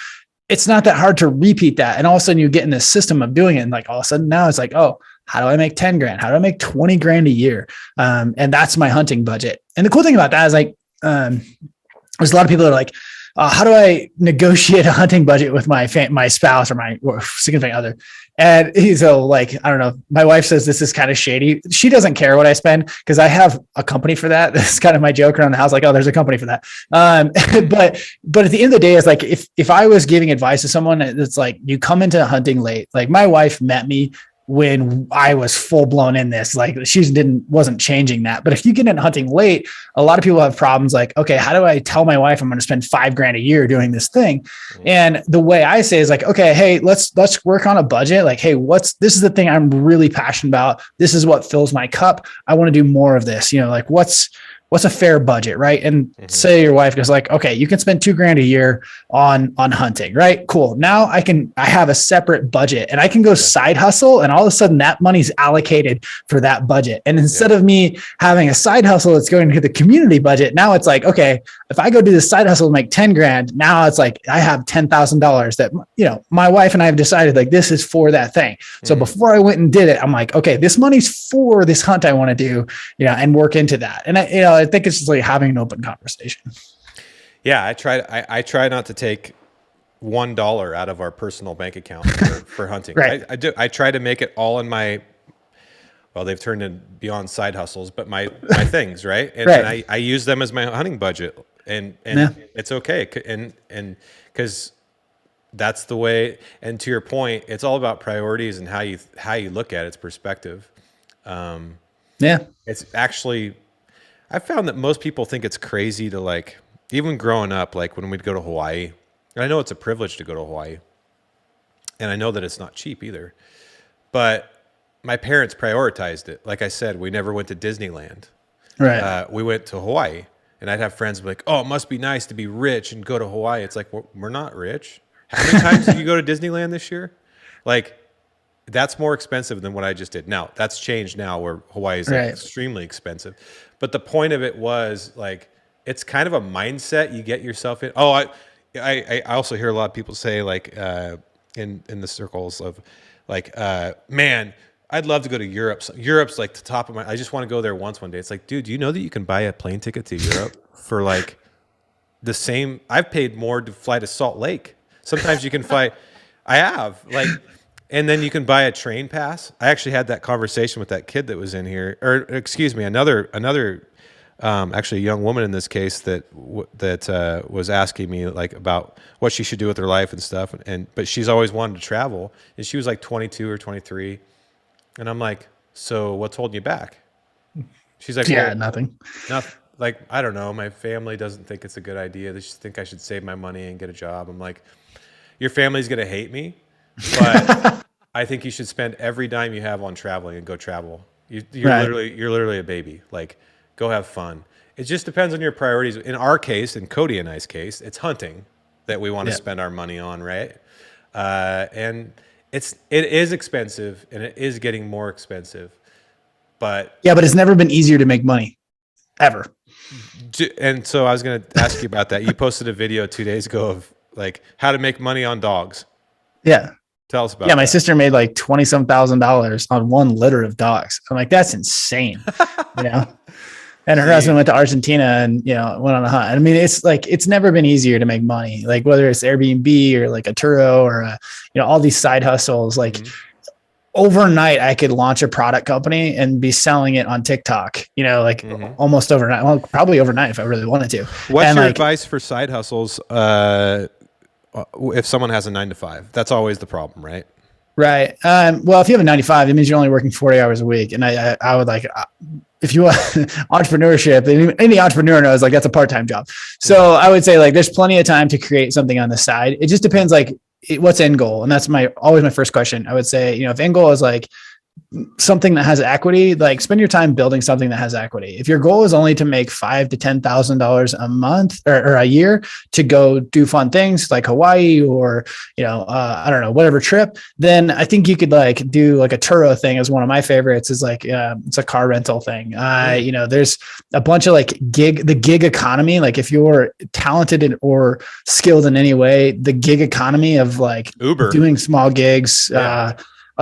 it's not that hard to repeat that. And all of a sudden you get in this system of doing it. And like all of a sudden now it's like, oh, how do I make 10 grand? How do I make 20 grand a year? And that's my hunting budget. And the cool thing about that is like, there's a lot of people that are like, how do I negotiate a hunting budget with my spouse or my significant other? And he's like, I don't know. My wife says this is kind of shady. She doesn't care what I spend because I have a company for that. That's kind of my joke around the house. Like, oh, there's a company for that. But at the end of the day, it's like, if I was giving advice to someone, it's like, you come into hunting late. Like my wife met me when I was full blown in this, like she wasn't changing that. But if you get into hunting late, a lot of people have problems like, okay, how do I tell my wife I'm going to spend $5,000 a year doing this thing? And the way I say is like, okay, hey, let's work on a budget. Like, hey, this is the thing I'm really passionate about. This is what fills my cup. I want to do more of this, like what's a fair budget, right? And say your wife goes like, okay, you can spend $2,000 a year on hunting, right? Cool. Now I have a separate budget and I can go side hustle, and all of a sudden that money's allocated for that budget. And instead of me having a side hustle that's going to the community budget, now it's like, okay, if I go do this side hustle and make 10 grand, now it's like I have $10,000 that, my wife and I have decided like this is for that thing. So before I went and did it, I'm like, okay, this money's for this hunt I want to do, and work into that. And I think it's just like having an open conversation. Yeah, I try not to take $1 out of our personal bank account for hunting. Right. I try to make it all in my, well, they've turned in beyond side hustles, but my things, right? And, right. and I use them as my hunting budget, and it's okay, and because that's the way. And to your point, it's all about priorities and how you look at it. It's perspective. It's actually, I found that most people think it's crazy to like, even growing up, like when we'd go to Hawaii, and I know it's a privilege to go to Hawaii, and I know that it's not cheap either, but my parents prioritized it. Like I said, we never went to Disneyland. Right. We went to Hawaii, and I'd have friends be like, oh, it must be nice to be rich and go to Hawaii. It's like, well, we're not rich. How many times did you go to Disneyland this year? Like, that's more expensive than what I just did. Now, that's changed now where Hawaii is like extremely expensive. But the point of it was like, it's kind of a mindset you get yourself in. Oh, I also hear a lot of people say like in the circles of like, man, I'd love to go to Europe. Europe's like the top of I just want to go there once one day. It's like, dude, do you know that you can buy a plane ticket to Europe for like the same? I've paid more to fly to Salt Lake. Sometimes you can fly. I have like. And then you can buy a train pass. I actually had that conversation with that kid that was in here, or excuse me, another actually a young woman in this case that was asking me like about what she should do with her life and stuff. But she's always wanted to travel, and she was like 22 or 23, and I'm like, so what's holding you back? She's like, yeah, nothing. Like, I don't know. My family doesn't think it's a good idea. They just think I should save my money and get a job. I'm like, your family's gonna hate me. But I think you should spend every dime you have on traveling and go travel. You're literally a baby. Like, go have fun. It just depends on your priorities. In our case, in Cody and I's case, it's hunting that we want to spend our money on, right? And it is expensive, and it is getting more expensive. But it's never been easier to make money, ever. And so I was going to ask you about that. You posted a video 2 days ago of like how to make money on dogs. Yeah. Tell us about my sister made like $20-some thousand on one litter of dogs. I'm like, that's insane. And her husband went to Argentina and, went on a hunt. I mean, it's like, it's never been easier to make money. Like whether it's Airbnb or like a Turo or, all these side hustles, like overnight I could launch a product company and be selling it on TikTok, almost overnight. Well, probably overnight if I really wanted to. What's your advice for side hustles? If someone has a 9-to-5, that's always the problem, right? Right. Well, if you have a 9-to-5, it means you're only working 40 hours a week. And I would like, if you want entrepreneurship, any entrepreneur knows like that's a part-time job. So I would say like, there's plenty of time to create something on the side. It just depends like what's end goal. And that's always my first question. I would say, if end goal is like something that has equity, like spend your time building something that has equity. If your goal is only to make $5,000 to $10,000 a month or a year to go do fun things like Hawaii or, I don't know, whatever trip, then I think you could like do like a Turo thing as one of my favorites is like, it's a car rental thing. There's a bunch of like the gig economy. Like if you're talented or skilled in any way, the gig economy of like Uber doing small gigs,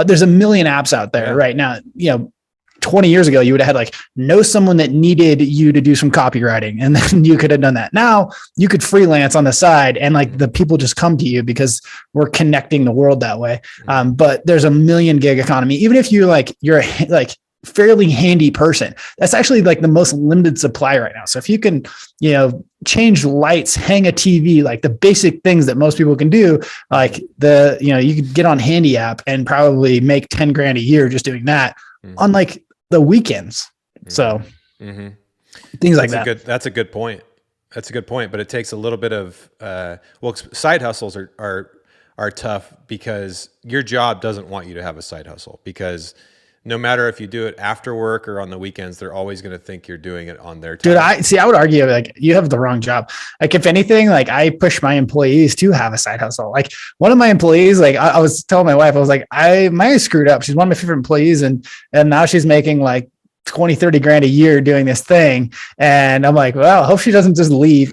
there's a million apps out there right now. 20 years ago, you would have had like know someone that needed you to do some copywriting, and then you could have done that. Now you could freelance on the side, and like the people just come to you because we're connecting the world that way. But there's a million gig economy. Even if you're like fairly handy person, that's actually like the most limited supply right now. So if you can, change lights, hang a TV, like the basic things that most people can do, like you could get on Handy app and probably make 10 grand a year just doing that on like the weekends. So things like that. That's a good point. That's a good point. But it takes a little bit of, side hustles are tough because your job doesn't want you to have a side hustle, because no matter if you do it after work or on the weekends, they're always going to think you're doing it on their time. Dude, I would argue like you have the wrong job. Like if anything, like I push my employees to have a side hustle. Like one of my employees, like I was telling my wife, I was like, Maya screwed up. She's one of my favorite employees. And now she's making like 20, 30 grand a year doing this thing. And I'm like, well, I hope she doesn't just leave.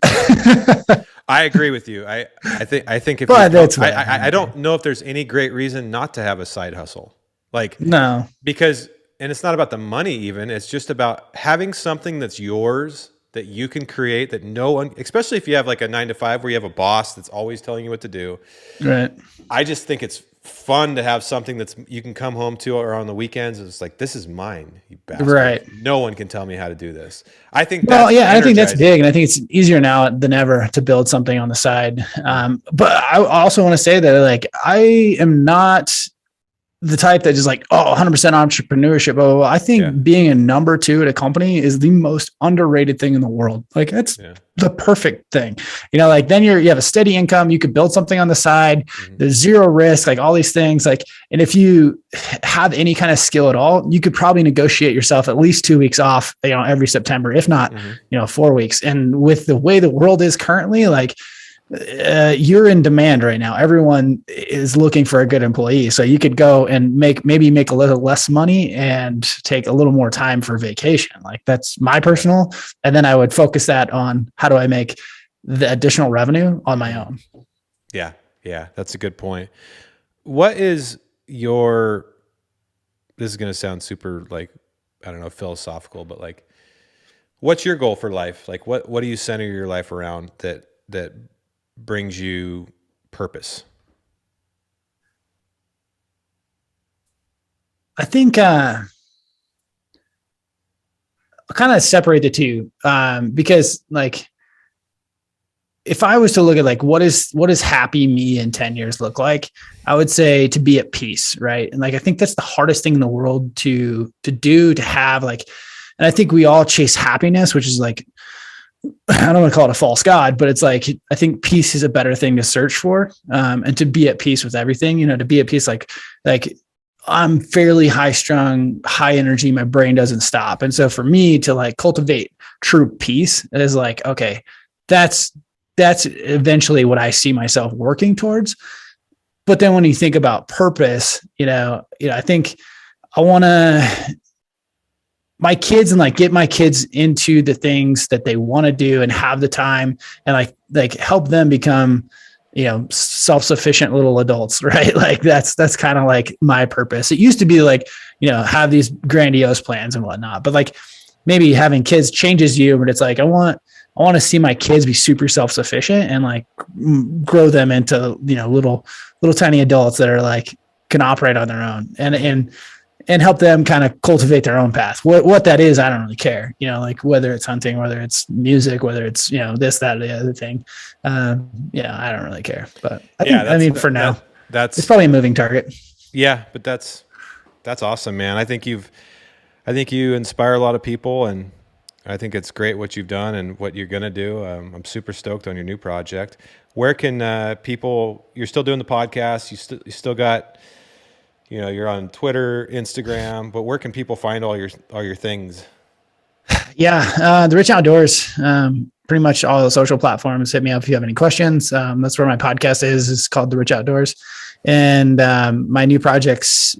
I agree with you. I think if I don't know if there's any great reason not to have a side hustle. Like, no, because, and it's not about the money even, it's just about having something that's yours that you can create that no one, especially if you have like a 9 to 5 where you have a boss that's always telling you what to do. Right. I just think it's fun to have something that's you can come home to or on the weekends. It's like, this is mine, you bastard. Right. No one can tell me how to do this. I think I think that's big. And I think it's easier now than ever to build something on the side. But I also want to say that like, I am not the type that is like, 100% entrepreneurship. Blah. I think being a number 2 at a company is the most underrated thing in the world. Like that's the perfect thing, like then you have a steady income. You could build something on the side. There's zero risk, like all these things. Like, and if you have any kind of skill at all, you could probably negotiate yourself at least 2 weeks off, every September, if not, 4 weeks. And with the way the world is currently, like, you're in demand right now. Everyone is looking for a good employee. So you could go and maybe make a little less money and take a little more time for vacation. Like that's my personal, and then I would focus that on how do I make the additional revenue on my own. Yeah. Yeah. That's a good point. What is this is going to sound super like, I don't know, philosophical, but like, what's your goal for life? Like what do you center your life around that brings you purpose? I think I kind of separate the two because like if I was to look at like what does happy me in 10 years look like, I would say to be at peace, right? And like I think that's the hardest thing in the world to do, to have like, and I think we all chase happiness, which is like, I don't want to call it a false god, but it's like, I think peace is a better thing to search for. And to be at peace with everything, to be at peace, like I'm fairly high strung, high energy. My brain doesn't stop. And so for me to like cultivate true peace is like, okay, that's eventually what I see myself working towards. But then when you think about purpose, I think I want to, my kids and like get my kids into the things that they want to do and have the time and like help them become, self-sufficient little adults, right? Like that's kind of like my purpose. It used to be like, have these grandiose plans and whatnot, but like maybe having kids changes you, but it's like, I want to see my kids be super self-sufficient and like grow them into, little tiny adults that are like, can operate on their own and help them kind of cultivate their own path. What that is, I don't really care. Like whether it's hunting, whether it's music, whether it's, this, that, or the other thing. I don't really care. But I think, for now, it's probably a moving target. Yeah, but that's awesome, man. I think you inspire a lot of people, and I think it's great what you've done and what you're going to do. I'm super stoked on your new project. Where can people, you're still doing the podcast. You still got, you're on Twitter, Instagram, but where can people find all your things? Yeah. The Rich Outdoors, pretty much all the social platforms. Hit me up if you have any questions. That's where my podcast is. It's called The Rich Outdoors. And my new project's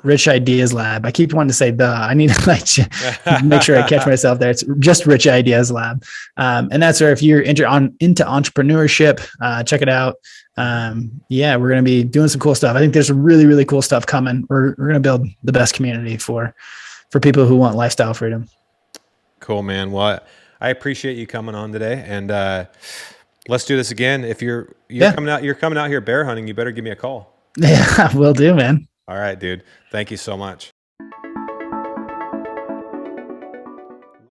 Rich Ideas Lab. I keep wanting to say I need to make sure I catch myself there. It's just Rich Ideas Lab. And that's where if you're into entrepreneurship, check it out. We're going to be doing some cool stuff. I think there's some really, really cool stuff coming. We're going to build the best community for people who want lifestyle freedom. Cool, man. Well, I appreciate you coming on today, and let's do this again. If you're coming out here bear hunting, you better give me a call. Yeah, will do, man. All right, dude. Thank you so much.